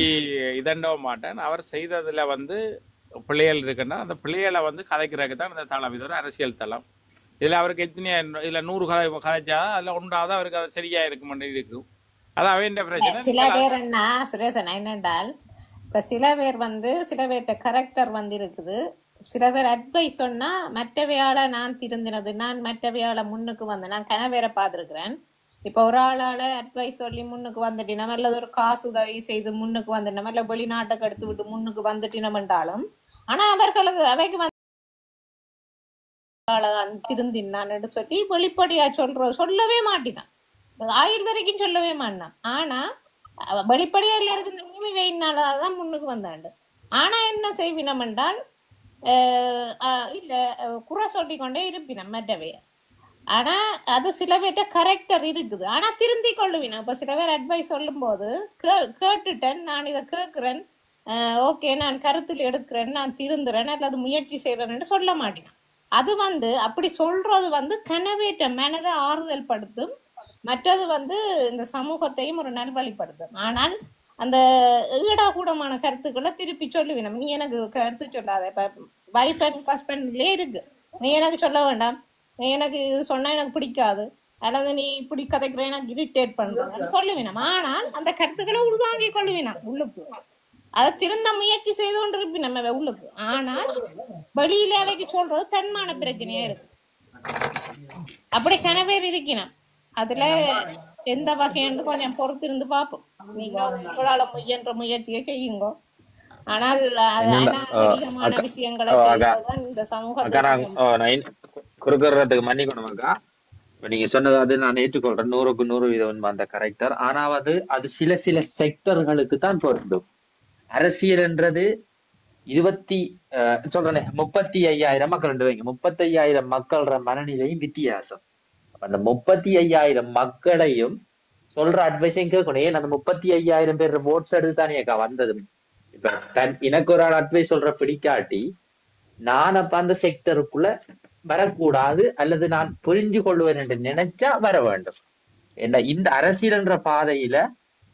இதண்டோ மாட்டேன். அவர் செய்ததுல வந்து பிள்ளைகள் இருக்குன்னா அந்த பிள்ளைகளை வந்து கதைக்கிறதுக்கு தான் இந்த தளம். இது ஒரு அரசியல் தளம். இதுல அவருக்கு எத்தனை இதுல 100 கதைச்சா அதுல ஒன்றாவது அவருக்கு அது சரியா இருக்குமென்று இருக்கும். அதான் வேண்ட பிரச்சனை. சில பேர் என்ன சுரேசன் என்னென்றால் இப்ப சில பேர் வந்து சில பேர்கிட்ட கரெக்டர் வந்து இருக்குது. சில பேர் அட்வைஸ் சொன்னா மற்றவையால நான் திருந்தினது நான் மற்றவையால முன்னுக்கு வந்தேன். நான் கனவேற பார்த்துருக்கிறேன். இப்ப ஒரு ஆளால அட்வைஸ் சொல்லி முன்னுக்கு வந்துட்டினோம் அல்லது ஒரு காசு உதவி செய்து முன்னுக்கு வந்துட்டோம் இல்ல வெளிநாட்டுக்கு எடுத்து விட்டு முன்னுக்கு வந்துட்டினோம் என்றாலும் ஆனா அவர்களுக்கு அவைக்கு திருந்தினான்னு சொல்லி வெளிப்படையா சொல்லவே மாட்டினான். ஆயுள் வரைக்கும் சொல்லவே மாட்டான். ஆனா வெளிப்படையா எல்லாருக்கும் இந்த நிலைமை வெயினாலதான் முன்னுக்கு வந்தாண்டு. ஆனா என்ன செய்வினம் என்றால் இல்ல குறை சொல்லி கொண்டே இருப்பினம் மற்றவைய. ஆனா அது சில பேர்ட்ட கரெக்டர் இருக்குது. ஆனா திருந்தி கொள்ளுவினா. இப்ப சில பேர் அட்வைஸ் சொல்லும் போது கேட்டுட்டேன் நான் இதை கேட்கிறேன் ஓகே நான் கருத்தில் எடுக்கிறேன் நான் திருந்துறேன் அல்லது முயற்சி செய்யறேன்னு சொல்ல மாட்டேன். அது வந்து அப்படி சொல்றது வந்து கனவேட்ட மனதை ஆறுதல் படுத்தும். மற்றது வந்து இந்த சமூகத்தையும் ஒரு நல்வழிப்படுத்தும். ஆனால் அந்த ஈடாகூடமான கருத்துக்களை திருப்பி சொல்லுவினம். நீ எனக்கு கருத்து சொல்லாத. இப்ப வைஃப் அண்ட் ஹஸ்பண்ட்லயே இருக்கு. நீ எனக்கு சொல்ல வேண்டாம். நீ எனக்கு இது சொன்னா எனக்கு பிடிக்காது அல்லது நீ இப்படி கதைக்கிற எனக்கு இரிட்டேட் பண்றாங்கன்னு சொல்லுவினம். ஆனால் அந்த கருத்துக்களை உள்வாங்கி கொள்ளுவினம் உள்ளுக்கு. அதை திருந்த முயற்சி செய்து கொண்டு இருப்பி நம்ம உள்ளுக்கு. ஆனால் வெளியில அவைக்கு சொல்றது தன்மான பிரச்சனையா இருக்கு. அப்படி கனவேர் இருக்கணும். அதுல எந்த வகைன்னு கொஞ்சம் பொறுத்து இருந்து பார்ப்போம். நீங்க உங்களால முயன்ற முயற்சியை செய்யுங்க. ஆனால் அதிகமான விஷயங்களை செய்வதுதான் இந்த சமூகத்தை குறுக்கிறதுக்கு மன்னிக்கணும் அக்கா. இப்ப நீங்க சொன்னது அது நான் ஏற்றுக்கொள்றேன் 100க்கு 100% அந்த கரெக்டர். ஆனாவது அது சில சில செக்டர்களுக்கு தான் பொருந்தும். அரசியல் என்றது 35,000 மக்கள் 35,000 மக்கள்ற மனநிலையும் வித்தியாசம். அந்த 35,000 மக்களையும் சொல்ற அட்வைஸையும் கேட்கணும். ஏன் அந்த 35,000 பேர் ஓட்ஸ் எடுத்து தானே அக்கா வந்தது. இப்ப எனக்கு ஒரு ஆள் அட்வைஸ் சொல்ற பிடிக்காட்டி நான் அப்ப அந்த செக்டருக்குள்ள வரக்கூடாது அல்லது நான் புரிஞ்சு கொள்வேன் என்று நினைச்சா வர வேண்டும். என்ன இந்த அரசியல் என்ற பாதையில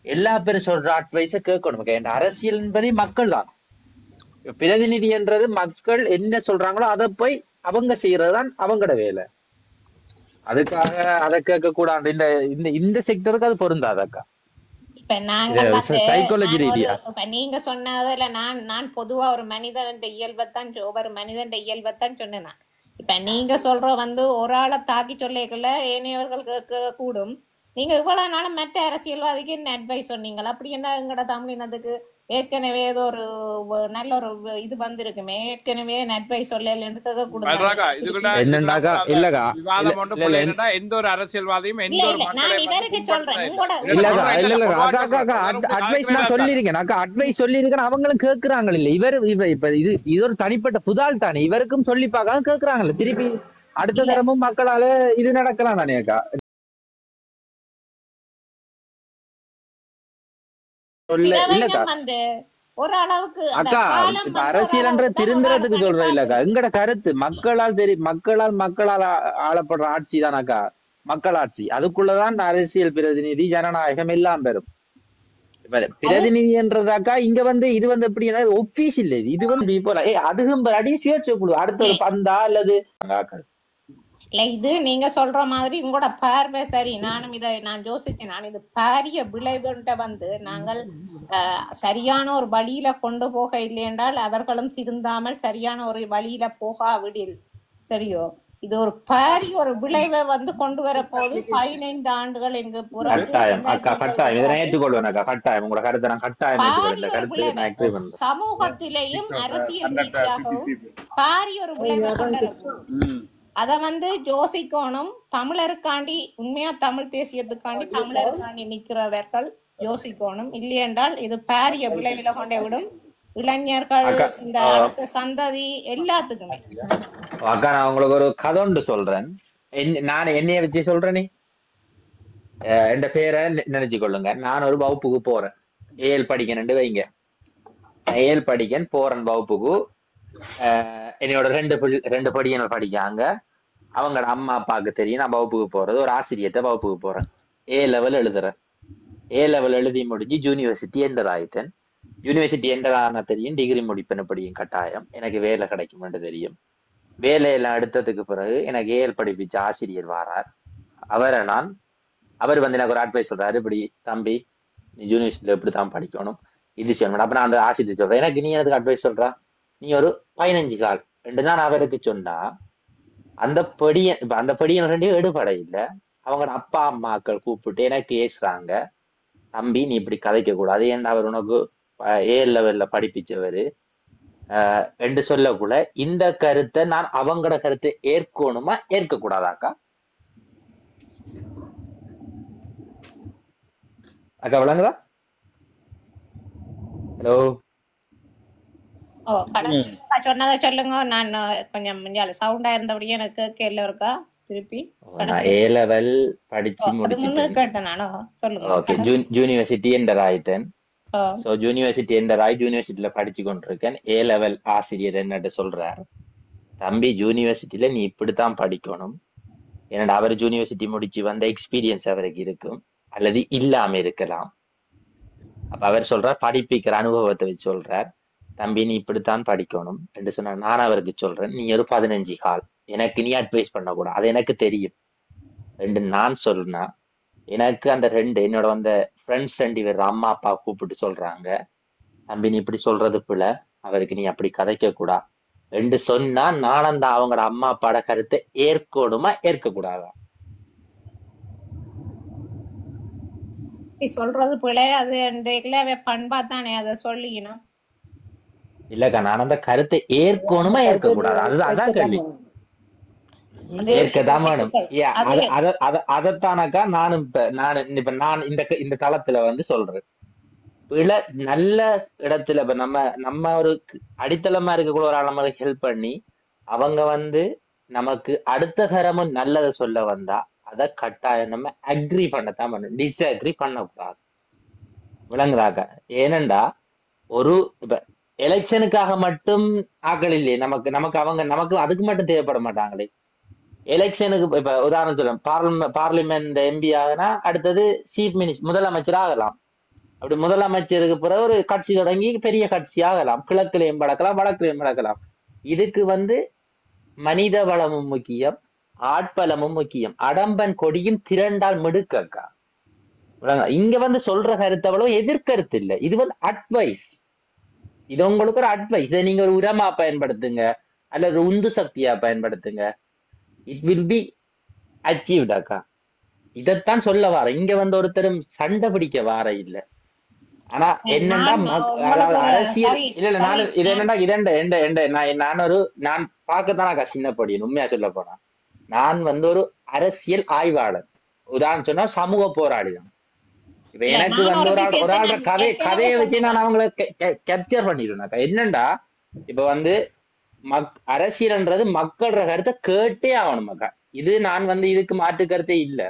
எல்லா பேரும் சொல்ற அட்வைஸ கேட்கணும். இந்த அரசியல் என்பதே மக்கள் தான். பிரதிநிதி என்றது மக்கள் என்ன சொல்றாங்களோ அதை போய் அவங்க செய்யறதுதான் அவங்களோட வேலை. அதுக்காக அதை கேட்க கூடாது. இந்த செக்டருக்கு அது பொருந்தாதக்கா. இப்ப நாங்க சைக்காலஜி ரீதியா இப்ப நீங்க சொன்னதுல நான் பொதுவா ஒரு மனிதன் இயல்பத்தான் சொன்னேன். இப்ப நீங்க சொல்ற வந்து ஒரு ஆளை தாக்கி சொல்லிக்கல ஏனையவர்கள் கேட்க கூடும். நீங்க இவ்வளவு நாளும் மற்ற அரசியல்வாதிக்கு என்ன அட்வைஸ் சொன்னீங்களா? அப்படி என்ன எங்கட தமிழினத்துக்கு ஏற்கனவே ஏதோ ஒரு நல்ல ஒரு இது வந்திருக்குமே ஏற்கனவே அட்வைஸ் சொல்லலன்னு கேட்க கூடாது. எந்த ஒரு அரசியல்வாதியும் நான் இதற்கு சொல்றேன். அட்வைஸ் சொல்லிருக்கேன் அவங்களும் கேட்கிறாங்க இல்ல. இது ஒரு தனிப்பட்ட புதால் தானே. இவருக்கும் சொல்லி பார்க்காம கேட்கிறாங்கல்ல. திருப்பி அடுத்த தரமும் மக்களால இது நடக்கலாம் தானே அக்கா. அரசியல் திருந்துறதுக்கு சொல்ற இல்லக்கா. எங்கட கருத்து மக்களால் ஆளப்படுற ஆட்சி தானக்கா மக்களாட்சி. அதுக்குள்ளதான் அரசியல் பிரதிநிதி ஜனநாயகம் எல்லாம் பெறும். பிரதிநிதி என்றதாக்கா இங்க வந்து இது வந்து எப்படி ஒப்பீஸ் இல்ல. இது வந்து அதுவும் அடி சுயேட்சை குழு அடுத்த ஒரு பந்தா அல்லது இல்ல இது நீங்க சொல்ற மாதிரி உங்களோட பார்வை சரி. நானும் இதை நான் யோசிச்சேன். நான் இது பாரிய விளைவுன்ற வந்து நாங்கள் சரியான ஒரு வழியில கொண்டு போக இல்லை என்றால் அவர்களும் திருந்தாமல் சரியான ஒரு வழியில போகாவிடில் சரியோ. இது ஒரு பாரிய ஒரு விளைவை வந்து கொண்டு வர போது 15 ஆண்டுகள் எங்க பிறகு கட்டாயம் அக்கா, கட்டாயம் இதை நான் ஏற்றுக்கொள்வேன் அக்கா. கட்டாயம் உங்களோட கருத்தை நான் கட்டாயம் ஏற்றுக்கொள்வேன். இந்த பாரிய ஒரு கருத்துக்கு நான் விளைவை அக்ரி பண்றேன். சமூகத்திலேயும் அரசியல் ரீதியாகவும் பாரிய ஒரு விளைவை கொண்டு அதை வந்து யோசிக்கணும். தமிழருக்காண்டி உண்மையா தமிழ் தேசியத்துக்காண்டி தமிழருக்காண்டி நிக்கிறவர்கள் யோசிக்கணும். இல்லையென்றால் இது பாரிய விளைவில கொண்டே விடும். இளைஞர்கள் அக்கா இந்த அடுத்த சந்ததி எல்லாத்துக்குமே. அக்கா நான் உங்களுக்கு ஒரு கதை ஒன்று சொல்றேன். நான் என்னைய வச்சு சொல்றேனே, என் பேரை நினைச்சு கொள்ளுங்க. நான் ஒரு வகுப்புக்கு போறேன், ஏஎல் படிக்கணும்னு வைங்க. ஏஎல் படிக்கன் போறேன் வகுப்புக்கு. என்னோட ரெண்டு படியங்கள் படிக்காங்க. அவங்களோட அம்மா அப்பாவுக்கு தெரியும் நான் வகுப்புக்கு போறது. ஒரு ஆசிரியத்தை வகுப்புக்கு போறேன். ஏ லெவல் எழுதுறேன். ஏ லெவல் எழுதி முடிஞ்சு யூனிவர்சிட்டி என்டர் ஆயிட்டேன். யூனிவர்சிட்டி என்டர் ஆனா தெரியும் டிகிரி முடிப்பேன்னு படியும் கட்டாயம். எனக்கு வேலை கிடைக்கும்னு தெரியும். வேலையெல்லாம் எடுத்ததுக்கு பிறகு எனக்கு ஏஎல் படிப்பிச்ச ஆசிரியர் வாரார். அவர் வந்து எனக்கு ஒரு அட்வைஸ் சொல்றாரு, இப்படி தம்பி நீ யூனிவர்சிட்டியில இப்படித்தான் படிக்கணும், இது செய்யணும். அப்ப நான் அந்த ஆசிரியர் சொல்றேன், எனக்கு நீ எனக்கு அட்வைஸ் சொல்றா, நீ ஒரு 15 கால் என்று நான் அவருக்கு சொன்னா, அந்த படியன் ரெண்டையும் எடுபட இல்லை. அவங்களோட அப்பா அம்மாக்கள் கூப்பிட்டு எனக்கு ஏசுறாங்க, தம்பி நீ இப்படி கதைக்க கூடாது, ஏன்னா அவர் உனக்கு ஏஎல் லெவல்ல படிப்பிச்சவரு என்று சொல்லக்கூட. இந்த கருத்தை நான் அவங்களோட கருத்தை ஏற்கணுமா ஏற்க கூடாதாக்கா? அக்கா விளங்குதா? ஹலோ சொன்னதை சொல்லுங்க. நான் கொஞ்சம் சவுண்டா இருந்தபடியே எனக்கு கேட்கல இருக்கா திருப்பி. ஏ லெவல் படிச்சு முடிச்சு கேட்டேன் நானும். சொல்லுங்க. ஓகே, யூனிவர்சிட்டி என்டர் ஆயிட்டேன். சோ யூனிவர்சிட்டி என்டர் ஆகி யூனிவர்சிட்டியில படிச்சு கொண்டிருக்கேன். ஏ லெவல் ஆசிரியர் என்னட்டு சொல்றாரு, தம்பி யூனிவர்சிட்டியில நீ இப்படித்தான் படிக்கணும். என்னடா அவர் யூனிவர்சிட்டி முடிச்சு வந்த எக்ஸ்பீரியன்ஸ் அவருக்கு இருக்கும் அல்லது இல்லாம இருக்கலாம். அப்ப அவர் சொல்றார், படிப்பிக்கிற அனுபவத்தை வச்சு சொல்றார், தம்பி நீ இப்படித்தான் படிக்கணும் என்று சொன்ன. நான் அவருக்கு சொல்றேன், நீ ஒரு 15 கால் எனக்கு நீ அட்வைஸ் பண்ணக்கூடாது, அது எனக்கு தெரியும் ரெண்டு நான் சொல்றேன்னா. எனக்கு அந்த என்னோட வந்த ஃப்ரெண்ட்ஸ் இவர் அம்மா அப்பா கூப்பிட்டு சொல்றாங்க, தம்பி நீ இப்படி சொல்றது பிள்ளை, அவருக்கு நீ அப்படி கதைக்க கூடா என்று சொன்னா, நான் அந்த அவங்களோட அம்மா அப்பாட கருத்தை ஏற்கணுமா ஏற்க கூடாதா? சொல்றது பிள்ளை, அது பண்பா தானே அதை சொல்லிக்கணும். இல்லக்கா, நான் அந்த கருத்தை ஏற்கணுமா ஏற்க கூடாது, அதான் கேள்வி. ஏற்கதான் வேணும். அதத்தானக்கா நானும் இப்ப நான் இந்த தளத்துல வந்து சொல்றேன், பிள்ளை நல்ல இடத்துல இப்ப நம்ம ஒரு அடித்தளமா இருக்கக்கூட ஒரு நம்மளுக்கு ஹெல்ப் பண்ணி அவங்க வந்து நமக்கு அடுத்த தரமும் நல்லதை சொல்ல வந்தா அதை கட்டாயம் நம்ம அக்ரி பண்ணத்தான் பண்ணணும், டிஸ்அக்ரி பண்ணக்கூடாது. விளங்குதாக்கா? ஏனண்டா ஒரு இப்ப எலெக்ஷனுக்காக மட்டும் ஆக்கள் இல்லையே நமக்கு நமக்கு அதுக்கு மட்டும் தேவைப்பட மாட்டாங்களே. எலெக்ஷனுக்கு இப்ப உதாரணம் சொல்ல, பார்லிமெண்ட் எம்பி ஆகுனா அடுத்தது சீஃப் மினிஸ்டர் முதலமைச்சர் ஆகலாம். அப்படி முதலமைச்சருக்கு பிறகு ஒரு கட்சி தொடங்கி பெரிய கட்சி ஆகலாம், கிழக்குலையும் படக்கலாம் வடக்குலையும் படக்கலாம். இதுக்கு வந்து மனித வளமும் முக்கியம், ஆட்பலமும் முக்கியம். அடம்பன் கொடியும் திரண்டால் மிடுக்கக்கா. இங்க வந்து சொல்ற கருத்து அவ்வளவு எதிர்கருத்து இல்லை, இது வந்து அட்வைஸ். இது உங்களுக்கு ஒரு அட்வைஸ். இதை நீங்க ஒரு உரமா பயன்படுத்துங்க அல்லது ஒரு உந்து சக்தியா பயன்படுத்துங்க, இட் வில் பி அச்சீவ்ட் அக்கா. இதைத்தான் சொல்ல வார. இங்க வந்து ஒருத்தரும் சண்டை பிடிக்க வார இல்ல. ஆனா என்னண்டா அரசியல் இல்ல நானும் இது என்னண்டா நான் பார்க்கத்தானக்கா சின்ன படியும். உண்மையா சொல்ல போனா நான் வந்து ஒரு அரசியல் ஆய்வாளர். உதாரணம் சொன்னா சமூக போராளிதான். இப்ப எனக்கு வந்து ஒரு ஆள் கதையை வச்சு நான் அவங்களை கேப்சர் பண்ணிடுவேனாக்கா. என்னண்டா இப்ப வந்து அரசியல்ன்றது மக்களோட கருத்தை கேட்டே ஆகணுமாக்கா. இது நான் வந்து இதுக்கு மாற்று கருத்தே இல்லை.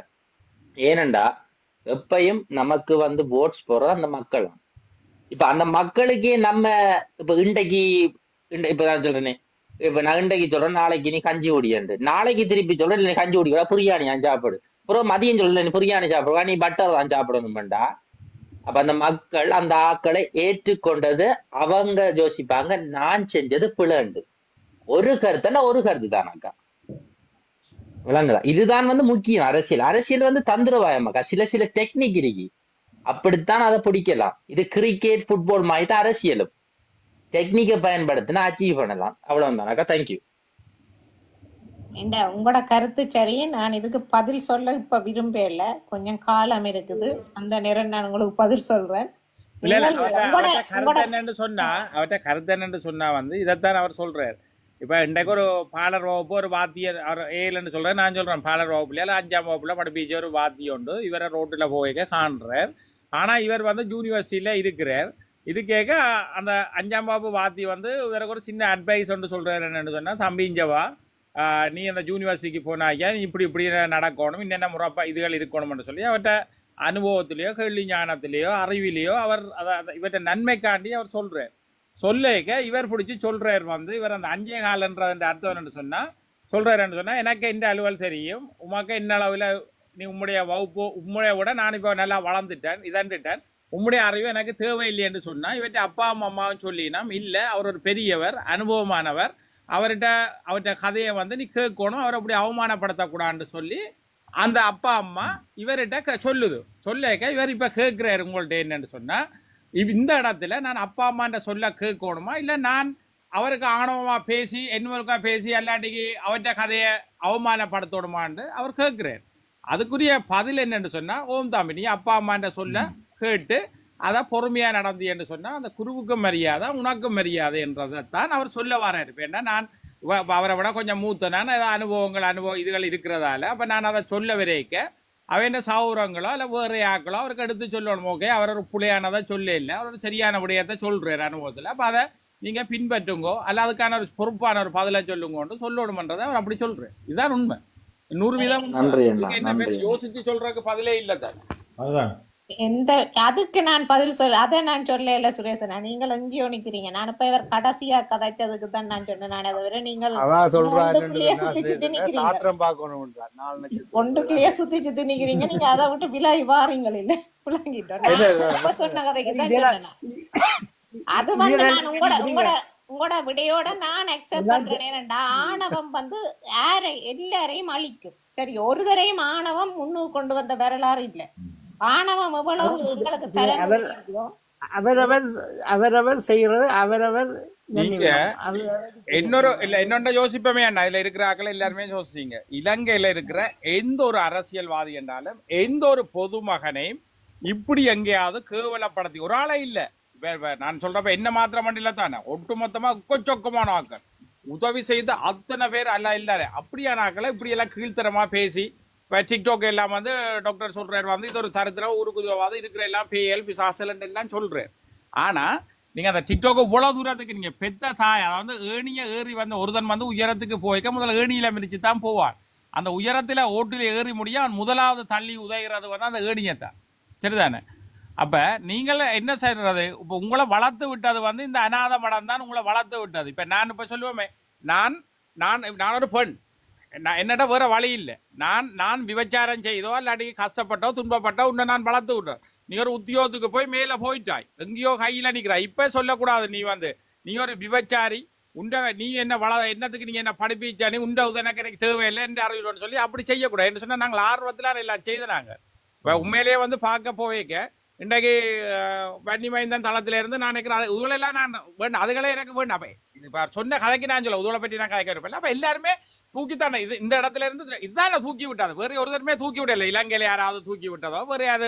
ஏனண்டா எப்பயும் நமக்கு வந்து ஓட்ஸ் போறது அந்த மக்கள். இப்ப அந்த மக்களுக்கே நம்ம இப்ப இப்ப நான் சொல்றேனே, இப்ப நான் இன்றைக்கு சொல்றேன், நாளைக்கு நீ கஞ்சி ஓடியாண்டு, நாளைக்கு திருப்பி சொல்றேன் நீ கஞ்சி ஓடிக்கிறா புரியாணி நான் சாப்பிடு, அப்புறம் மதியம் சொல்ல நீ புரியாணி சாப்பிடுவா, நீ பட்டர் தான் சாப்பிடணும் வேண்டா. அப்ப அந்த மக்கள் அந்த ஆக்களை ஏற்றுக்கொண்டது அவங்க யோசிப்பாங்க, நான் செஞ்சது பிளண்டு. ஒரு கருத்துன்னா ஒரு கருத்து தானாக்கா. விளங்குதா? இதுதான் வந்து முக்கியம். அரசியல் வந்து தந்திரவாயமாக்கா சில டெக்னிக் இருக்கு, அப்படித்தான் அதை பிடிக்கலாம். இது கிரிக்கெட் ஃபுட்பால் மாதிரி தான் அரசியலும். டெக்னிக்கை பயன்படுத்தினா அச்சீவ் பண்ணலாம், அவ்வளவுதானாக்கா. தேங்க்யூ. உங்களோட கருத்து சரி. நான் இதுக்கு பதில் சொல்ல இப்ப விரும்பல, கொஞ்சம் காலம் இருக்குது, அந்த நேரம் நான் உங்களுக்கு பதில் சொல்றேன். இல்ல அவர்கிட்ட கருத்து என்னன்னு சொன்னா வந்து இதைத்தான் அவர் சொல்றாரு. இப்ப இன்றைக்கு ஒரு பாலர் வகுப்பு ஒரு வாத்தியர் அவர் ஏழுன்னு சொல்றேன், நான் சொல்றேன் பாலர் வகுப்புல 5ஆம் வகுப்புல படிப்பிச்ச ஒரு வாத்தியம் உண்டு. இவரை ரோட்டுல போய்க்க காண்றார். ஆனா இவர் வந்து யூனிவர்சிட்டியில இருக்கிறார். இது கேட்க அந்த 5ஆம் வகுப்பு வாத்தி வந்து இவருக்கு ஒரு சின்ன அட்வைஸ் ஒன்று சொல்றாரு. என்னன்னு சொன்னா, தம்பி இஞ்சவா, நீ அந்த யூனிவர்சிட்டிக்கு போனாக்கா இப்படி நடக்கணும், என்னென்ன முறப்பா இதுகள் இருக்கணும்னு சொல்லி அவர்கிட்ட அனுபவத்திலேயோ கேள்வி ஞானத்திலேயோ அறிவிலேயோ அவர் இவர்கிட்ட நன்மைக்காண்டி அவர் சொல்றார். சொல்லேக்க இவர் பிடிச்சி சொல்றார் வந்து இவர் அந்த 5 காலன்ற அர்த்தம் என்னன்னு சொன்னா சொல்றாருன்னு சொன்னா, எனக்கு இந்த அலுவல் தெரியும், உமக்கு என்ன அளவில் நீ உம்முடைய வகுப்பு உம்முடைய விட நான் இப்போ நல்லா வளர்ந்துட்டேன், இதண்டுட்டேன், உம்முடைய அறிவு எனக்கு தேவையில்லை என்று சொன்னா இவற்றை அப்பா அம்மாவும் சொல்லினோம். இல்லை, அவர் ஒரு பெரியவர், அனுபவமானவர், அவர்கிட்ட கதையை வந்து நீ கேட்கணும், அவரை அப்படி அவமானப்படுத்தக்கூடாதுன்னு சொல்லி அந்த அப்பா அம்மா இவர்கிட்ட சொல்லேக்க இவர் இப்ப கேட்கிறாரு உங்கள்ட்ட என்னன்னு சொன்னா, இந்த இடத்துல நான் அப்பா அம்மான்ற சொல்ல கேட்கணுமா, இல்லை நான் அவருக்கு ஆணவமா பேசி என்னவருக்கா பேசி எல்லாட்டிக்கு அவர்கிட்ட கதையை அவமானப்படுத்தணுமான்னு அவர் கேட்கிறார். அதுக்குரிய பதில் என்னன்னு சொன்னா, ஓம் தாம்பி நீ அப்பா அம்மான்ற சொல்ல கேட்டு அதை பொறுமையா நடந்து என்று சொன்னா அந்த குருவுக்கும் மரியாதை உனக்கும் மரியாதை என்றதைத்தான் அவர் சொல்ல வராரு. இப்போ என்ன, நான் அவரை விட கொஞ்சம் மூத்தனான், அனுபவம் இதுகள் இருக்கிறதால அப்ப நான் அதை சொல்ல வரைக்க அவன் சௌரங்களோ இல்லை வேறு ஆக்களோ அவருக்கு எடுத்து சொல்லணும். ஓகே, அவர் ஒரு புலையானதை சொல்ல இல்லை, அவர் ஒரு சரியான விடயத்தை சொல்றாரு அனுபவத்தில். அப்போ அதை நீங்க பின்பற்றுங்கோ, அல்ல அதுக்கான ஒரு பொறுப்பான ஒரு பதிலை சொல்லுங்கன்னு சொல்லணும்ன்றதை அவர் அப்படி சொல்றாரு. இதுதான் உண்மை. 100% என்ன பேர் யோசிச்சு சொல்றதுக்கு பதிலே இல்லை தான். அதுதான் அதுக்கு நான் பதில் சொல்ல, அதை நான் சொல்ல இல்ல சுரேசனா, நீங்கள் எங்கேயோ நிக்கிறீங்க. நான் இப்ப இவர் கடைசியா கதைச்சதுக்கு தான் நான் சொன்னேன். நான் அதை விட நீங்கள் ஒன்றுக்குள்ளேயே சுத்தி சுத்தி நிக்கிறீங்க. நீங்க அதை விட்டு விலாய் வாரீங்கள் இல்ல, விளங்கிட்டோம். சொன்ன கதைக்கு தான் சொன்னேன். அது வந்து நான் உங்களோட விடையோட நான் அக்செப்ட் பண்றேன். ஆணவம் வந்து எல்லாரையும் அழிக்கும். சரி, ஒரு தரையும் ஆணவம் முன்னுக்கு கொண்டு வந்த வரலாறு இல்லை. ஆணவம் எவ்வளவு எங்களுக்கு அவரவர் செய்யறது அவரவர். இன்னொன்று யோசிப்பமே அண்ணா, இதுல இருக்கிற ஆக்கள் எல்லாருமே யோசிச்சீங்க. இலங்கையில இருக்கிற எந்த ஒரு அரசியல்வாதி என்றாலும் எந்த ஒரு பொதுமகனையும் இப்படி எங்கேயாவது கேவலப்படுத்தி ஒரு ஆளே இல்லை. நான் சொல்றப்ப என்ன மாத்திரம் இல்ல தானே, ஒட்டுமொத்தமா கொச்சொக்கமான ஆக்கள் உதவி செய்த அத்தனை பேர் அல்ல இல்லாரு அப்படியான ஆக்களை இப்படி எல்லாம் கீழ்த்தரமா பேசி இப்போ டிக்டாக் எல்லாம் வந்து டாக்டர் சொல்றாரு வந்து இது ஒரு தரத்தில் ஊருக்குதுவாது இருக்கிற எல்லாம் பேயல் பிசாசல் எல்லாம் சொல்றாரு. ஆனா நீங்க அந்த டிக்டாக் இவ்வளவு தூரத்துக்கு நீங்க பெத்த தாய், அதாவது ஏணியை ஏறி வந்த ஒருதன் வந்து உயரத்துக்கு போய்க்க முதல்ல ஏணியில மிதிச்சு தான் போவான். அந்த உயரத்துல ஓட்டில ஏறி முடிய அவன் முதலாவது தள்ளி உதைகிறது வந்து அந்த ஏணியத்தான். சரிதானே? அப்ப நீங்கள் என்ன செய்யறது, இப்போ உங்களை வளர்த்து விட்டது வந்து இந்த அநாத மடம் தான் உங்களை வளர்த்து விட்டது. இப்ப நான் இப்ப சொல்லுவோமே, நான் ஒரு பெண், என்னட்ட வேற வழி இல்லை, நான் விபச்சாரம் செய்தோ இல்லாட்டி கஷ்டப்பட்டோ துன்பப்பட்டோ உன்னை நான் வளர்த்து விட்டேன். நீ ஒரு உத்தியோகத்துக்கு போய் மேல போயிட்டாய், எங்கேயோ கையில நிற்கிறாய். இப்ப சொல்லக்கூடாது நீ ஒரு விபச்சாரி, நீ என்ன என்னத்துக்கு நீங்க என்ன படிப்பிச்சா, நீ உண்ட உதனக்கு எனக்கு தேவையில்லை என்று அறிவில்னு சொல்லி அப்படி செய்யக்கூடாது. என்ன சொன்னா நாங்கள் ஆர்வத்தில் எல்லாம் செய்தாங்க. இப்போ உண்மையிலேயே வந்து பார்க்க போவேக்க இன்றைக்கு வன்னிமைந்தன் தளத்தில இருந்து நான் நினைக்கிறேன் உதுவலெல்லாம் நான் வேணும், அதுகளே எனக்கு வேணும். அப்போ இப்போ சொன்ன கதைக்கு நான் சொல்ல உதுவலை பற்றி நான் கதைக்க இருப்பேன். அப்போ எல்லாருமே தூக்கித்தானே இந்த இடத்துல இருந்து இதுதான் தூக்கி விட்டாது. வேறு ஒருத்தருமே தூக்கி விடலை. இலங்கையில் யாராவது தூக்கி விட்டதோ, வேறு யாரு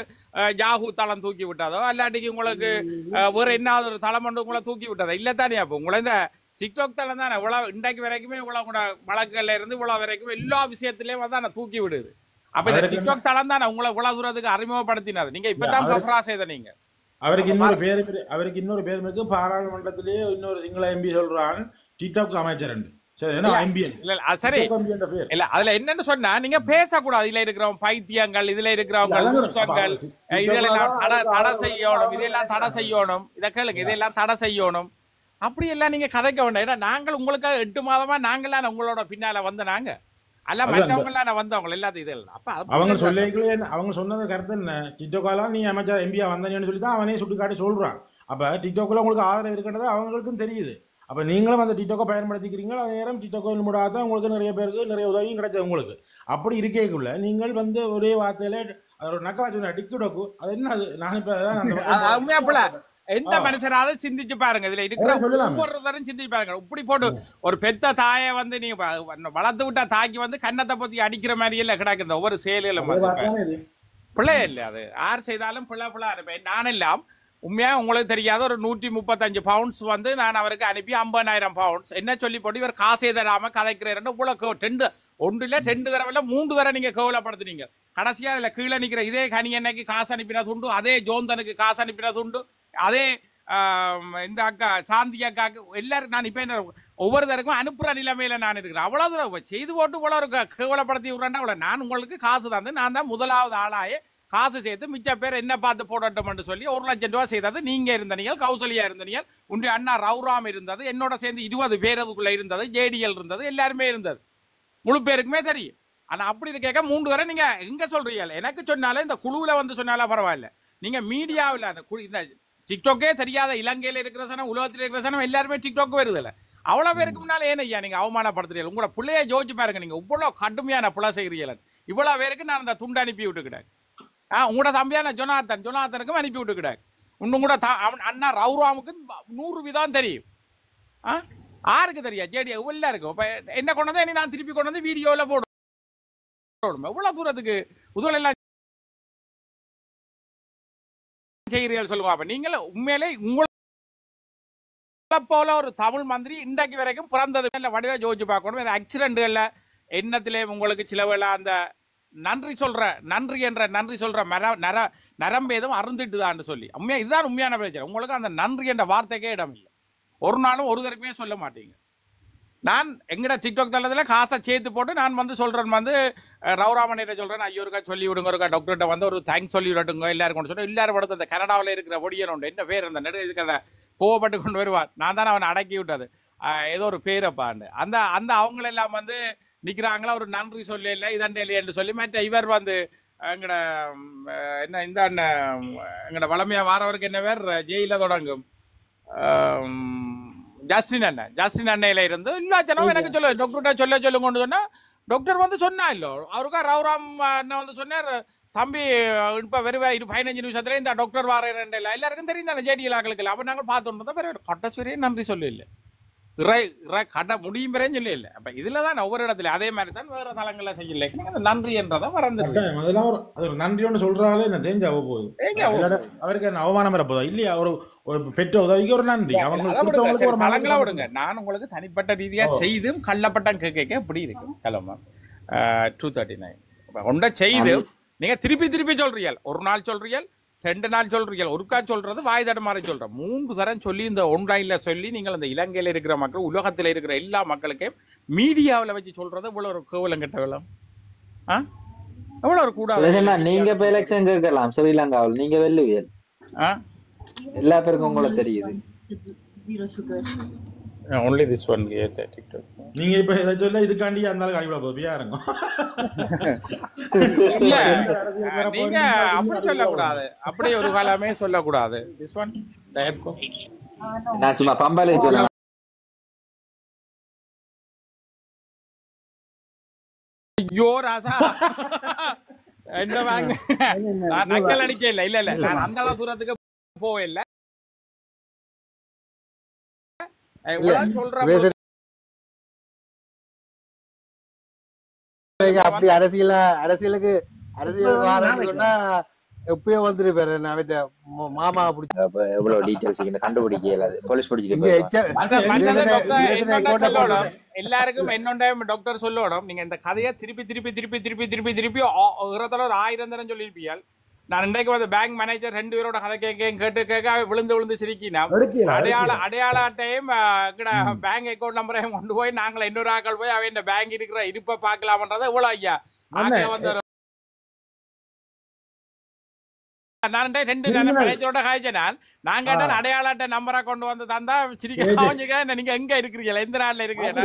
ஜாகு தளம் தூக்கி விட்டதோ, அல்லாட்டிக்கு உங்களுக்கு வேறு என்ன ஒரு தளம் ஒன்று உங்களை தூக்கி விட்டதோ இல்லை தானே. அப்போ உங்களை இந்த டிக்டாக் தளம் தானே இவ்வளவு இன்றைக்கு வரைக்குமே இவ்வளவு கூட வழக்குகள்ல இருந்து இவ்வளவு வரைக்கும் எல்லா விஷயத்திலையும் வந்து தூக்கி விடுது. அப்ப இந்த டிக்டாக் தளம் தானே உங்களை இவ்வளவு தூரத்துக்கு அறிமுகப்படுத்தினாரு. நீங்க இப்பதான் கஃப்ரா செய்த நீங்க. அவருக்கு இன்னொரு பேர் இருக்கு. பாராளுமன்றத்திலேயே இன்னொரு சிங்கள எம்பி சொல்றான் டிக்டாக் அமைச்சர். சரி, அதுல என்னன்னு சொன்னா நீங்க பேசக்கூடாது. இதுல இருக்கிறவங்க பைத்தியங்கள், இதுல இருக்கிறவங்க இதெல்லாம் தடை செய்யணும், இதெல்லாம் தடை செய்யணும், இதை கேளுங்க, இதெல்லாம் தடை செய்யணும், அப்படி எல்லாம் நீங்க கதைக்க வேண்டாம். ஏன்னா நாங்கள் உங்களுக்கு 8 மாதமா நாங்களான உங்களோட பின்னால வந்த நாங்க அல்ல மற்றவங்க வந்தவங்க எல்லாத்தையும் இதெல்லாம். அப்ப அவங்க சொல்லிக்கலே அவங்க சொன்னது கருத்து என்ன, டிக்டாக்ல நீ அமைச்சர் எம்பியா வந்தேன்னு சொல்லி தான் அவனே சுட்டி காட்டி சொல்றான். அப்ப டிக்டாக்ல உங்களுக்கு ஆதரவு இருக்கின்றது அவங்களுக்கும் தெரியுது. அப்ப நீங்களும் அந்த டிக்டாக்கை பயன்படுத்திக்கிறீங்க, அதே நேரம் டிக்டாக்கோ மூடாதான் உங்களுக்கு நிறைய பேருக்கு நிறைய உதவியும் கிடைச்சது உங்களுக்கு. அப்படி இருக்கேக்குள்ள நீங்கள் வந்து ஒரே வார்த்தையில ஒரு நக்காச்சு டிக்டாக்கு அது என்ன அது நான் இப்ப எந்த மனுஷராவது சிந்திச்சு பாருங்க. இதுல இருக்கிற ஒவ்வொருத்தரும் சிந்திச்சு பாருங்க. இப்படி போட்டு ஒரு பெத்த தாயை வந்து நீங்க வளர்த்து விட்டா தாக்கி வந்து கண்ணத்தை பத்தி அடிக்கிற மாதிரி எல்லாம் கிடக்குது ஒவ்வொரு செயலும். பிள்ளை இல்லை, அது யார் செய்தாலும் பிள்ளை இருப்பேன். நான் எல்லாம் உண்மையா உங்களுக்கு தெரியாத ஒரு 135 பவுண்ட்ஸ் வந்து நான் அவருக்கு அனுப்பி 50,000 பவுண்ட்ஸ் என்ன சொல்லி போட்டு இவர் காசே தராம கதைக்கிறேன்னு இவ்வளவு 2 தடவை 3 தடவை நீங்க கேவலப்படுத்துனீங்க. கடைசியா அதுல கீழே நிக்கிற இதே கனி அன்னைக்கு காசு அனுப்பினது உண்டு, அதே ஜோந்தனுக்கு காசு அனுப்பினது உண்டு, அதே இந்த அக்கா சாந்தி அக்காக்கு எல்லாரும் நான் இப்ப என்ன ஒவ்வொரு தருக்கும் அனுப்புற நிலைமையில நான் இருக்கிறேன். அவ்வளவு தூரம் செய்து போட்டு இவ்வளவு கேவலப்படுத்தி விடுறேன்னா அவ்வளவு நான் உங்களுக்கு காசு தந்து நான் தான் முதலாவது ஆளாயே காசு சேர்த்து மிச்ச பேர் என்ன பார்த்து போடட்டும் சொல்லி 1 லட்சம் ரூபாய் செய்தது நீங்க இருந்தீங்க, கௌசல்யா இருந்தீங்க, உன்னுடைய அண்ணா ரவுராம் இருந்தது, என்னோட சேர்ந்து 20 பேர் அதுக்குள்ள இருந்தது, ஜேடிஎல் இருந்தது, எல்லாருமே இருந்தது, முழு பேருக்குமே தெரியும். ஆனா அப்படி கேட்க 3 தடவை நீங்க எங்க சொல்றீங்க? எனக்கு சொன்னாலே இந்த குழுவுல வந்து சொன்னாலும் பரவாயில்ல, நீங்க மீடியாவில் அந்த இந்த டிக்டாக்கே தெரியாத இலங்கையில இருக்கிற சனம் உலகத்தில் இருக்கிற சனம் எல்லாருமே டிக்டாக் வருதுல்ல, அவ்வளவு பேருக்கு முன்னால ஏன் ஐயா நீங்க அவமானப்படுத்துறீங்க? உங்களோட பிள்ளைய ஜோதிச்சு பாருங்க, நீங்க இவ்வளவு கடுமையான பிள்ளை செய்கிறீங்க. இவ்வளவு பேருக்கு நான் அந்த துண்டு அனுப்பி விட்டுக்கிட்டேன். உங்களோட தம்பியான ஜொனாத்தனுக்கும் அனுப்பி விட்டுக்கிட்டேன். இன்னும் கூட அண்ணா ரவுராமுக்கு 100 விதம் தெரியும். யாருக்கு தெரியும்? ஜேடி எல்லாருக்கும். இப்ப என்ன கொண்டு வந்து நான் திருப்பி கொண்டு வந்து வீடியோல போடுவேன். இவ்வளவு தூரத்துக்கு உதவெல்லாம் செய்கிறீர்கள் சொல்லுவா. அப்ப நீங்கள உண்மையிலே உங்களை போல ஒரு தமிழ் மந்திரி இன்றைக்கு வரைக்கும் பிறந்தது வடிவா ஜோதிச்சு பார்க்கணும். ஆக்சிடென்ட்கள்ல எண்ணத்திலே உங்களுக்கு சிலவேளை அந்த நன்றி என்ற நன்றி சொல்ற நரம்பேதம் அருந்துட்டுதான்னு சொல்லி உண்மையா இதுதான் உண்மையான பிரச்சனை. உங்களுக்கு அந்த நன்றி என்ற வார்த்தைக்கே இடம் இல்லை. ஒரு நாளும் ஒரு தரப்புமே சொல்ல மாட்டீங்க. நான் எங்கட டிக்டாக் தளத்தில் காசை சேர்த்து போட்டு நான் வந்து சொல்றேன், வந்து ரவுராமனிட்ட சொல்றேன், ஐயோருக்கா சொல்லி விடுங்க, ஒருக்கா டாக்டர்கிட்ட வந்து ஒரு தேங்க்ஸ் சொல்லி விட்டுங்க எல்லாருக்கும் சொல்றேன். எல்லாரும் படுத்து அந்த கனடாவில் இருக்கிற ஒடியன் உண்டு, என்ன பேர் அந்த நெடு இதுக்கு கோவப்பட்டு கொண்டு வருவார். நான் தானே அவனை அடக்கி விட்டது, ஏதோ ஒரு பேரப்பாண்டு அந்த அந்த அவங்களெல்லாம் வந்து நிற்கிறாங்களா ஒரு நன்றி சொல்லி இல்லை இதண்டே இல்லையென்று சொல்லி மற்ற இவர் வந்து எங்கட என்ன இந்த அண்ணன் எங்கட வளமையா வாரவருக்கு என்ன பேர் ஜெயில தொடங்கும் ஜஸ்டின் அண்ணையில இருந்து இல்ல ஜனம் எனக்கு சொல்ல டாக்டர்கிட்ட சொல்லுங்க கொண்டு சொன்னா டாக்டர் வந்து சொன்னா இல்லோ அவருக்கா ரவுராம் அண்ணன் வந்து சொன்னார், தம்பி இப்ப வெறும் 15 நிமிஷத்துல இந்த டாக்டர் வார எல்லாருக்கும் தெரியும் தானே ஜேடிஎல் ஆக்களுக்கு. அப்ப நாங்கள் பார்த்துட்டு வேற கட்டசுவரையே நன்றி சொல்லி இல்லை கட்ட முடியும் பெறேன்னு சொல்லி இல்லை. அப்ப இதுலதான் ஒவ்வொரு இடத்துல அதே மாதிரி தான் வேற தளங்கள்ல செய்யல நன்றி என்றதை மறந்துருக்கு. நன்றியோன்னு சொல்றாலே என்ன தெரிஞ்சு அவ போகுது அவருக்கு என்ன அவமானம் வரப்போதா இல்லையா? ஒரு பெற்ற உதவிக்கு ஒரு நன்றி அவங்களுக்கு ஒரு மலங்களா விடுங்க. நான் உங்களுக்கு தனிப்பட்ட ரீதியா செய்தும் கள்ளப்பட்டம் கேட்க இப்படி இருக்கு கிளம்ப 239 ஒன்றை செய்து நீங்க திருப்பி சொல்றீங்க. ஒரு நாள் சொல்றீங்க, 2 நாள் சொல்றீங்க, ஒருக்கா சொல்றது வாய் தட மாதிரி சொல்றேன், 3 தரம் சொல்லி இந்த ஆன்லைன்ல சொல்லி நீங்கள் இந்த இலங்கையில இருக்கிற மக்கள் உலகத்தில் இருக்கிற எல்லா மக்களுக்கும் மீடியாவில் வச்சு சொல்றது இவ்வளவு ஒரு கேவலம் கெட்ட வேலம். எவ்வளவு ஒரு கூடாது. நீங்க இப்ப எலெக்ஷன் கேட்கலாம் ஸ்ரீலங்காவில், நீங்க வெல்லுவீர்கள், எல்லா பேருக்கும் உங்களுக்கு தெரியுது. only this one TikTok. நீங்க இப்ப இத சொல்ல இதுக்காண்டி அந்த கடிவள போபியா இருக்கும். நீங்க அப்படி சொல்ல கூடாது, அப்படி ஒரு காலமே சொல்ல கூடாது. this one டைப்கோ நான் சும்மா பம்பாலே சொல்றேன். ஐயோ ராசா என்ன வாங்க நான் நக்கல் அடிக்க இல்ல நான் அந்த தூரத்துக்கு போகல. அப்படி அரசியலுக்கு சொன்னா எப்பயோ வந்துருப்பாரு. மாமா எவ்வளவு டீடைல்ஸ் கண்டுபிடிக்கல, போலீஸ் எல்லாருக்கும் என்னொண்ட டாக்டர் சொல்லணும். நீங்க இந்த கதையை திருப்பி 1000 தரம் சொல்லிருப்பீங்க. நான் இன்றைக்கு வந்து பேங்க் மேனேஜர் 2 பேரோட கதை கேட்க விழுந்து சிரிக்கினா அடையாள அட்டையும் பேங்க் அக்கௌண்ட் நம்பரையும் கொண்டு போய் நாங்கள் இன்னொரு ஆக்கள் போய் அவன் பேங்க் இருக்கிற இருப்ப பாக்கலாம்ன்றத இவ்வளவு ஐயா வந்து நான் 2 மேனேஜரோட காய்ச்ச நான் கேட்டேன் அடையாள அட்டை நம்பரை கொண்டு வந்து தந்தா சிரிக்க நீங்க எங்க இருக்கிறீங்க, எந்த நாள்ல இருக்கிறீங்க.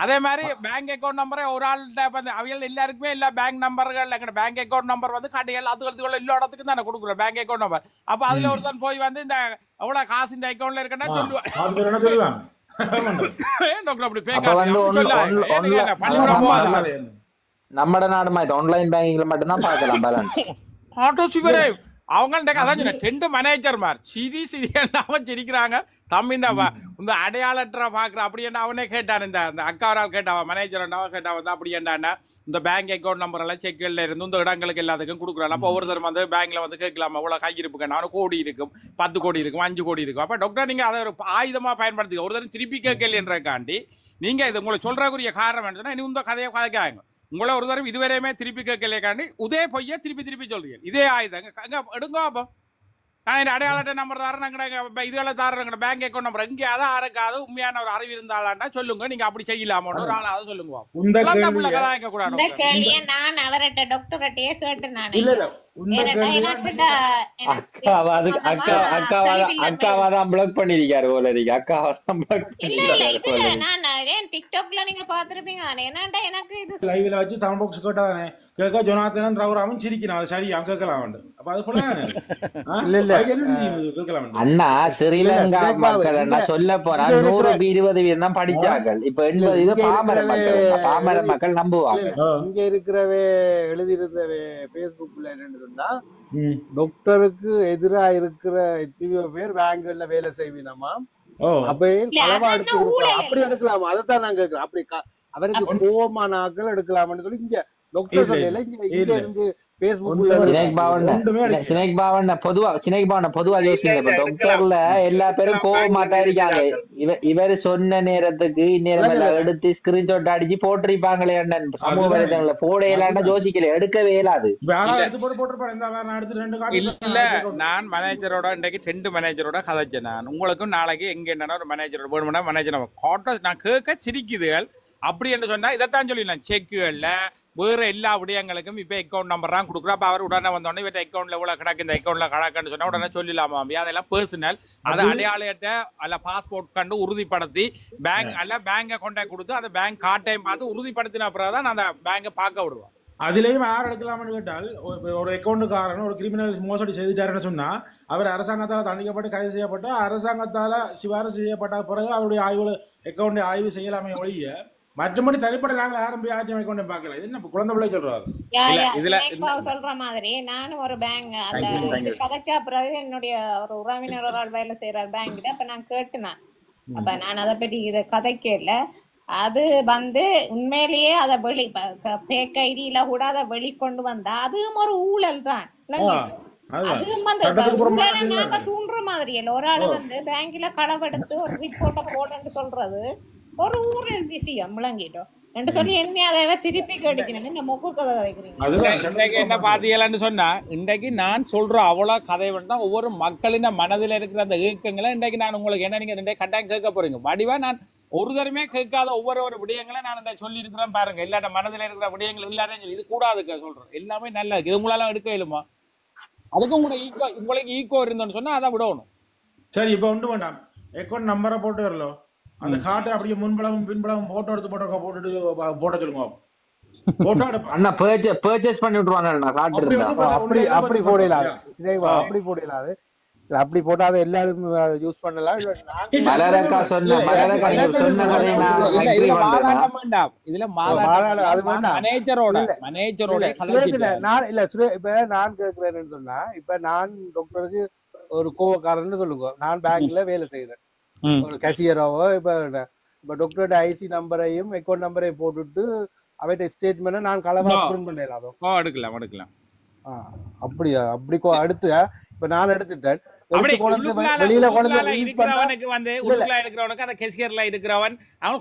அதே மாதிரி பேங்க் அக்கௌண்ட் நம்பரை ஒரு ஆள்கிட்ட வந்து அவைகள் எல்லாருக்குமே எல்லா பேங்க் நம்பர்கள் எங்க பேங்க் அக்கௌண்ட் நம்பர் வந்து கடைகள் அதுகளுக்குள்ள எல்லா இடத்துக்கும் தானே கொடுக்குறோம் பேங்க் அக்கௌண்ட் நம்பர். அப்ப அதுல ஒருத்தன் போய் வந்து இந்த எவ்வளவு காசு இந்த அக்கௌண்ட்ல இருக்குன்னா சொல்லுவான். நம்ம நாடு மாதிரி ஆன்லைன் பேங்கிங்ல மட்டும்தான் பார்க்கலாம் பேலன்ஸ். அவங்க அதான் ரெண்டு மேனேஜர் மாதிரி சிரியாம சிரிக்கிறாங்க. தம்பி இந்த அடையாளற்ற பாக்குற அப்படி என்ன அவனே கேட்டான். இந்த அக்காவரால் கேட்டாவா மேனேஜர் கேட்டாவா அப்படி என்ன இந்த பேங்க் அக்கௌண்ட் நம்பர் எல்லாம் செக்குல இருந்து இந்த இடங்களுக்கு எல்லாத்துக்கும் கொடுக்குறாங்க. அப்போ ஒவ்வொருத்தரும் வந்து பேங்க்ல வந்து கேட்கலாமா இவ்வளவு கையிருப்பு கேட்டா கோடி இருக்கும் 10 கோடி இருக்கும் 5 கோடி இருக்கும். அப்ப டாக்டர் நீங்க அதை ஒரு ஆயுதமா பயன்படுத்தி ஒருத்தரும் திருப்பி கேட்கலன்றக்காண்டி நீங்க இது உங்களை சொல்றக்குரிய காரணம் என்னன்னா இனி இந்த கதையை கதைக்காங்க. உங்களை ஒரு தரம் இதுவரையுமே திருப்பி கேட்கலையாண்டி இதே பொய்ய திருப்பி சொல்றீங்க. இதே ஆயுதங்க எடுங்க. அப்போ நான் அடையாள நம்பர் தாரேன் இதுகளை தாரேன் பேங்க் அக்கௌண்ட் நம்பர் இங்கே அதான் யாருக்காவது உண்மையான ஒரு அறிவு இருந்தாலான்னா சொல்லுங்க. நீங்க அப்படி செய்யலாமோன்னு ஒரு ஆள் அதை சொல்லுங்க. நான் அவர்கிட்ட டாக்டர்கிட்டயே கேட்டேன். அக்காவாதான் பிளாக் பண்ணிருக்காரு போல இருக்கு. அக்காவாதான் டிக்டாக்ல நீங்க பாத்துருப்பீங்க. என்னடா எனக்கு இது லைவ்ல வச்சு தமிழ் பாக்ஸ் கேட்டானே கேட்க ஜொனாத்தன் ரகுராமன் சிரிக்கிறான். சரி அங்க கேட்கலாம். அப்ப அது போல அண்ணா ஸ்ரீலங்கா மக்கள் என்ன சொல்ல போறா 100-20 வீதம் தான் படிச்சாங்க. இப்ப 80 பாமர மக்கள் நம்புவாங்க. இங்க இருக்கிறவே எழுதியிருந்தவே பேஸ்புக்ல என்னன்னு சொன்னா டாக்டருக்கு எதிரா இருக்கிற எத்தனையோ பேர் பேங்க்ல வேலை செய்வீனமா அப்ப அப்படி எடுக்கலாமா அதைத்தான் நான் கேட்கிறேன். அப்படி அவருக்கு கோபமான ஆட்கள் எடுக்கலாம்னு சொல்லி இங்க டாக்டர் சொல்லல இங்க இருந்து பொதுவா யோசிங்க. டாக்டர்ல எல்லா பேரும் கோவமாட்டா இருக்காங்க. இவரு சொன்ன நேரத்துக்கு இந்நேரம் எடுத்து ஸ்கிரீன்ஷாட் அடிச்சு போட்டிருப்பாங்களே சமூக வலைதளங்கள்ல போடையிலான யோசிக்கல எடுக்கவே இயலாது. இல்ல நான் மேனேஜரோட இன்றைக்கு 2 மேனேஜரோட கதைச்சேன். நான் உங்களுக்கும் நாளைக்கு எங்க என்னன்னா ஒரு மேனேஜரோட வேணும்னா மேனேஜர் நான் கேட்க சிரிக்குதுகள் அப்படி என்று சொன்னா இதைத்தான் சொல்லிடலாம். செக்குகள்ல வேற எல்லா விடயங்களுக்கும் இப்ப அக்கௌண்ட் நம்பர் தான் கொடுக்குறோம். அப்ப அவர் உடனே வந்தோடனே இவற்றை அக்கௌண்ட்ல எவ்வளவு கிடக்கு இந்த அக்கௌண்ட்ல கிடக்குன்னு சொன்னா உடனே சொல்லிடலாமா? அதெல்லாம் பர்சனல். அதை அடையாளத்தை அல்ல பாஸ்போர்ட் கண்டு உறுதிப்படுத்தி பேங்க் அல்ல பேங்கை கொண்டாய் கொடுத்து அந்த பேங்க் கார்டையும் பார்த்து உறுதிப்படுத்தின பிறகுதான் அந்த பேங்கை பார்க்க விடுவோம். அதுலயும் யார் எடுக்கலாம்னு கேட்டால் ஒரு அக்கௌண்ட்டுக்காரன் ஒரு கிரிமினல் மோசடி செய்துட்டாருன்னு சொன்னா அவர் அரசாங்கத்தால் தண்டிக்கப்பட்டு கைது செய்யப்பட்டு அரசாங்கத்தால சிபாரிசு செய்யப்பட்ட பிறகு அவருடைய ஆய்வு அக்கௌண்ட் ஆய்வு செய்யலாமே ஒழிய மற்றபடி தனிப்பட்ட நாங்கள் ஆரம்பி ஆட்சி அக்கௌண்ட் பார்க்கல. இது என்ன குழந்தை பிள்ளை சொல்றாரு சொல்ற மாதிரி நானும் ஒரு பேங்க் அந்த கதைக்கா பிறகு என்னுடைய ஒரு உறவினர் ஒரு ஆள் வேலை செய்யறாரு பேங்க்ல. அப்ப நான் கேட்டுனேன். அப்ப நான் அதை பற்றி இதை கதைக்கல. அது வந்து உண்மையிலேயே அதை பேக் ஐடியில கூட அதை வெளிக்கொண்டு வந்தா அதுவும் ஒரு ஊழல் தான். அதுவும் வந்து நாங்க தூண்டுற மாதிரி இல்ல. ஒரு ஆளு வந்து பேங்க்ல களவெடுத்து ஒரு ரிப்போர்ட்டை போடுன்னு சொல்றது ஒரு ஊழல் விஷயம் விளங்கிட்டோம் என்று சொல்லி என்ன அதை திருப்பி கேட்டுக்கணும். என்ன மொக்கு கதை கதைக்கிறீங்க? என்ன பாத்தீங்களான்னு சொன்னா இன்றைக்கு நான் சொல்ற அவ்வளவு கதை வேண்டாம். ஒவ்வொரு மக்களின் மனதில் இருக்கிற அந்த இயக்கங்களை இன்றைக்கு நான் உங்களுக்கு என்ன நீங்க கட்டாயம் கேட்க போறீங்க. வடிவா நான் ஒரு தரமே கேட்காத ஒவ்வொரு விடயங்களை நான் சொல்லி இருக்கிறேன் பாருங்க. எல்லாரும் மனதில் இருக்கிற விடயங்கள் எல்லாரும் சொல்லி இது கூடாது சொல்றேன். எல்லாமே நல்லா இது உங்களால எடுக்க இயலுமா? அதுக்கு உங்களுக்கு ஈக்கோ இருந்தோன்னு சொன்னா அதை விடணும். சரி இப்ப ஒன்று வேண்டாம் அக்கௌண்ட் நம்பரை போட்டு வரலாம். அந்த காட்டை அப்படியே முன்பளவும் பின்பளவும் போட்டோ எடுத்து போட்டுட்டு போட்ட சொல்லுங்க. அண்ணா பர்ச்சேஸ் பண்ணி விட்டுருவாங்க. அப்படி போடலாது அப்படி போடலாது அப்படி போட்டாத எல்லாரும் யூஸ் பண்ணலாம். இப்ப நான் கேட்கிறேன்னு சொன்னா இப்ப நான் டாக்டருக்கு ஒரு கோவக்காரன்னு சொல்லுங்க. நான் பேங்க்ல வேலை செய்யறேன் ஒரு கேஷியராவோ. இப்ப டாக்டரோட ஐசி நம்பரையும் அக்கௌண்ட் நம்பரையும் போட்டுட்டு அவட்ட ஸ்டேட்மெண்ட் நான் களவா பிரிண்ட் பண்ணலாம். எடுக்கலாம். அப்படியா? அப்படி அடுத்து இப்ப நான் எடுத்துட்டேன்.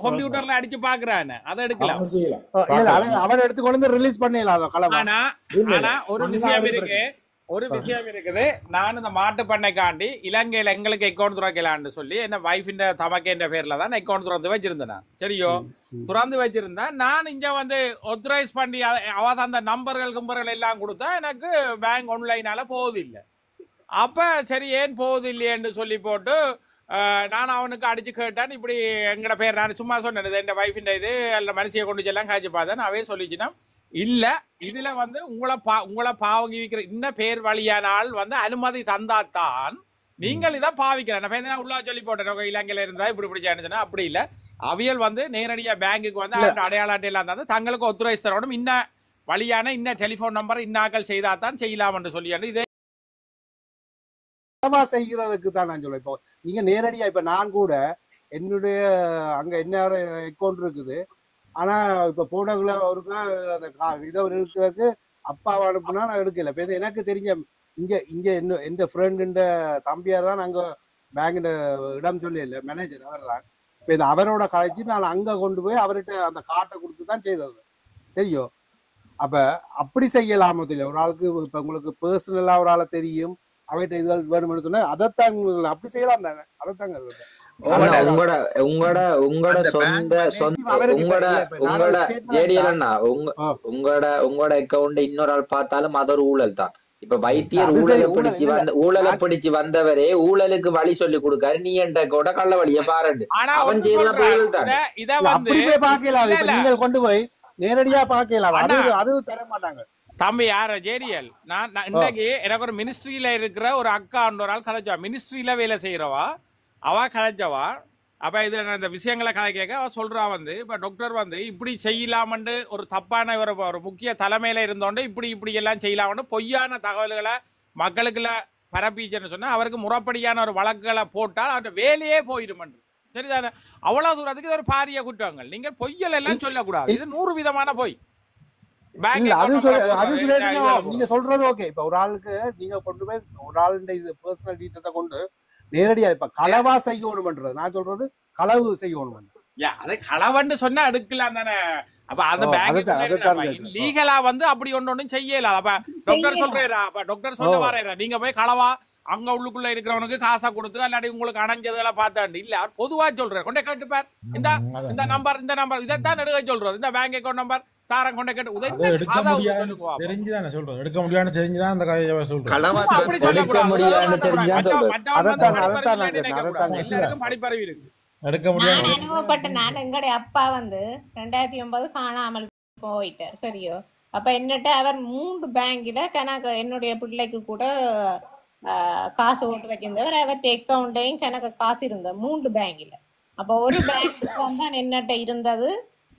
கம்ப்யூட்டர்ல அடிச்சு பாக்குறான் அதை எடுக்கலாம். அவன் எடுத்து கொண்டு ரிலீஸ் பண்ணலாம். ஆனா ஒரு விஷயம் இருக்குது. நான் இந்த மாட்டு பண்ணைக்காண்டி இலங்கையில எங்களுக்கு அக்கௌண்ட் துறக்கலான்னு சொல்லி என்ன வைஃபின் தமக்கேன்ற பேர்ல தான் அக்கௌண்ட் துறந்து வச்சிருந்தேன். சரியோ துறந்து வச்சிருந்தேன். நான் இங்க வந்து ஒத்தரைஸ் பண்ணி அவ அந்த நம்பர்கள் எல்லாம் கொடுத்தா எனக்கு பேங்க் ஆன்லைனால போகுது இல்லை. அப்ப சரி ஏன் போகுது இல்லையேன்னு சொல்லி போட்டு நான் அவனுக்கு அடிச்சு கேட்டேன் இப்படி எங்கட பேர் நான் சும்மா சொன்னது என் வைஃபின் இது அல்ல மனுஷியை கொண்டு செல்லாம் காய்ச்சி பார்த்தேன் அவே சொல்லிச்சுன்னா இல்ல இதுல வந்து உங்களை பாவகிக்கிற இன்னும் பேர் வழியான ஆள் வந்து அனுமதி தந்தாத்தான் நீங்கள் இதை பாவிக்கிறேன் உள்ள சொல்லி போட்டேன் இலங்கையில இருந்தா இப்படி சொன்னா அப்படி இல்ல அவியல் வந்து நேரடியா பேங்குக்கு வந்து அடையாள அட்டையெல்லாம் தந்து தங்களுக்கு ஒத்துழைச்சு தரணும் இன்ன வழியான இன்ன டெலிபோன் நம்பர் இன்னாக்கள் செய்தாதான் செய்யலாம் என்று சொல்லி இதே செய்கிறதுக்கு தான் நான் சொல்லுவேன். இப்போ நீங்க நேரடியா இப்ப நான் கூட என்னுடைய அங்க என்ன அக்கௌண்ட் இருக்குது ஆனா இப்ப போனக்குள்ள அவருக்கு அந்த இதை இருக்கிறதுக்கு அப்பா அனுப்புனா நான் எடுக்கல. இப்ப எனக்கு தெரிஞ்ச இங்க எந்த ஃப்ரெண்டு தம்பியார் தான் அங்க பேங்க் இடம் சொல்லி இல்லை மேனேஜர் அவர் தான். இப்ப இது அவரோட கழிச்சு நான் அங்க கொண்டு போய் அவர்கிட்ட அந்த காட்டை கொடுத்து தான் செய்தது சரியோ. அப்ப அப்படி செய்யலாமோ தெரியல ஒரு ஆளுக்கு. இப்ப உங்களுக்கு பர்சனலா ஒரு ஆளை தெரியும் அவைட்ட இதுகள் வேணும்னு சொன்னா அதைத்தான் அப்படி செய்யலாம் தானே. அதைத்தாங்க உங்களோட அக்கௌண்ட் இன்னொரு ஆள் பார்த்தாலும் அது ஒரு ஊழல் தான். இப்ப வைத்தியர் ஊழலை பிடிச்சு வந்தவரே ஊழலுக்கு வழி சொல்லி கொடுக்காரு. நீ என்ற கூட கள்ள வழிய பாருண்டு அவன் நீங்கள் கொண்டு போய் நேரடியா பாக்கலாம். அது தர மாட்டாங்க தம்பி யார ஜேடிஎல். நான் இன்னைக்கு எனக்கு ஒரு மினிஸ்ட்ரியில இருக்கிற ஒரு அக்கா ஒரு ஆள் கலைச்சவா மினிஸ்ட்ரியில வேலை செய்யறவா அவ கலைச்சவா. அப்ப இதுல நான் இந்த விஷயங்களை கதை கேட்க அவ சொல்றா வந்து இப்ப டாக்டர் வந்து இப்படி செய்யலாமண்டு ஒரு தப்பான ஒரு முக்கிய தலைமையில இருந்தோண்டு இப்படி எல்லாம் செய்யலாமண்டு பொய்யான தகவல்களை மக்களுக்குள்ள பரப்பிச்சுன்னு சொன்னா அவருக்கு முறைப்படியான ஒரு வழக்குகளை போட்டால் அவருடைய வேலையே போயிடும். சரிதானே? அவ்வளவு தூரத்துக்கு இது ஒரு பாரிய குற்றங்கள். நீங்க பொய்யல் எல்லாம் சொல்லக்கூடாது. இது 100 விதமான பொய். நீங்க சொல்றது ஓகே. இப்ப ஒரு ஆளுக்கு நீங்க கொண்டு போய் ஒரு ஆளுடைய இது பர்சனல் டீட்டெயில்ஸை கொண்டு நேரடியா இப்ப களவா செய்யணும்ன்றது நான் சொல்றது களவு செய்யணும். அது களவன்னு சொன்னா எடுக்கலாம் தானே. அப்ப அந்த பேங்க் லீகலா வந்து அப்படி ஒன்னும் செய்யல. அப்ப டாக்டர் சொல்றா அப்ப டாக்டர் சொல்ல வர்றா நீங்க போய் களவா அங்க உள்ளுக்குள்ள இருக்கிறவனுக்கு காசா கொடுத்து இல்லாட்டி உங்களுக்கு அணைஞ்சதுல பார்த்தாண்டு இல்ல பொதுவா சொல்ற கொண்டே கேட்டுப்பார் இந்த நம்பர் இதைத்தான் எடுக்க சொல்றது இந்த பேங்க் அக்கௌண்ட் நம்பர் தாரம் கொண்டே கேட்டு தெரிஞ்சுதானே சொல்றோம். எடுக்க முடியாதுன்னு தெரிஞ்சுதான் அந்த கதையை சொல்றோம். படிப்பறிவு இருக்கு எடுக்க முடியாது. அனுபவப்பட்ட நான் எங்களுடைய அப்பா வந்து 2009 காணாமல் போயிட்டார் சரியோ. அப்ப என்னட்ட அவர் 3 பேங்க்ல கணக்கு என்னுடைய பிள்ளைக்கு கூட காசு ஓட்டு வைக்கின்றவர் அவர்கிட்ட அக்கௌண்ட்டையும் கணக்கு காசு இருந்த 3 பேங்க்ல. அப்ப ஒரு பேங்க் தான் என்னட்ட இருந்தது.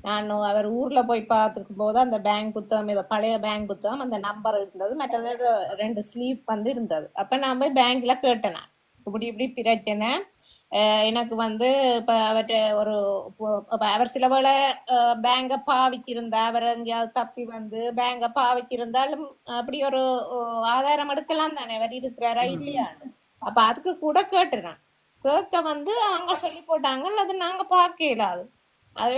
நான் அவர் ஊர்ல போய் பார்த்துக்கும் போது அந்த பேங்க் புத்தகம் ஏதோ பழைய பேங்க் புத்தகம் அந்த நம்பர் இருந்தது மற்றது ஏதோ 2 ஸ்லீப் வந்து இருந்தது. அப்ப நான் போய் பேங்க்ல கேட்டேன் நான் இப்படி பிரச்சனை எனக்கு வந்து இப்ப அவர்கிட்ட ஒரு அவர் சில வேளை பேங்க பாவிச்சிருந்தா அவர் எங்கேயாவது தப்பி வந்து பேங்க பாவிச்சிருந்தாலும் அப்படி ஒரு ஆதாரம் எடுக்கலாம் தானே அவர் இருக்கிறாரா இல்லையான்னு. அப்ப அதுக்கு கூட கேட்டுறேன். கேட்க வந்து அவங்க சொல்லி போட்டாங்க அது நாங்க பார்க்க இயலாது அதை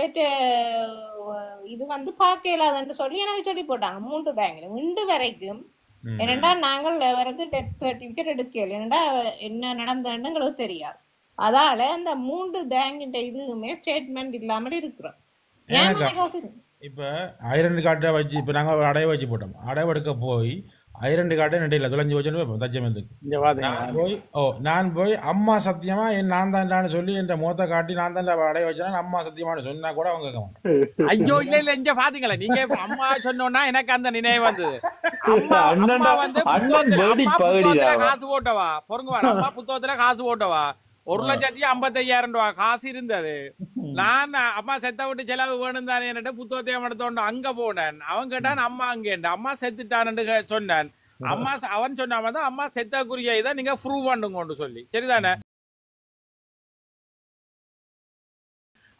இது வந்து பார்க்க இயலாதுன்னு சொல்லி எனக்கு சொல்லி போட்டாங்க 3 பேங்க்ல இன்று வரைக்கும். என்னடா நாங்கள் அவருக்கு டெத் சர்டிபிகேட் எடுக்கல என்னடா என்ன நடந்ததுன்னு எங்களுக்கு தெரியாது. அதால அந்த 3 பேங்கிட்ட இதுவுமே ஸ்டேட்மெண்ட் இல்லாமல் இருக்கிறோம். இப்ப ஐரண்டு கார்டை வச்சு இப்ப நாங்க அடைய வச்சு போட்டோம். அடைவு எடுக்க போய் ஐரண்டு கார்டை நடையில தொலைஞ்சு வச்சு தச்சமத்துக்கு நான் போய் அம்மா சத்தியமா நான் தான் சொல்லி என் முகத்தை காட்டி நான் தான் அடைய வச்சேன் அம்மா சத்தியமானு சொன்னா கூட அவங்க கேட்க ஐயோ இல்ல இங்க பாத்தீங்களா நீங்க அம்மா சொன்னோன்னா எனக்கு அந்த நினைவு வந்தது. காசு போட்டவா பொறுங்குவா அம்மா புத்தகத்துல காசு போட்டவா 1,55,000 ரூபாய் காசு இருந்தது. நான் அம்மா செத்த விட்டு செலவு வேணும் தானே புத்தகத்தை எடுத்தோண்டு அங்க போனேன். அவன் கேட்டான் அம்மா அங்கேண்டு அம்மா செத்துட்டான்னு சொன்னான். அம்மா அவன் சொன்னாம தான் அம்மா செத்தக்குரிய இதை நீங்க ப்ரூவ் பண்ணுங்கன்னு சொல்லி சரிதானே.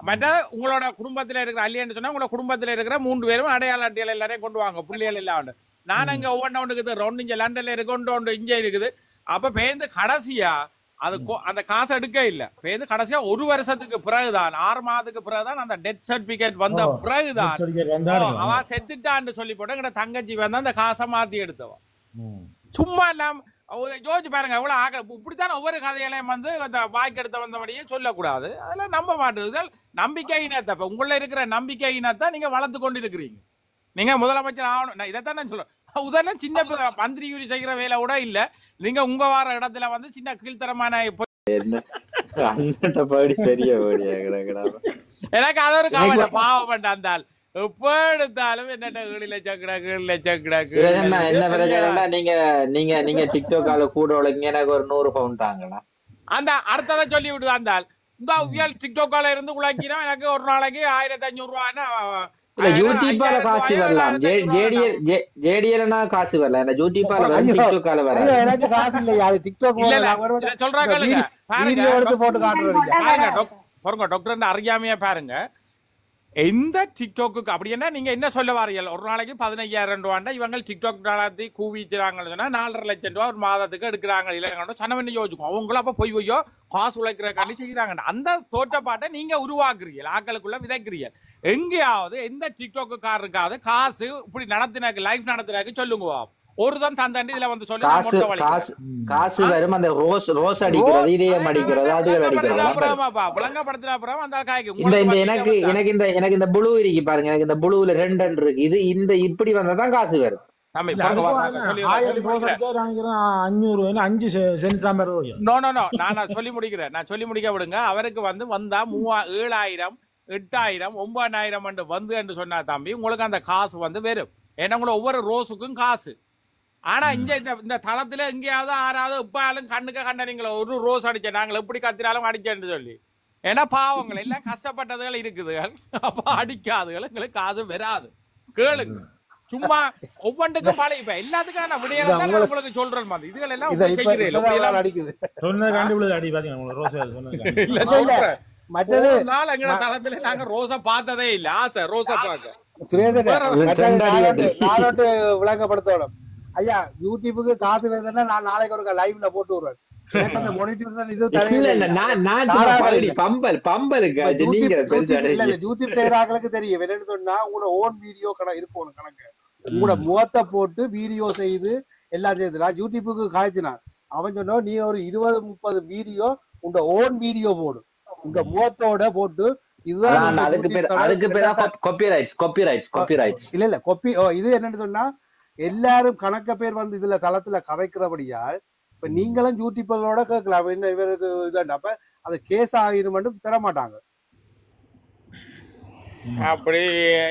மற்ற உங்களோட குடும்பத்துல இருக்கிற அல்லியன்னு சொன்னா உங்களோட குடும்பத்துல இருக்கிற 3 பேரும் அடையாள அட்டையில எல்லாரையும் கொண்டு வாங்க புள்ளிகள் எல்லாம். நான் அங்க ஒவ்வொன்று ரெண்டு இங்க லண்டன்ல இருக்கு இங்க இருக்குது. அப்ப பேருந்து கடைசியா அது அந்த காசு எடுக்க இல்ல பேருந்து கடைசியா 1 வருஷத்துக்கு பிறகுதான் 6 மாதத்துக்கு பிறகுதான் அந்த டெத் சர்டிபிகேட் வந்த பிறகுதான் அவ செத்துட்டான்னு சொல்லி போட்டு எங்க தங்கச்சி வந்து அந்த காசை மாத்தி எடுத்தவன். சும்மா இல்லாம யோசிச்சு பாருங்க எவ்வளவு ஆக இப்படித்தான் ஒவ்வொரு கதைகளையும் வந்து அந்த வாய்க்கு எடுத்த வந்தபடியே சொல்லக்கூடாது. அதெல்லாம் நம்ப மாட்டேது. நம்பிக்கை இனத்தை இப்ப உள்ள இருக்கிற நம்பிக்கை இனத்தை நீங்க வளர்த்து கொண்டு இருக்கிறீங்க. நீங்க முதலமைச்சர் ஆகணும் இதைத்தான் நான் சொல்றேன். உதாரணம் சின்ன மந்திரி செய்கிற வேலை கூட இல்ல. நீங்க உங்க வார இடத்துல வந்து சின்ன கீழ்த்தரமான என்ன அண்ணன் படி பெரிய படியா கிடக்குடா. எனக்கு அது ஒரு எனக்கு கவலை பாவம் பண்ணாந்தால் எப்ப எடுத்தாலும் என்னட்ட கீழ சக்கடாக்கு சுரேஷண்ணா என்ன பிரச்சனைனா நீங்க நீங்க நீங்க டிக்டாக்கால கூட உழைங்க எனக்கு ஒரு 100 பவுண்ட் தாங்கண்ணா. அந்த அடுத்ததை சொல்லி விடுதா இருந்தால் இந்த உயல் டிக்டாக்கால இருந்து உழைக்கினா எனக்கு ஒரு நாளைக்கு 1500 ரூபாய்னா இல்ல யூடியூப்பால காசு வரலாம். ஜேடிஎல்னா காசு வரல. இந்த யூடியூப்பால வந்து டிக்டாக்கால வர எனக்கு காசு இல்லையா அது டிக்டாக் சொல்றாங்க வீடியோ எடுத்து போட்டு காட்டுறீங்க பாருங்க டாக்டர் அறியாமையா பாருங்க. எந்த டிக்டாக்கு அப்படி என்ன நீங்க என்ன சொல்ல வாரீங்க? ஒரு நாளைக்கு 15,000 ரூபாண்டா இவங்க டிக்டாக் நாளாத்தி கூவிச்சுறாங்கன்னு சொன்னா 4.5 லட்சம் ரூபா ஒரு மாதத்துக்கு எடுக்கிறாங்க. இல்லைங்க சனவன்னு யோசிக்கும் அவங்களும் அப்ப பொய்யோ காசு உழைக்கிறக்காண்டி செய்யறாங்க. அந்த தோட்டப்பாட்டை நீங்க உருவாக்குறீங்க, ஆக்களுக்குள்ள விதைக்கிறீங்க. எங்கேயாவது எந்த டிக்டாக்கு காரருக்காவது காசு இப்படி நடத்தினாக்கு லைஃப் நடத்தினாக்கு சொல்லுங்க. ஒருதான் தந்தாண்டி இதுல வந்து சொல்லி காசு வரும். அந்த ரோஸ் அடிக்கிறது, இதயம் அடிக்கிறது, அதுகள் அடிக்கிறது விளங்கப்படுத்தின அப்புறம் அந்த காய்க்கு இந்த எனக்கு இந்த புழு இருக்கு பாருங்க. எனக்கு இந்த புழுவுல 2 இருக்கு. இது இந்த இப்படி வந்தாதான் காசு வரும். நான் சொல்லி முடிக்க விடுங்க. அவருக்கு வந்து வந்தா 7,000 8,000 9,000 வந்து என்று சொன்னா தம்பி உங்களுக்கு அந்த காசு வந்து வெறும். ஏன்னா உங்களை ஒவ்வொரு ரோஸுக்கும் காசு. ஆனா இந்த தளத்துல எங்கேயாவது ஆறாவது உப்பாலும் கண்ணுக்கு கண்டனீங்களோ ஒரு ரோஸ் அடிச்ச நாங்கள் எப்படி கத்தினாலும் அடிச்சேன்னு சொல்லி. ஏன்னா பாவங்கள் எல்லாம் கஷ்டப்பட்டதுகள் இருக்குதுகள். அப்ப அடிக்காதுகள் எங்களுக்கு காசு வராது. கேளுங்க சும்மா ஒவ்வொன்றுக்கும் பழைய எல்லாத்துக்கான விடையெல்லாம் உங்களுக்கு சொல்றேன் மாதிரி இதுகள் எல்லாம் தளத்துல நாங்க ரோஸா பார்த்ததே இல்ல. ஆசை ரோஸா பார்க்க விளங்கப்படுத்தணும். ஐயா யூடியூபுக்கு காசு வேணும்னா நான் நாளைக்கு ஒரு லைவ்ல போட்டு விடுறேன். யூடியூப் செய்யறாங்களுக்கு தெரியும் என்னன்னு சொன்னா உங்களோட ஓன் வீடியோ இருக்கும் கணக்கு. உங்களோட முகத்தை போட்டு வீடியோ செய்து எல்லாம் செய்து நான் யூடியூபுக்கு காய்ச்சினான். அவன் சொன்னா நீ ஒரு 20-30 வீடியோ உங்க ஓன் வீடியோ போடு உங்க முகத்தோட போட்டு. இதுதான் இல்ல இல்ல கொப்பி. இது என்னன்னு சொன்னா எல்லாரும் கணக்க பேர் வந்து இதுல தளத்துல கதைக்கிறபடியால் இப்ப நீங்களும் யூடியூபரோட கேட்கலாம் என்ன இவருக்கு இதாண்டா அப்ப அது கேஸ் ஆகிரும் தர மாட்டாங்க. அப்படி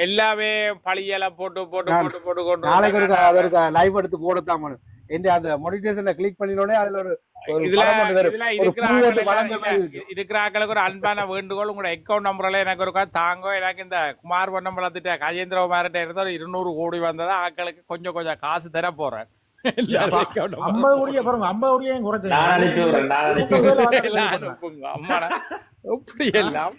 எல்லாமே பழியெல்லாம் போட்டு போட்டு போட்டு போட்டு கொண்டு நாளைக்கு அதற்கு லைவ் எடுத்து போடத்தான் எந்த அந்த மோனிட்டேஷனை கிளிக் பண்ணினோடனே அதுல ஒரு இருக்கிறாங்களுக்கு ஒரு அன்பான வேண்டுகோள். உங்களோட அக்கௌண்ட் நம்பர்ல எனக்கு ஒரு தாங்க. எனக்கு இந்த குமார் பொண்ணம் வளர்த்துட்ட கஜேந்திர குமார்கிட்ட இருந்தா ஒரு 200 கோடி வந்ததா ஆக்களுக்கு கொஞ்சம் கொஞ்சம் காசு தர போறேன். 50 கோடியே பாருங்க 50 கோடியே எப்படி எல்லாம்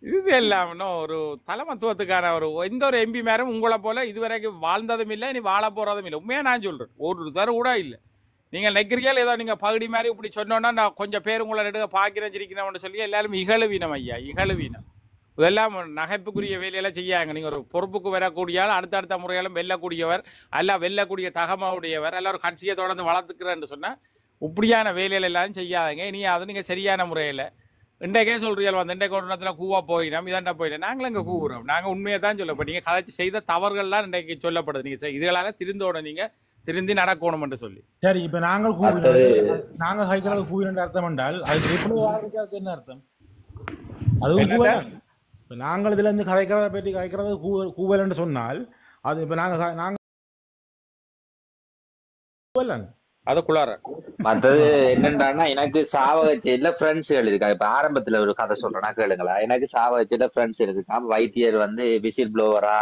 இது எல்லாம் ஒரு தலைமத்துவத்துக்கான ஒரு எந்த ஒரு எம்பி மேரும் உங்களை போல இதுவரைக்கும் வாழ்ந்ததும் இல்லை, இனி வாழ போறதும் இல்லை. உண்மையா நான் சொல்றேன் ஒரு தர கூட இல்லை. நீங்க நெக்கிரியால் ஏதோ நீங்க பகுதி மாதிரி இப்படி சொன்னோன்னா நான் கொஞ்சம் பேர் உங்களை நெடுக பாக்கிறேன் சிரிக்கிறேன் சொல்லி எல்லாரும் இகழுவீனம் ஐயா, இகழுவீனம். இதெல்லாம் நகைப்புக்குரிய வேலையெல்லாம் செய்யாங்க. நீங்க ஒரு பொறுப்புக்கு வரக்கூடியால் அடுத்தடுத்த முறையாலும் வெல்லக்கூடியவர் அல்ல, வெல்லக்கூடிய தகமாவுடையவர் அல்ல, ஒரு கட்சியை தொடர்ந்து வளர்த்துக்கிறேன்னு சொன்னா இப்படியான வேலைகள் எல்லாரும் செய்யாதங்க. இனியாவது நீங்க சரியான முறையில் இன்றைக்கே சொல்றீர்கள் வந்து இன்றைக்கு ஒரு இடத்துல கூவா போயிடும் இதாண்டா போயிடும். நாங்களும் இங்கே கூவுறோம். நாங்கள் உண்மையை தான் சொல்லப்போ நீங்கள் கதைச்சி செய்த தவறுகள்லாம் இன்றைக்கு சொல்லப்படுது. நீங்கள் இதுகளால திருந்தோட நீங்க திருந்தி நடக்கணும் என்று சொல்லி. சரி, இப்ப நாங்கள் நாங்கள் கைக்கிறது கூவின அர்த்தம் என்றால் அது எப்படி என்ன அர்த்தம்? அதுவும் கூவல். இப்ப நாங்கள் இதுல இருந்து கதைக்கிறத பற்றி கதைக்கிறது கூவல் என்று சொன்னால் அது இப்ப நாங்கள் அதுக்குள்ளார மற்றது என்னன்னா எனக்கு சாவகச்சேரியில ஃப்ரெண்ட்ஸ்கள் இருக்கா. இப்ப ஆரம்பத்துல ஒரு கதை சொல்றேன்னா கேளுங்களா. எனக்கு சாவகச்சேரியில ஃப்ரெண்ட்ஸ் இருக்கா. வைத்தியர் வந்து விசில் ப்ளோவரா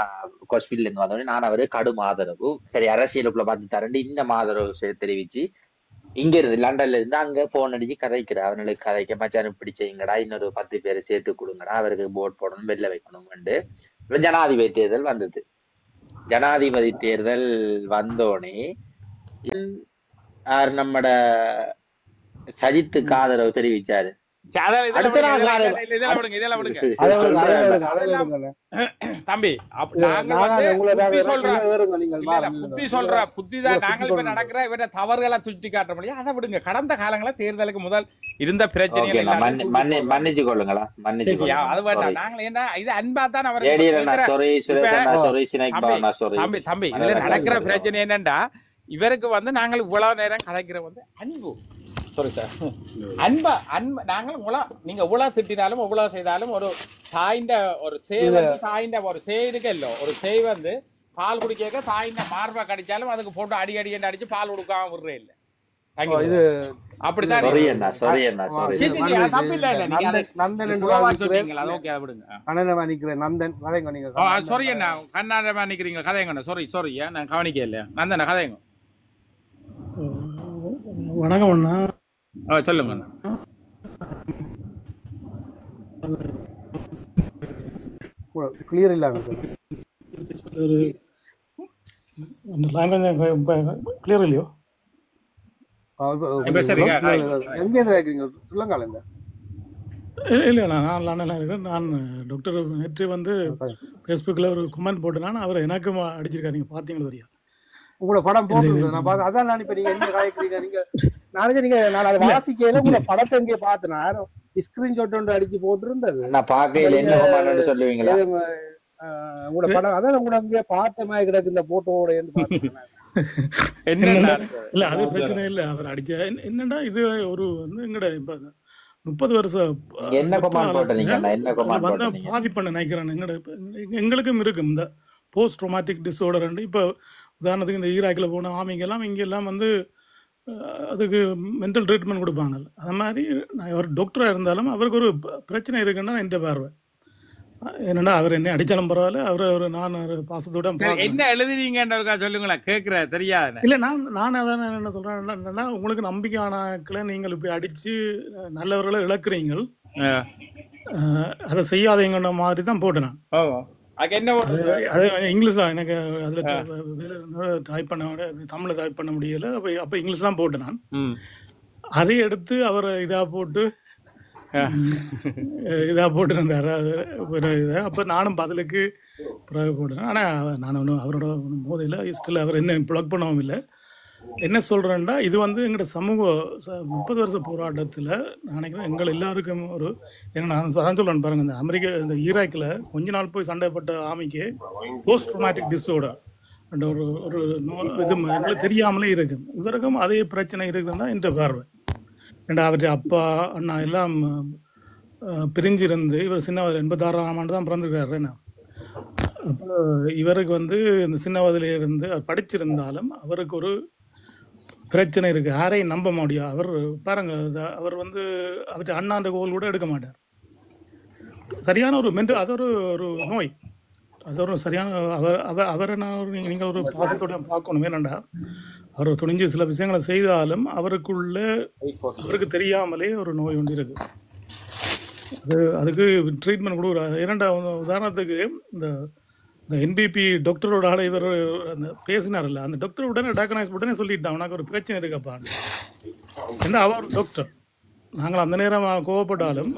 ஹாஸ்பிட்டல் இருந்து வந்தோடனே நான் அவரு கடும் ஆதரவு சரி அரசியலுக்குள்ள பார்த்து தரேன் இந்த ஆதரவு தெரிவிச்சு இங்க இருந்து லண்டன்ல இருந்து அங்க போன் அடிச்சு கதைக்கிறேன். அவனுக்கு கதைக்க மச்சான் இப்படி செய்யுங்கடா, இன்னொரு 10 பேரை சேர்த்து கொடுங்கடா, அவருக்கு போட் போடணும் வெளில வைக்கணும்னு. ஜனாதிபதி தேர்தல் வந்தது. ஜனாதிபதி தேர்தல் வந்தோடனே நம்மட சஜித்துக்கு ஆதரவு தெரிவிச்சாரு. தம்பி புத்தி சொல்ற புத்திதான் நாங்கள் இப்ப நடக்கிற இவர தவறுகளை சுட்டி காட்ட முடியும். அதை விடுங்க. கடந்த காலங்கள தேர்தலுக்கு முதல் இருந்த பிரச்சனைகள் மன்னிச்சு கொள்ளுங்களா, அது வேண்டாம். நாங்கள் என்ன இது அன்பா தான் அவர் தம்பி இதுல நடக்கிற பிரச்சனை என்னண்டா இவருக்கு வந்து நாங்கள் இவ்வளவு நேரம் கதைக்கிற வந்து அன்பு சாரி சார். அன்ப நாங்கள் நீங்க இவ்வளவு திட்டினாலும் இவ்வளவு செய்தாலும் ஒரு தாயிண்ட ஒரு சேய் வந்து தாயிண்ட ஒரு சேய் இருக்கല്ലോ, ஒரு சேய் வந்து பால் குடிக்க தாயிண்ட மார்பை கடிச்சாலும் அதுக்கு போட்டு அடி அடிச்சு பால் கொடுக்காம விடுறே இல்லை. இது அப்படித்தான் நந்தன் சாரி என்ன கண்ணாடமா நிக்கிறீங்க கதைங்க. சாரி நான் கவனிக்க இல்லையா நந்தன கதைங்க. வணக்கம் அண்ணா. சொல்லுங்க. கிளியர் இல்லாம கிளியர் இல்லையோ? இல்லைண்ணா நான் லண்டனில் இருக்கேன். நான் டாக்டர் நேற்று வந்து ஃபேஸ்புக்கில் ஒரு கமெண்ட் போட்டேன்னா அவர் எனக்கும் அடிச்சிருக்காரு. நீங்கள் பார்த்தீங்களா வரியா? உங்களோட படம் போட்டு நான் பார்த்தேன். அதான் நான் இப்போ நீங்கள் என்ன காய்க்கிறீங்க நீங்கள் நானே நான் அதை வாசிக்கையில உங்களோட படத்தை எங்கே பார்த்தேன். ஸ்கிரீன்ஷாட் ஒன்று அடிச்சு போட்டுருந்தது. நான் பார்க்கல என்ன சொல்லுவீங்களா உங்களோட படம் அதான் உங்களை அங்கே பார்த்த மாதிரி கிடக்கு இந்த போட்டோட இல்ல அது பிரச்சனை இல்ல. அவர் அடிச்ச என்னடா இது ஒரு வந்து எங்கட இப்ப 30 வருஷம் வந்தா பாதிப்பண்ண நினைக்கிறேன். எங்களுக்கும் இருக்கும் இந்த போஸ்ட் ட்ரோமேட்டிக் டிஸார்டர். இப்ப உதாரணத்துக்கு இந்த ஈராக்கில் போன ஆமிங்கெல்லாம் இங்கெல்லாம் வந்து அதுக்கு மென்டல் ட்ரீட்மெண்ட் கொடுப்பாங்க. அது மாதிரி நான் ஒரு டாக்டராக இருந்தாலும் அவருக்கு ஒரு பிரச்சனை இருக்குன்னா என் பார்வை என்னன்னா அவர் என்ன அடிச்சாலும் பரவாயில்ல. அவர் நான் ஒரு பாசத்தோட என்ன எழுதுறீங்கன்றா சொல்லுங்களேன் கேட்குற தெரியாது. இல்லை நான் அதான் என்ன சொல்றேன் என்னன்னா உங்களுக்கு நம்பிக்கையானாக்களை நீங்கள் இப்படி அடிச்சு நல்லவர்களை இழக்கிறீங்க. அதை செய்யாதீங்கன்ற மாதிரி தான் போட்டேன் நான். அது இங்கிலீஷ் தான் எனக்கு அதில் டைப் பண்ண தமிழில் டைப் பண்ண முடியல. அப்போ இங்கிலீஷ் தான் போட்டேன் நான். அதை எடுத்து அவர் இதாக போட்டுருந்தாரு. அப்போ நானும் பதிலுக்கு பிறகு போட்டேன். ஆனால் நான் ஒன்றும் அவரோட ஒன்றும் மோதில ஸ்டில் அவர் என்ன பிளாக் பண்ணவும் இல்லை. என்ன சொல்கிறேன்டா இது வந்து எங்களோட சமூக 30 வருஷ போராட்டத்தில் நினைக்கிறேன் எங்கள் எல்லாருக்கும் ஒரு என்ன நான் சொல்கிறேன் பாருங்கள். இந்த அமெரிக்கா இந்த ஈராக்கில் கொஞ்ச நாள் போய் சண்டைப்பட்ட ஆமிக்கு போஸ்ட் ட்ரோமேட்டிக் டிஸார்டர் என்ற ஒரு இது எங்களுக்கு தெரியாமலே இருக்கு. இவருக்கும் அதே பிரச்சனை இருக்குதுன்னா என்ற பார்வை. ஏன்னா அவருடைய அப்பா அண்ணா எல்லாம் பிரிஞ்சிருந்து இவர் சின்ன 86ஆம் ஆண்டு தான் பிறந்திருக்காரு. என்ன அப்போ இவருக்கு வந்து இந்த சின்ன வயதிலிருந்து படிச்சிருந்தாலும் அவருக்கு ஒரு பிரச்சனை இருக்குது. யாரையும் நம்ப முடியும். அவர் பாருங்க அவர் வந்து அவற்றை அண்ணாண்ட கோல் கூட எடுக்க மாட்டார். சரியான ஒரு மென்டல் அது ஒரு நோய். அது ஒரு சரியான அவரை நான் நீங்கள் ஒரு பாசத்தோட பார்க்கணும். ஏனண்டா அவர் துணிஞ்சு சில விஷயங்களை செய்தாலும் அவருக்கு தெரியாமலே ஒரு நோய் ஒன்று இருக்கு. அதுக்கு ட்ரீட்மெண்ட் கொடுக்குறாங்க. ஏனண்டா உதாரணத்துக்கு இந்த என்பிபி டாக்டரோட ஆளை இவர் அந்த பேசினார்ல, அந்த டாக்டர் உடனே டாக்டரைஸ் உடனே சொல்லிட்டான் உனக்கு ஒரு பிரச்சனை இருக்கப்பா. ஏன்னா அவர் டாக்டர். நாங்கள் அந்த நேரம் கோவப்பட்டாலும்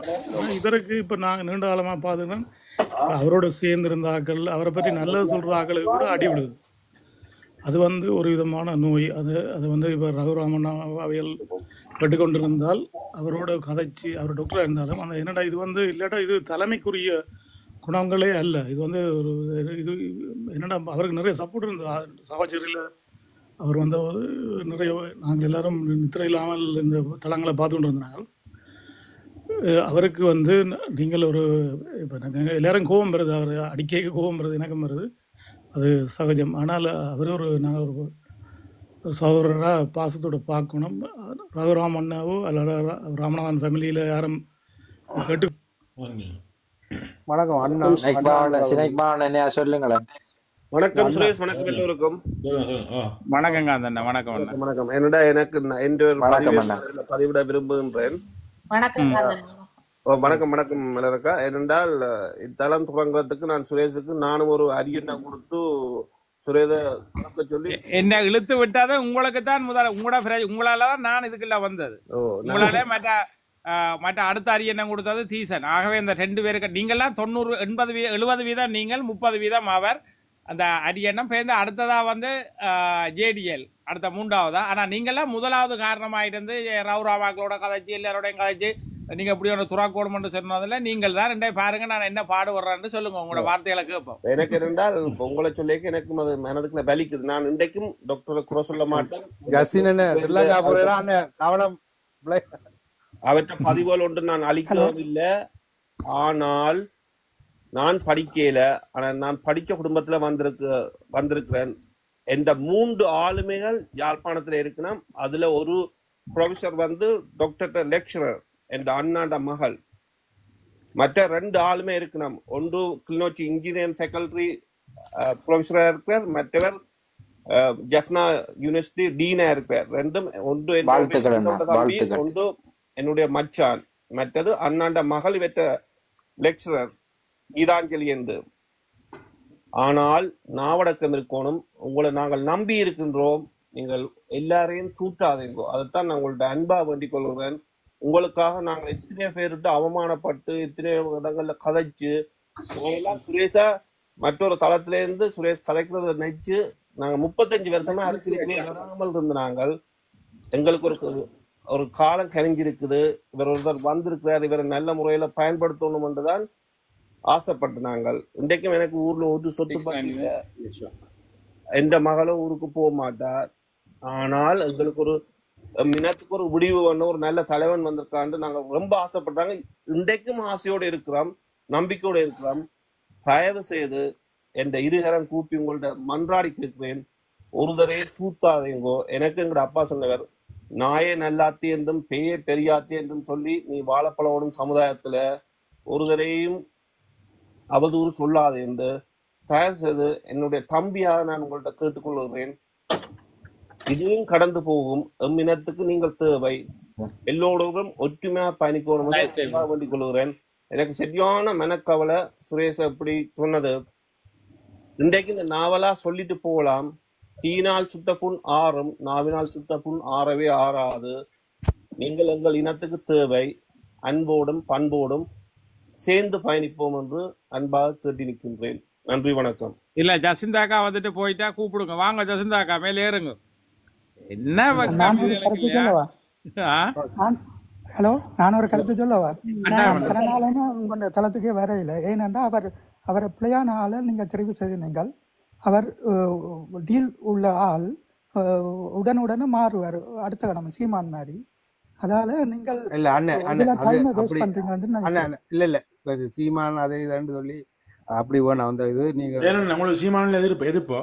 இதற்கு இப்போ நாங்கள் நீண்ட காலமாக பார்த்துன்னா அவரோட சேர்ந்திருந்த ஆக்கள் அவரை பற்றி நல்லது சொல்கிற ஆக்களுக்கு கூட அடி விடுது. அது வந்து ஒரு விதமான நோய். அது வந்து இப்போ ரகுராமன் அவையல் பட்டு கொண்டிருந்தால் அவரோட கதைச்சி அவர் டாக்டராக இருந்தாலும் அந்த என்னடா இது வந்து இல்லாட்டா இது தலைமைக்குரிய குணங்களே அல்ல. இது வந்து ஒரு இது என்னடா அவருக்கு நிறைய சப்போர்ட் இருந்தது சாவச்சேரியில். அவர் வந்து நிறைய நாங்கள் எல்லாரும் நித்திரை இல்லாமல் இந்த தளங்களை பார்த்து கொண்டு இருந்தாங்க. அவருக்கு வந்து நீங்கள் ஒரு இப்போ நாங்கள் எல்லாரும் கோபம் வருது, அவர் அடிக்க கோபம் வருது, எனக்கும் வருது, அது சகஜம். ஆனால் அவர் நாங்கள் ஒரு சகோதரராக பாசத்தோடு பார்க்கணும். ரகுராம் அண்ணாவோ அல்ல ராமநாதன் ஃபேமிலியில் யாரும் கேட்டு வணக்கம் அண்ணா சொல்லுங்களேன். வணக்கம் சுரேஷ். வணக்கம் எல்லோருக்கும். வணக்கங்க அண்ணா. வணக்கம் வணக்கம். என்னடா எனக்கு என்ற பதிவிட விரும்புகின்றேன். வணக்கம் வணக்கம் மலரக்கா. ஏனென்றால் இத்தளம் தொடங்குறதுக்கு நான் சுரேஷுக்கு நானும் ஒரு அரியணை கொடுத்து சுரேத சொல்லி என்ன இழுத்து விட்டாதான் உங்களுக்கு தான் உங்களாலதான் நான் இதுக்குள்ள வந்தது. உங்களால மற்ற அடுத்த அரியணை கொடுத்தது தீசன். ஆகவே இந்த 2 பேருக்கு நீங்கள்லாம் 90 80 70 வீதம் நீங்கள் 30 வீதம் அவர் அந்த அரியணம் பேர்ந்து அடுத்ததா வந்து ஜேடிஎல் அடுத்த 3ஆவதா. ஆனா நீங்கள்லாம் முதலாவது காரணமாயிட்டு இருந்து ரவுராவாக்களோட கதைச்சு எல்லாரோடையும் கதைச்சு நீங்க இப்படி ஒன்று துறாக்கோடும் சொன்னதில்ல. நீங்கள் தான் ரெண்டே பாருங்க நான் என்ன பாடுபடுறேன்னு சொல்லுங்க. உங்களோட வார்த்தைகளை கேட்போம். எனக்கு இருந்தால் உங்களை சொல்லிக்க எனக்கு மனதுக்கு வலிக்குது. நான் இன்றைக்கும் டாக்டரை குறை சொல்ல மாட்டேன். கவனம் அவற்றை பதிவுகள் ஒன்று நான் அளிக்கவும் இல்லை. ஆனால் நான் படிக்கல. ஆனால் நான் படித்த குடும்பத்தில் வந்திருக்கிறேன். என்ற 3 ஆளுமைகள் யாழ்ப்பாணத்தில் இருக்கணும். அதுல ஒரு ப்ரொஃபஸர் வந்து டாக்டர் லெக்சரர் என்ற அண்ணாண்ட மகள். மற்ற 2 ஆளுமே இருக்கணும். ஒன்று கிளிநொச்சி இன்ஜினியரிங் ஃபேக்கல்டி ப்ரொஃபஸராக இருக்கிறார், மற்றவர் ஜெஃப்னா யூனிவர்சிட்டி டீனா இருக்கிறார். ரெண்டும் ஒன்று என்னோட தம்பி, ஒன்று என்னுடைய மச்சான், மற்றது அண்ணாண்ட மகள் வெற்ற லெக்சரர் கீதாஞ்சலி என்று. ஆனால் நாவடக்கம் இருக்கணும். உங்களை நாங்கள் நம்பி இருக்கின்றோம். நீங்கள் எல்லாரையும் தூட்டாதீங்கோ. அதைத்தான் நான் உங்கள்ட்ட அன்பா வேண்டிக் கொள்கிறேன். உங்களுக்காக நாங்கள் எத்தனையோ பேர்கிட்ட அவமானப்பட்டு எத்தனையோ இடங்கள்ல கதைச்சு எல்லாம் சுரேஷா மற்றொரு தளத்திலேருந்து சுரேஷ் கதைக்கிறத நினைச்சு நாங்கள் 35 வருஷமா அரசியலுக்குள்ளே வராமல் இருந்த நாங்கள் எங்களுக்கு ஒரு காலம் கணிஞ்சிருக்குது. இவர் ஒருத்தர் வந்திருக்கிறார், இவரை நல்ல முறையில பயன்படுத்தணும் என்றுதான் ஆசைப்பட்டு நாங்கள். இன்றைக்கும் எனக்கு ஊர்ல ஒரு சொத்து பத்தியில எந்த மகளும் ஊருக்கு போக மாட்டார். ஆனால் எங்களுக்கு ஒரு மினத்துக்கு ஒரு முடிவு பண்ண ஒரு நல்ல தலைவன் வந்திருக்கான்னு நாங்கள் ரொம்ப ஆசைப்பட்டாங்க. இன்றைக்கும் ஆசையோடு இருக்கிறோம், நம்பிக்கையோடு இருக்கிறோம். தயவு செய்து என்ற இருகரம் கூப்பி உங்கள்ட்ட மன்றாடி கேட்கிறேன், ஒருதரே தூத்தாதீங்கோ. எனக்கு எங்கட அப்பா சொன்னவர், நாயே நல்லாத்தி என்றும் பேயே பெரியாத்தி என்றும் சொல்லி நீ வாழப்பழோடும் சமுதாயத்துல ஒருதரையும் அவதூறு சொல்லாது என்று தயவு செய்து என்னுடைய தம்பியாக நான் உங்கள்கிட்ட கேட்டுக்கொள்கிறேன். இதுவும் கடந்து போகும். எம்மினத்துக்கு நீங்கள் தேவை. எல்லோரும் ஒற்றுமையா பயணிக்கணும் வேண்டிக் கொள்கிறேன். எனக்கு சரியான மனக்கவலை சுரேஷ் எப்படி சொன்னது. இன்றைக்கு இந்த நாவலா சொல்லிட்டு போகலாம், தீயினால் சுட்ட புண் ஆறும் நாவினால் சுட்ட புண் ஆறவே ஆறாது. நீங்கள் எங்கள் இனத்துக்கு தேவை. அன்போடும் பண்போடும் சேர்ந்து பயணிப்போம் என்று அன்பாக கேட்டு நிற்கின்றேன். நன்றி, வணக்கம். இல்ல ஜசிந்தாக்கா வந்துட்டு போயிட்டா கூப்பிடுங்க. வாங்க ஜசிந்தாக்கா மேலே ஏறுங்க. என்ன ஹலோ, நான் ஒரு கருத்து சொல்லவா? கடனாலுமே உங்களோட தளத்துக்கே வரையில. ஏனென்றா அவரை பிள்ளையான ஆளை நீங்க தெரிவு செய்தீர்கள். அவர் டீல் உள்ள ஆள் உடனுடனே மாறுவார் அடுத்த கடமை சீமான் மாதிரி. அதால நீங்கள் டைமை வேஸ்ட் பண்றீங்கன்னு இல்ல சீமான் அதை இதுன்னு சொல்லி அப்படி வேணும் அந்த இது. நீங்க உங்களுக்கு சீமான்ல எதிர்ப்போ?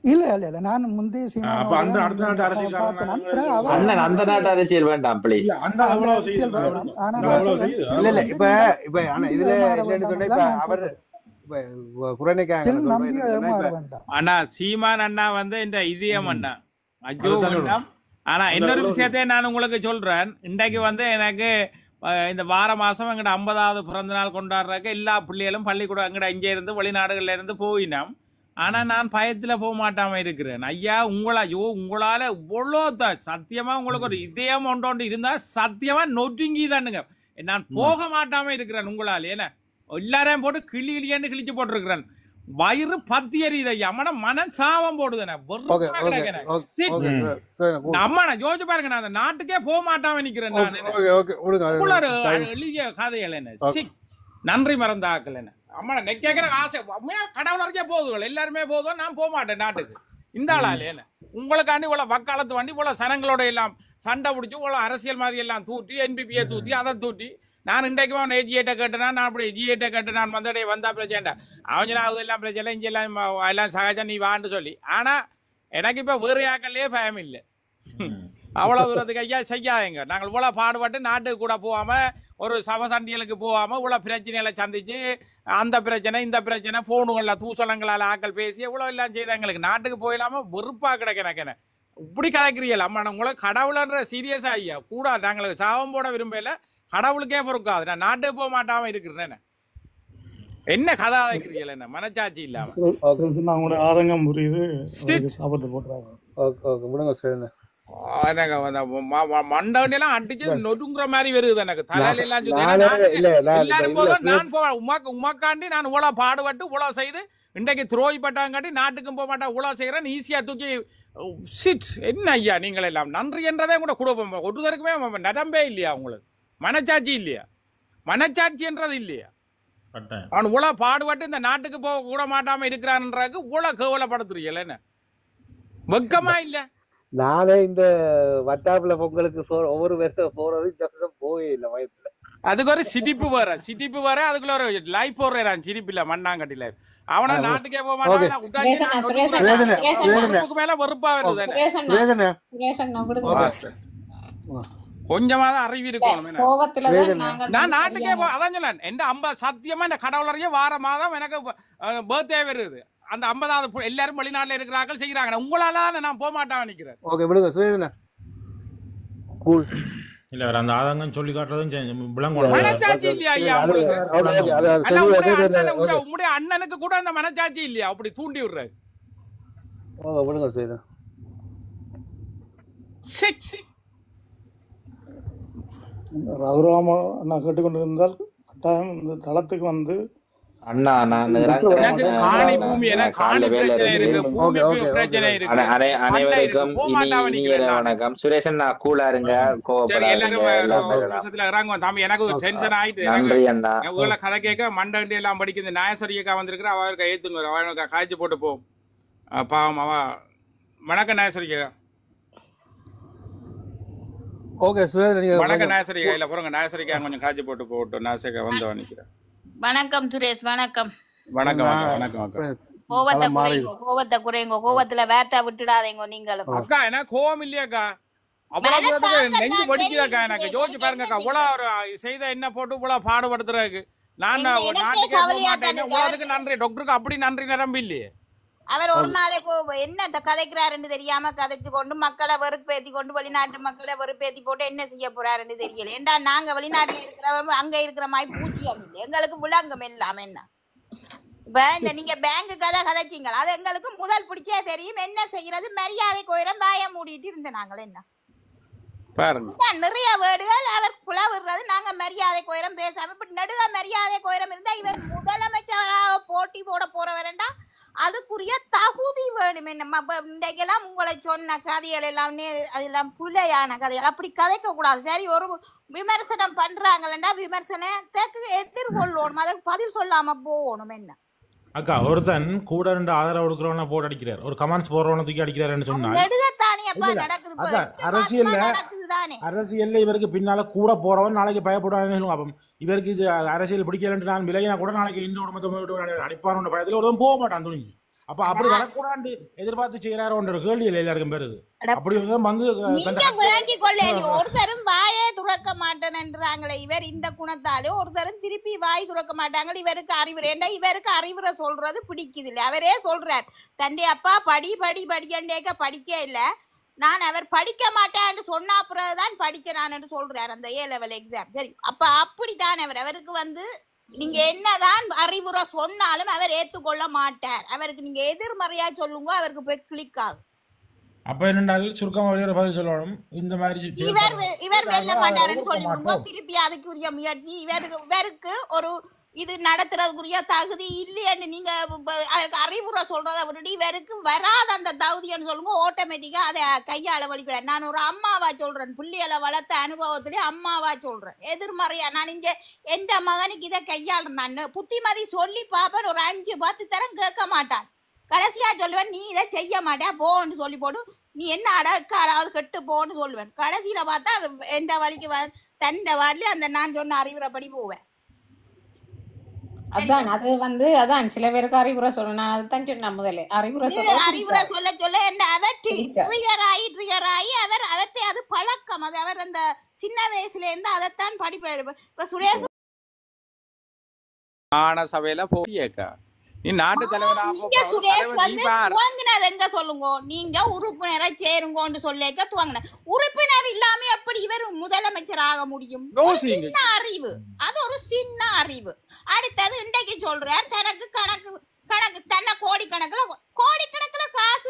இல்ல இல்ல இல்ல, நான் முந்தைய சீமான் அந்த நாட்டு அரசியல் வேண்டாம் ப்ளீஸ். இல்ல இல்ல இப்ப ஆனா இதுல இல்லன்னு சொன்னா இப்ப அவர் அண்ணா சீமான் அண்ணா வந்து இந்த இதயம் அண்ணா அஜோ அண்ணா. ஆனா இன்னொரு விஷயத்தை நான் உங்களுக்கு சொல்றேன். இன்றைக்கு வந்து எனக்கு இந்த வார மாசம் எங்கட 50வது பிறந்த நாள் கொண்டாடுறதுக்கு எல்லா பிள்ளைகளும் பள்ளிக்கூடம் எங்கட இங்கே இருந்து வெளிநாடுகள்ல இருந்து போயினோம். ஆனா நான் பயத்துல போக மாட்டாம இருக்கிறேன். ஐயா உங்களால இவ்வளோ சத்தியமா உங்களுக்கு ஒரு இதயம் ஒன்றோண்டு இருந்தா சத்தியமா நொறுங்கி தானுங்க. நான் போக மாட்டாம இருக்கிறேன் உங்களால. ஏன்னா எல்லாரையும் போட்டு கிளின்னு கிழிச்சு போட்டிருக்கிறேன். வயிறு பத்தி எறியுது ஐயா. மனம் சாபம் போடுது. அம்மா யோசிச்சு பாருங்க, நான் அந்த நாட்டுக்கே போக மாட்டாம நிக்கிறேன். கதைகள் என்ன நன்றி மறந்தாக்கல் என்ன அம்மா கேட்கிற ஆசை கடவுள் அறிஞ்சே போதுகள் எல்லாருமே போதும். நான் போக மாட்டேன் நாட்டுக்கு. இந்த ஆளால என்ன உங்களுக்காண்டி இவ்வளவு வக்காலத்து வண்டி இவ்வளவு சனங்களோட எல்லாம் சண்டை பிடிச்சி இவ்வளவு அரசியல் மாதிரி எல்லாம் தூட்டி என்பிபியை தூத்தி அதை தூட்டி நான் இன்றைக்கு எஜிஏட்டை கேட்டேனா நான் அப்படி எஜிஏட்டை கேட்டு நான் வந்தடே வந்தா பிரச்சனை அவன் அது எல்லாம் பிரச்சனை இங்கே எல்லாம் எல்லாம் சகஜம் நீ வான்னு சொல்லி. ஆனா எனக்கு இப்ப வேறு யாக்கள்லயே பயம் இல்லை. அவ்வளவு தூரத்துக்கு ஐயா செய்யாதீங்க. நாங்கள் இவ்வளவு பாடுபட்டு நாட்டுக்கு கூட போகாம ஒரு சமசண்டிகளுக்கு போகாம இவ்வளவு பிரச்சனைகளை சந்திச்சு அந்த பிரச்சனை இந்த பிரச்சனை போனுகள்ல தூசணங்களால் ஆக்கள் பேசி இவ்வளவு எல்லாம் செய்த எங்களுக்கு நாட்டுக்கு போயிடாம வெறுப்பா கிடக்க எனக்கு என்ன இப்படி கதைக்கிறீர்கள். அம்மா உங்களை கடவுளன்ற சீரியஸா ஐயா கூட நாங்களுக்கு சாபம் போட விரும்பல. கடவுளுக்கே பொறுக்காது. நான் நாட்டுக்கு போக மாட்டாம இருக்கிறேன். என்ன கதை வைக்கிறீர்கள் என்ன மனச்சாட்சி இல்லாம ஆதங்கம் புரியுது. சாப்பிட்டு போட்டுறாங்க மண்டெல்லாம் அடிச்சு நொடுங்குற மாதிரி வருது எனக்கு. தலையில எல்லாம் எல்லாரும் போதும் நான் உமாக்காண்டி நான் இவ்வளவு பாடுபட்டு இவ்வளவு செய்து இன்றைக்கு துரோகிப்பட்டாங்காட்டி நாட்டுக்கும் போக மாட்டேன் இவ்வளவு செய்யறேன் ஈஸியா தூக்கி சிட். என்ன ஐயா நீங்கள் எல்லாம் நன்றி என்றதே கூட குடும்பம் ஒருத்தருக்குமே நடம்பே இல்லையா? உங்களுக்கு மனச்சாட்சி இல்லையா? மனச்சாட்சி என்றது இல்லையா? அவன் இவ்வளவு பாடுபட்டு இந்த நாட்டுக்கு போக கூட மாட்டாம இருக்கிறான்றதுக்கு இவ்வளவு கேவலப்படுத்துறீங்கள என்ன வெக்கமா இல்ல? நானே இந்த வட்டாப்புல பொங்கலுக்கு ஒவ்வொரு வருஷம் போறது இந்த வருஷம் போவே இல்லை வயசுல. அதுக்கு ஒரு சிரிப்பு வேற அதுக்குள்ள ஒரு லைஃப் போடுறான் சிரிப்பு இல்ல மண்ணாங்கட்டில அவனை நாட்டுக்கே போக மாட்டான் மேல வெறுப்பா வருது. கொஞ்சமாதான் அறிவு இருக்கணும். நான் நாட்டுக்கே அதான் சொன்னேன் எந்த 50 சத்தியமா இந்த கடவுளரையே வார மாதம் எனக்கு பர்த்டே வருது. அந்த 50வது எல்லாரும் வெளிநாட்டுல இருக்கிறார்கள் செய்யறாங்க. உங்களால நான் போக மாட்டான் நினைக்கிறேன். ஓகே விடுங்க சுரேஷனா. கூல் இல்ல வேற அந்த ஆதங்கம் சொல்லி காட்டுறதும் மனச்சாட்சி இல்லையா ஐயா உங்களுடைய அண்ணனுக்கு கூட அந்த மனச்சாட்சி இல்லையா அப்படி தூண்டி விடுறாரு. விடுங்க சுரேஷனா. ரகுராம அண்ணா கேட்டுக்கொண்டிருந்தால் கட்டாயம் இந்த தளத்துக்கு வந்து அண்ணா அனைவருக்கும் வணக்கம். சுரேஷன் கூலா இருங்க, நன்றி அண்ணா. கதை கேட்க மண்டண்டி எல்லாம் படிக்க நாயசரியக்கா வந்திருக்கிற அவருக்கு ஏத்துங்க அவனுக்கு காய்ச்சி போட்டு போவோம் பாவம் அவ. வணக்கம் நாயசரிக்கா. ஓகே வணக்கம் நாயசரிக்கா. இல்ல போறங்க நாயசரிக்கா கொஞ்சம் காய்ச்சி போட்டு போட்டோம். நாயசரிக்கா வந்து நிக்கிறேன். வணக்கம் சுரேஷ். வணக்கம் வணக்கம் வணக்கம். கோவத்தை குறைங்க, கோவத்துல வேட்டா விட்டுடாதீங்க நீங்களும். அக்கா என்ன கோவம் இல்லையாக்கா, அவ்வளவு நெஞ்சு படிக்குதாக்கா. எனக்கு யோசிச்சு பாருங்கக்கா, இவ்வளவு ஒரு செய்த என்ன போட்டு இவ்வளவு பாடுபடுத்துறாக்கு. நான் நாட்டுக்கே போக மாட்டேன். உங்களுக்கு நன்றி, டாக்டருக்கு அப்படி நன்றி நிரம்பி இல்லையே. அவர் ஒரு நாளைக்கு என்ன கதைக்கிறாருன்னு தெரியாம கதைச்சு கொண்டு மக்களை வெறுப்பேத்தி கொண்டு வெளிநாட்டு மக்களை வெறுப்பேத்தி போட்டு என்ன செய்ய போறாருன்னு தெரியல. ஏண்டா நாங்க வெளிநாட்டுல இருக்கிறவங்க அங்க இருக்கிற மாதிரி பூச்சியம் இல்லை, எங்களுக்கு விளங்கம் இல்லாம என்ன. இப்ப இந்த நீங்க பேங்கு கதை கதைச்சிங்க, அது எங்களுக்கு முதல் பிடிச்சே தெரியும். என்ன செய்யறது, மரியாதை கோயிரம் வாய மூடிட்டு இருந்த நாங்கள் என்ன நிறைய வேர்டுகள் அவர் புலவிடுறது. நாங்க மரியாதை கோயிரம் பேசாம இப்ப நடுக மரியாதை கோயிரம் இருந்தா இவர் முதலமைச்சராக போட்டி போட போறவரண்டா அதுக்குரிய தகுதி வேணும். என்ன இன்றைக்கெல்லாம் உங்களை சொன்ன கதைகள் எல்லாம் அதெல்லாம் புலையான கதைகள், அப்படி கதைக்க கூடாது. சரி, ஒரு விமர்சனம் பண்றாங்களா விமர்சனத்துக்கு எதிர்கொள்ளணும், அதுக்கு பதில் சொல்லாம போகணும். என்ன அக்கா ஒருத்தன் கூட 2 ஆதரவு கொடுக்குறவன போட்டு அடிக்கிறார், ஒரு கமெண்ட்ஸ் போடுறவன தூக்கி அடிக்கிறாருன்னு சொன்னா அரசியல்ல இவருக்கு பின்னால கூட போறவன் நாளைக்கு பயப்படுவான்னு. அப்ப இவருக்கு அரசியல் பிடிக்கலன்ட்டு நான் விலகினா கூட நாளைக்கு இந்த உடம்பத்தை அடிப்பான பயத்துல ஒருவன் போக மாட்டான் துணிஞ்சு. அப்ப அப்படி வரக்கூடாது எதிர்பார்த்து செய்யறாரோன்ற ஒரு கேள்வி எல்லாருக்கும் பெறுது. அப்படி வந்து ஒருத்தரும் வாயே துறக்க மாட்டேன்றாங்களே, இவர் இந்த குணத்தாலே ஒருத்தரும் திருப்பி வாய் துறக்க மாட்டாங்க. இவருக்கு அறிவுரை என்ன, இவருக்கு அறிவுரை சொல்றது பிடிக்குது இல்லை. அவரே சொல்றார் தண்டி அப்பா படி படி படிக்கண்டேக்க படிக்க இல்ல, நான் அவர் படிக்க மாட்டேன்னு சொன்னா பிறகுதான் படிச்சேன் நான் சொல்றாரு அந்த A level எக்ஸாம். சரி, அப்ப அப்படித்தான் அவருக்கு வந்து நீங்க என்னதான் அறிவுரை சொன்னாலும் அவர் ஏத்துக்கொள்ள மாட்டார். அவருக்கு நீங்க எதிர்மறையா சொல்லுங்க, அவருக்கு போய் கிளிக் ஆகும். அப்ப என்னன்னால சுருக்கமா பதில் சொல்லணும். இந்த மாதிரி இவர் வெல்ல மாட்டாருன்னு சொல்லிவிடுங்க. திருப்பி அதுக்குரிய முயற்சி இவருக்கு ஒரு இது நடத்துறதுக்குரிய தகுதி இல்லைன்னு நீங்க அவருக்கு அறிவுரை சொல்றதை விட்டுட்டு இவருக்கு வராத அந்த தகுதின்னு சொல்லுங்க. ஆட்டோமேட்டிக்கா அதை கையாள வலிக்கிறேன். நான் ஒரு அம்மாவா சொல்றேன், பிள்ளைகளை வளர்த்த அனுபவத்திலே அம்மாவா சொல்றேன். எதிர்மறையா நான் இங்க எந்த மகனுக்கு இதை கையாளுறேன், புத்திமதி சொல்லி பாப்பேன். ஒரு 5-10 தரம் கேட்க மாட்டான். கடைசியா சொல்லுவேன் நீ இதை செய்ய மாட்டேன் போன்னு சொல்லி போட்டு நீ என்ன அடாவது கெட்டு போன்னு சொல்லுவேன். கடைசியில பார்த்தா அது எந்த வழிக்கு தண்ட வாடல அந்த நான் சொன்ன அறிவுரைப்படி போவேன். அதான் அது வந்து அதான் சில பேருக்கு அறிவுரை சொல்லணும். நான் அதுதான் சொன்னேன் முதல்ல, அறிவுரை சொல்ல சொல்ல என்ன அவர் ட்ரிகர் ஆகி அவர் அவற்றை அது பழக்கம். அது அவர் அந்த சின்ன வயசுல இருந்து அதைத்தான் படிப்பாரு. இப்ப சுரேஷ் சபையில போயேக்கா நீ நாட்டு தலைவராக சுரேஷ் வந்து துவங்கினது எங்க சொல்லுங்க, நீங்க உறுப்பினரை சேருங்கன்னு சொல்லிக்க துவங்கின. உறுப்பினர் இல்லாம எப்படி இவர் முதலமைச்சர் ஆக முடியும்? சின்ன அறிவு, அது ஒரு சின்ன அறிவு. அடுத்தது இன்றைக்கு சொல்றார் தனக்கு கணக்கு தன்னை கோடிக்கணக்குல காசு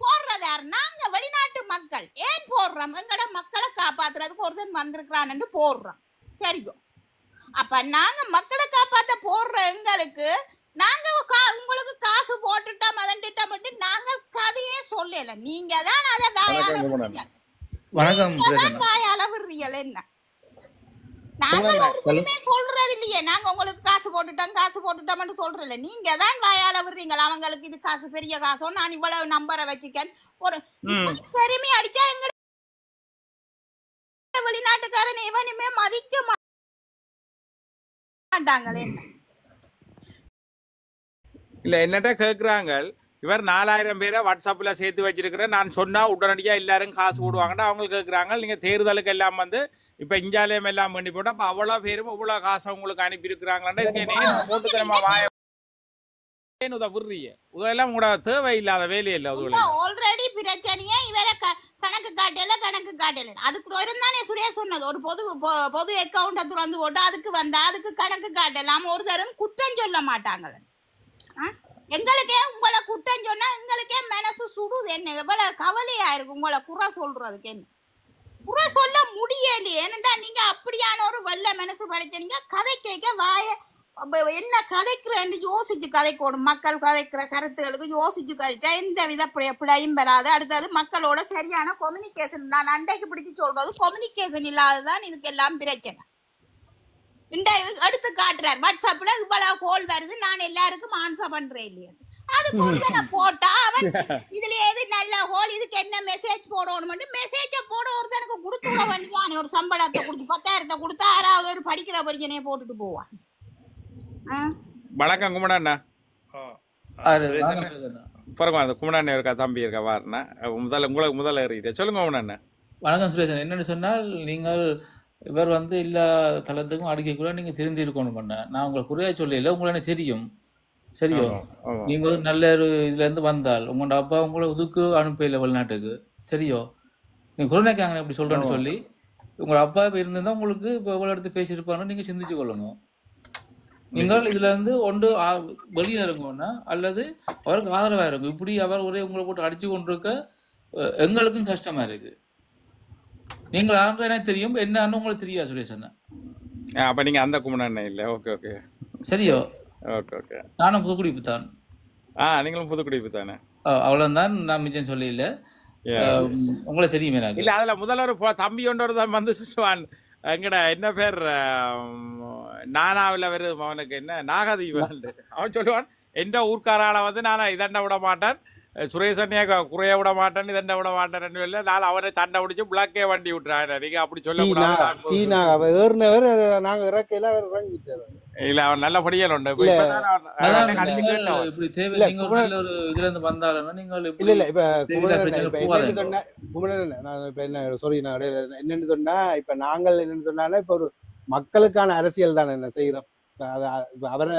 போடுறதாரு. நாங்க வெளிநாட்டு மக்கள் ஏன் போடுறோம், எங்கட மக்களை காப்பாத்துறதுக்கு ஒருத்தன் வந்திருக்கிறான்னு போடுறோம். சரியோ, அப்ப நாங்க மக்களை காப்பாத்த போடுற எங்களுக்கு நாங்க உங்களுக்கு காசு போட்டுட்டோம் அதன்ட்டோம் நாங்க கதையே சொல்லல. நீங்க தான் அதை வாயால விடுறீங்க என்ன. நாங்க ஒருத்தருமே சொல்ற விடுறது இல்லையே. நாங்க உங்களுக்கு காசு போட்டுட்டோம்னு சொல்றோம்ல. நீங்க தான் வாயால விடுறீங்க. அவங்களுக்கு இது காசு பெரிய காசோ நான் இவ்வளவு நம்பரை வச்சுக்கேன் ஒரு இப்படி பெருமை அடிச்சா எங்க வெளிநாட்டுக்காரன் எவனுமே மதிக்க மாட்டாங்களே. இல்ல என்னட்ட கேக்குறாங்க, இவர் 4000 பேரை வாட்ஸ்அப்ல சேர்த்து வச்சிருக்கிறேன், நான் சொன்னா உடனடியா எல்லாரும் காசு போடுவாங்கன்னா அவங்க கேக்குறாங்க. நீங்க தேர்தலுக்கு எல்லாம் வந்து இப்ப இஞ்சாலயம் எல்லாம் பண்ணி போட்டா அப்ப அவ்வளவு பேரும் இவ்வளவு காசு உங்களுக்கு அனுப்பி இருக்கிறாங்களா? இதுக்கு போட்டுக்கிறமா வாய விடுறீங்க. இதெல்லாம் உங்களோட தேவை இல்லாத வேலையில்லை. ஆல்ரெடி பிரச்சனையே இவர கணக்கு காட்டல. அதுக்கு தானே சுரேஷ் சொன்னது, ஒரு பொது அக்கௌண்ட திறந்து போட்டு அதுக்கு வந்தா அதுக்கு கணக்கு காட்டலாம். ஒரு தரம் குற்றம் சொல்ல மாட்டாங்க. எங்களுக்கே உங்களை குற்றம் சொன்னா எங்களுக்கே மனசு சுடுது. என்ன எவ்வளவு கவலையா இருக்கு உங்களை குறை சொல்றதுக்கு. என்ன குறை சொல்ல முடியலையே. ஏனண்டா நீங்க அப்படியான ஒரு வெள்ள மனசு படைச்சீங்க. கதை கேட்க வாய என்ன கதைக்கிறேன்னு யோசிச்சு கதைக்கணும். மக்கள் கதைக்கிற கருத்துகளுக்கு யோசிச்சு கதைச்சா எந்த வித பிழையும் பெறாது. அடுத்தது மக்களோட சரியான கம்யூனிகேஷன். நான் அண்டைக்கு பிடிச்சி சொல்றது கம்யூனிகேஷன் இல்லாததான் இதுக்கு எல்லாம் பிரச்சனை. எடுத்து காட்டுறாரு வாட்ஸ்அப்ல இவ்வளவு கோல் வருது, நான் எல்லாருக்கும் ஆன்சர் பண்றேன் இல்லையா. அதுக்கு ஒருத்தனை போட்டா அவன் இதுல எது நல்ல ஹோல், இதுக்கு என்ன மெசேஜ் போடணும், மெசேஜ போட ஒருத்தனுக்கு கொடுத்து விட வேண்டியதானே. ஒரு சம்பளத்தை கொடுத்து 10,000 கொடுத்தா யாராவது ஒரு படிக்கிற படிச்சனையே போட்டுட்டு போவான். வணக்கம் குமணண்ணா. பிறகு அந்த குமணண்ணா இருக்கா, தம்பி இருக்கா, வாருண்ணா. உங்களுக்கு முதல்ல ஏறிட்டேன். சொல்லுங்க குமணண்ணா. வணக்கம் சுரேசன். என்னன்னு சொன்னால் நீங்கள் இவர் வந்து எல்லா தளத்துக்கும் அடிக்கக்கூட நீங்க தெரிந்து இருக்கணும் பண்ண. நான் உங்களை குறையா சொல்லல, உங்களை தெரியும். சரியோ? நீங்க நல்ல ஒரு இதுல இருந்து வந்தால் உங்களோட அப்பா உங்களை உதுக்கு அனுப்பல வெளிநாட்டுக்கு. சரியோ? நீங்க குறைக்காங்க இப்படி சொல்றேன்னு சொல்லி உங்களோட அப்பா இருந்திருந்தா உங்களுக்கு இப்போ எவ்வளவு எடுத்து பேசியிருப்பாருன்னு நீங்க சிந்திச்சு கொள்ளுங்க. நீங்கள் இதுல இருந்து ஒன்று வெளியே இருங்கன்னா அல்லது அவருக்கு ஆதரவா இருக்கும். இப்படி அவர் ஒரே உங்களை போட்டு அடிச்சு கொண்டிருக்க எங்களுக்கும் கஷ்டமா இருக்கு. நீங்கள் ஆன்ற எனக்கு தெரியும், என்னன்னு உங்களுக்கு தெரியாது சுரேஷன். அப்ப நீங்க அந்த குமணண்ணா இல்ல. ஓகே ஓகே சரியோ? Okay okay. நானும் புதுக்குடிப்பு தான். நீங்களும் புதுக்குடிப்பு தானே? அவ்வளவுதான். நான் மிச்சம் சொல்ல இல்ல. உங்களை தெரியுமே எனக்கு. இல்ல அதுல முதல்ல ஒரு தம்பி ஒன்று தான் வந்து சொல்லுவான், எங்கட என்ன பேர் நானாவில் வருது அவனுக்கு என்ன நாகதீபன். அவன் சொல்லுவான், எந்த ஊர்க்காரால வந்து நான் இதண்ட விட மாட்டேன், சுரேஷனைய குறைய விட மாட்டேன், இதண்ட விட மாட்டேன்னு இல்லை. நான் அவரை சண்டை பிடிச்சி பிளாக்கே வண்டி விட்டுறான். நீங்க அப்படி சொல்லக்கூடாது. நாங்க இறக்கையில அவர் இறங்கிட்டாரு. இல்ல அவன் நல்ல படியல் உண்டு. இப்படி தேவை நீங்க ஒரு இதுல இருந்து வந்தாலும் நீங்கள் இல்ல இல்ல இப்ப நான் இப்ப என்ன சாரி நான் என்னன்னு சொன்னா, இப்ப நாங்கள் என்னன்னு சொன்னாலே இப்ப ஒரு மக்களுக்கான அரசியல் தானே என்ன செய்யறோம். அவரை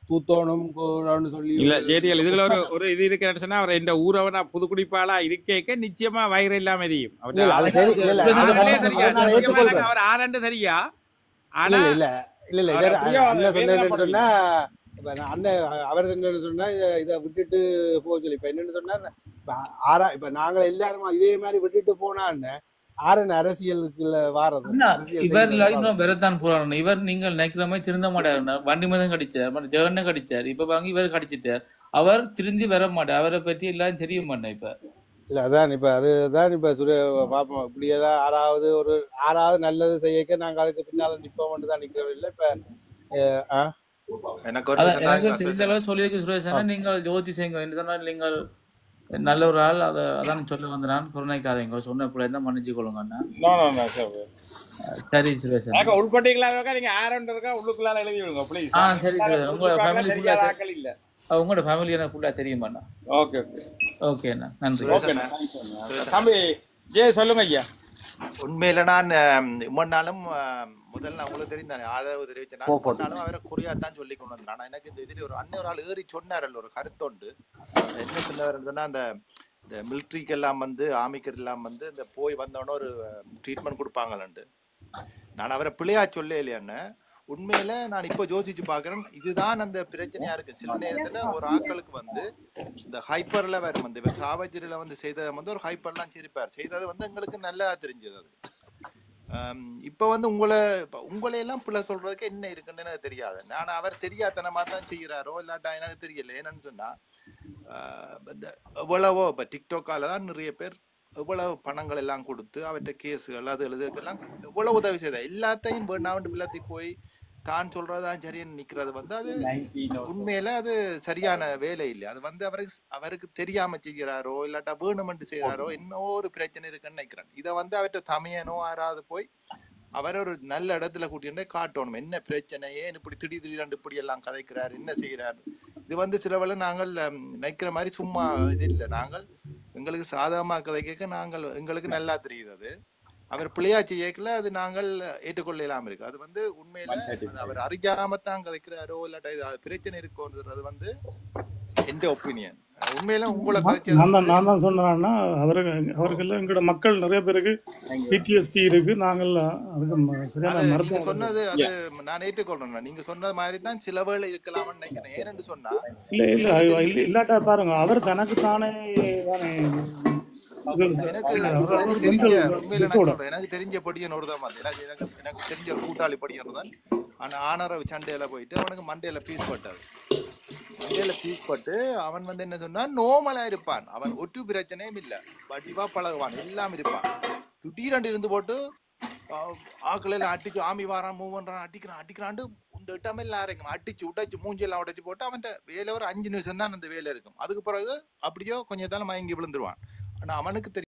தூத்தோணும் சொல்லி இல்ல ஜேடிஎல் இதுல ஒரு இது இருக்குன்னு சொன்னா, அவர் இந்த ஊரவனா புதுக்குடிப்பாளா இருக்க நிச்சயமா வயிறு இல்லாம எரியும். அவர் ஆரண்டு சரியா? ஆனா இல்ல இல்ல இல்ல அண்ணன் சொன்னேன்னு சொன்னா, அண்ணன் அவர் என்னன்னு சொன்னா இதை விட்டுட்டு போக சொல்லி. இப்ப என்னன்னு சொன்னா இப்ப நாங்க எல்லாரும் இதே மாதிரி விட்டுட்டு போனா அரசியலுக்குள்ள வாரது இவர் வெறத்தான் போறாரு. இவர் நீங்கள் நினைக்கிற மாதிரி திருந்த மாட்டாரு. வண்டி மதம் கடிச்சார், ஜெகன்னு கடிச்சார், இப்ப வாங்கி இவர் கடிச்சிட்டார். அவர் திருந்தி வர மாட்டார். அவரை பற்றி எல்லாம் தெரிய மாட்டேன். இப்ப இல்ல அதான் இப்ப அதுதான் இப்ப பாப்போம். இப்படி ஏதாவது ஆறாவது நல்லது செய்யக்க நாங்க அதுக்கு பின்னால நிப்போம் தான் நிக்கிறோம். இல்ல இப்ப எனக்கு தெரிஞ்ச அளவு சொல்லியிருக்கு சுரேஷன். நீங்கள் ஜோதி செய்யுங்க என்று சொன்னால் நீங்கள் நல்ல ஒரு ஆள். அதான் சொல்ல வந்து நான் புறநாய்க்காதீங்க. சொன்ன பிள்ளை தான் மன்னிச்சு கொள்ளுங்க. சரி சுரேஷன். உள்பட்டீங்களா நீங்க ஆரண்டா உள்ளுக்குள்ளால எழுதி விடுங்க ப்ளீஸ். சரி சுரேஷன். உங்களோட ஃபேமிலி இல்ல, உங்களோட ஃபேமிலி எனக்கு ஃபுல்லா தெரியுமாண்ணா? ஓகே ஓகே ஓகே அண்ணா, நன்றி. ஓகேண்ணா. தம்பி ஜே சொல்லுங்க ஐயா. உண்மையில நான் முன்னாலும் முதல்ல உங்களுக்கு தெரியும் தானே ஆதரவு தெரிவிச்சேன். அவரை குறியாத்தான் சொல்லி கொண்டு வந்தேன். ஆனா எனக்கு இந்த இதுல ஒரு அண்ணன் ஒரு ஆள் ஏறி சொன்னார் ஒரு கருத்தொண்டு. என்ன சொன்னவர்னா, அந்த இந்த மிலிட்ரிக்கு எல்லாம் வந்து ஆர்மிக்கு எல்லாம் வந்து இந்த போய் வந்தோடனே ஒரு ட்ரீட்மெண்ட் கொடுப்பாங்களான்ட்டு. நான் அவரை பிள்ளையா சொல்ல இல்லையான்னு உண்மையில நான் இப்போ யோசிச்சு பாக்குறேன். இதுதான் அந்த பிரச்சனையா இருக்கு. சில நேரத்துல ஒரு ஆட்களுக்கு வந்து இந்த ஹைப்பர்ல வேற வந்து இவர் சாவஜிரில வந்து செய்ததை வந்து ஒரு ஹைப்பர்லாம் சிரிப்பார். செய்தது வந்து எங்களுக்கு நல்லா தெரிஞ்சது. அது இப்ப வந்து உங்களையெல்லாம் பிள்ளை சொல்றதுக்கு என்ன இருக்குன்னு எனக்கு தெரியாது. நான் அவர் தெரியாதனமா தான் செய்யறாரோ இல்லாட்டா எனக்கு தெரியல. என்னன்னு சொன்னா, எவ்வளவோ இப்ப டிக்டாக்கால தான் நிறைய பேர் எவ்வளவு பணங்கள் எல்லாம் கொடுத்து அவற்றை கேஸுகள் அது எழுதுக்கெல்லாம் எவ்வளவு உதவி செய்த எல்லாத்தையும் வேண்டாம் வில்லத்தி போய் தான் சொல்றதுதான் சரின்னு நிக்கிறது வந்து அது உண்மையில அது சரியான வேலை இல்லை. அது வந்து அவருக்கு தெரியாம செய்கிறாரோ இல்லாட்டா வேணுமென்று செய்யறாரோ இன்னும் ஒரு பிரச்சனை இருக்குன்னு நினைக்கிறேன். இதை வந்து அவர்கிட்ட தமையனோ யாராவது போய் அவர் ஒரு நல்ல இடத்துல கூட்டிட்டு காட்டணும் என்ன பிரச்சனை, ஏன் இப்படி திடீர்னு இப்படி எல்லாம் கதைக்கிறாரு, என்ன செய்யறாரு. இது வந்து சிலவள நாங்கள் நினைக்கிற மாதிரி சும்மா இது இல்லை. நாங்கள் எங்களுக்கு சாதகமா கதை கேட்க எங்களுக்கு நல்லா தெரியுது. அது அவர் பிள்ளையாச்சி இயக்கல அது நாங்கள் ஏற்றுக்கொள்ளலாம் இருக்கு. அது வந்து உண்மையில அவர் அறியாமத்தான் கதைக்கிறாரோ இல்லாட்டா பிரச்சனை இருக்கோன்றது வந்து எந்த ஒப்பீனியன். உண்மையில உங்களை நான் தான் சொன்னேன்னா அவருக்கெல்லாம் எங்களோட மக்கள் நிறைய பேருக்கு PTSD இருக்கு. நாங்கள் அதுக்கு சொன்னது அது நான் ஏற்றுக்கொள்றேன். நீங்க சொன்னது மாதிரி தான் சில வேளை இருக்கலாம்னு நினைக்கிறேன். ஏன்னு சொன்னா இல்லாட்டா பாருங்க அவர் தனக்கு தானே எனக்கு தெரிஞ்ச படியன் ஒரு தான் எனக்கு தெரிஞ்ச ஒரு கூட்டாளி படியன் தான். ஆனா ஆனர சண்டையில போயிட்டு அவனுக்கு மண்டையில பீஸ் பட்டாது. மண்டையில பீஸ் பட்டு அவன் வந்து என்ன சொன்னா நோமலா இருப்பான். அவன் ஒட்டு பிரச்சனையும் இல்ல, வடிவா பழகுவான், எல்லாம் இருப்பான். திடீரெண்டு இருந்து போட்டு ஆக்கள் அடிச்சு ஆமி வாரான் மூவ் பண்றான் அடிக்கிறான் இந்த இடமெல்லாம் இறக்கும் அடிச்சு உடைச்சு மூஞ்செல்லாம் உடைச்சு போட்டு அவன் வேலை ஒரு 5 நிமிஷம் தான் அந்த வேலை இருக்கும். அதுக்கு பிறகு அப்படியோ கொஞ்சம் மயங்கி விழுந்துருவான். ஆனா அவனுக்கு தெரியும்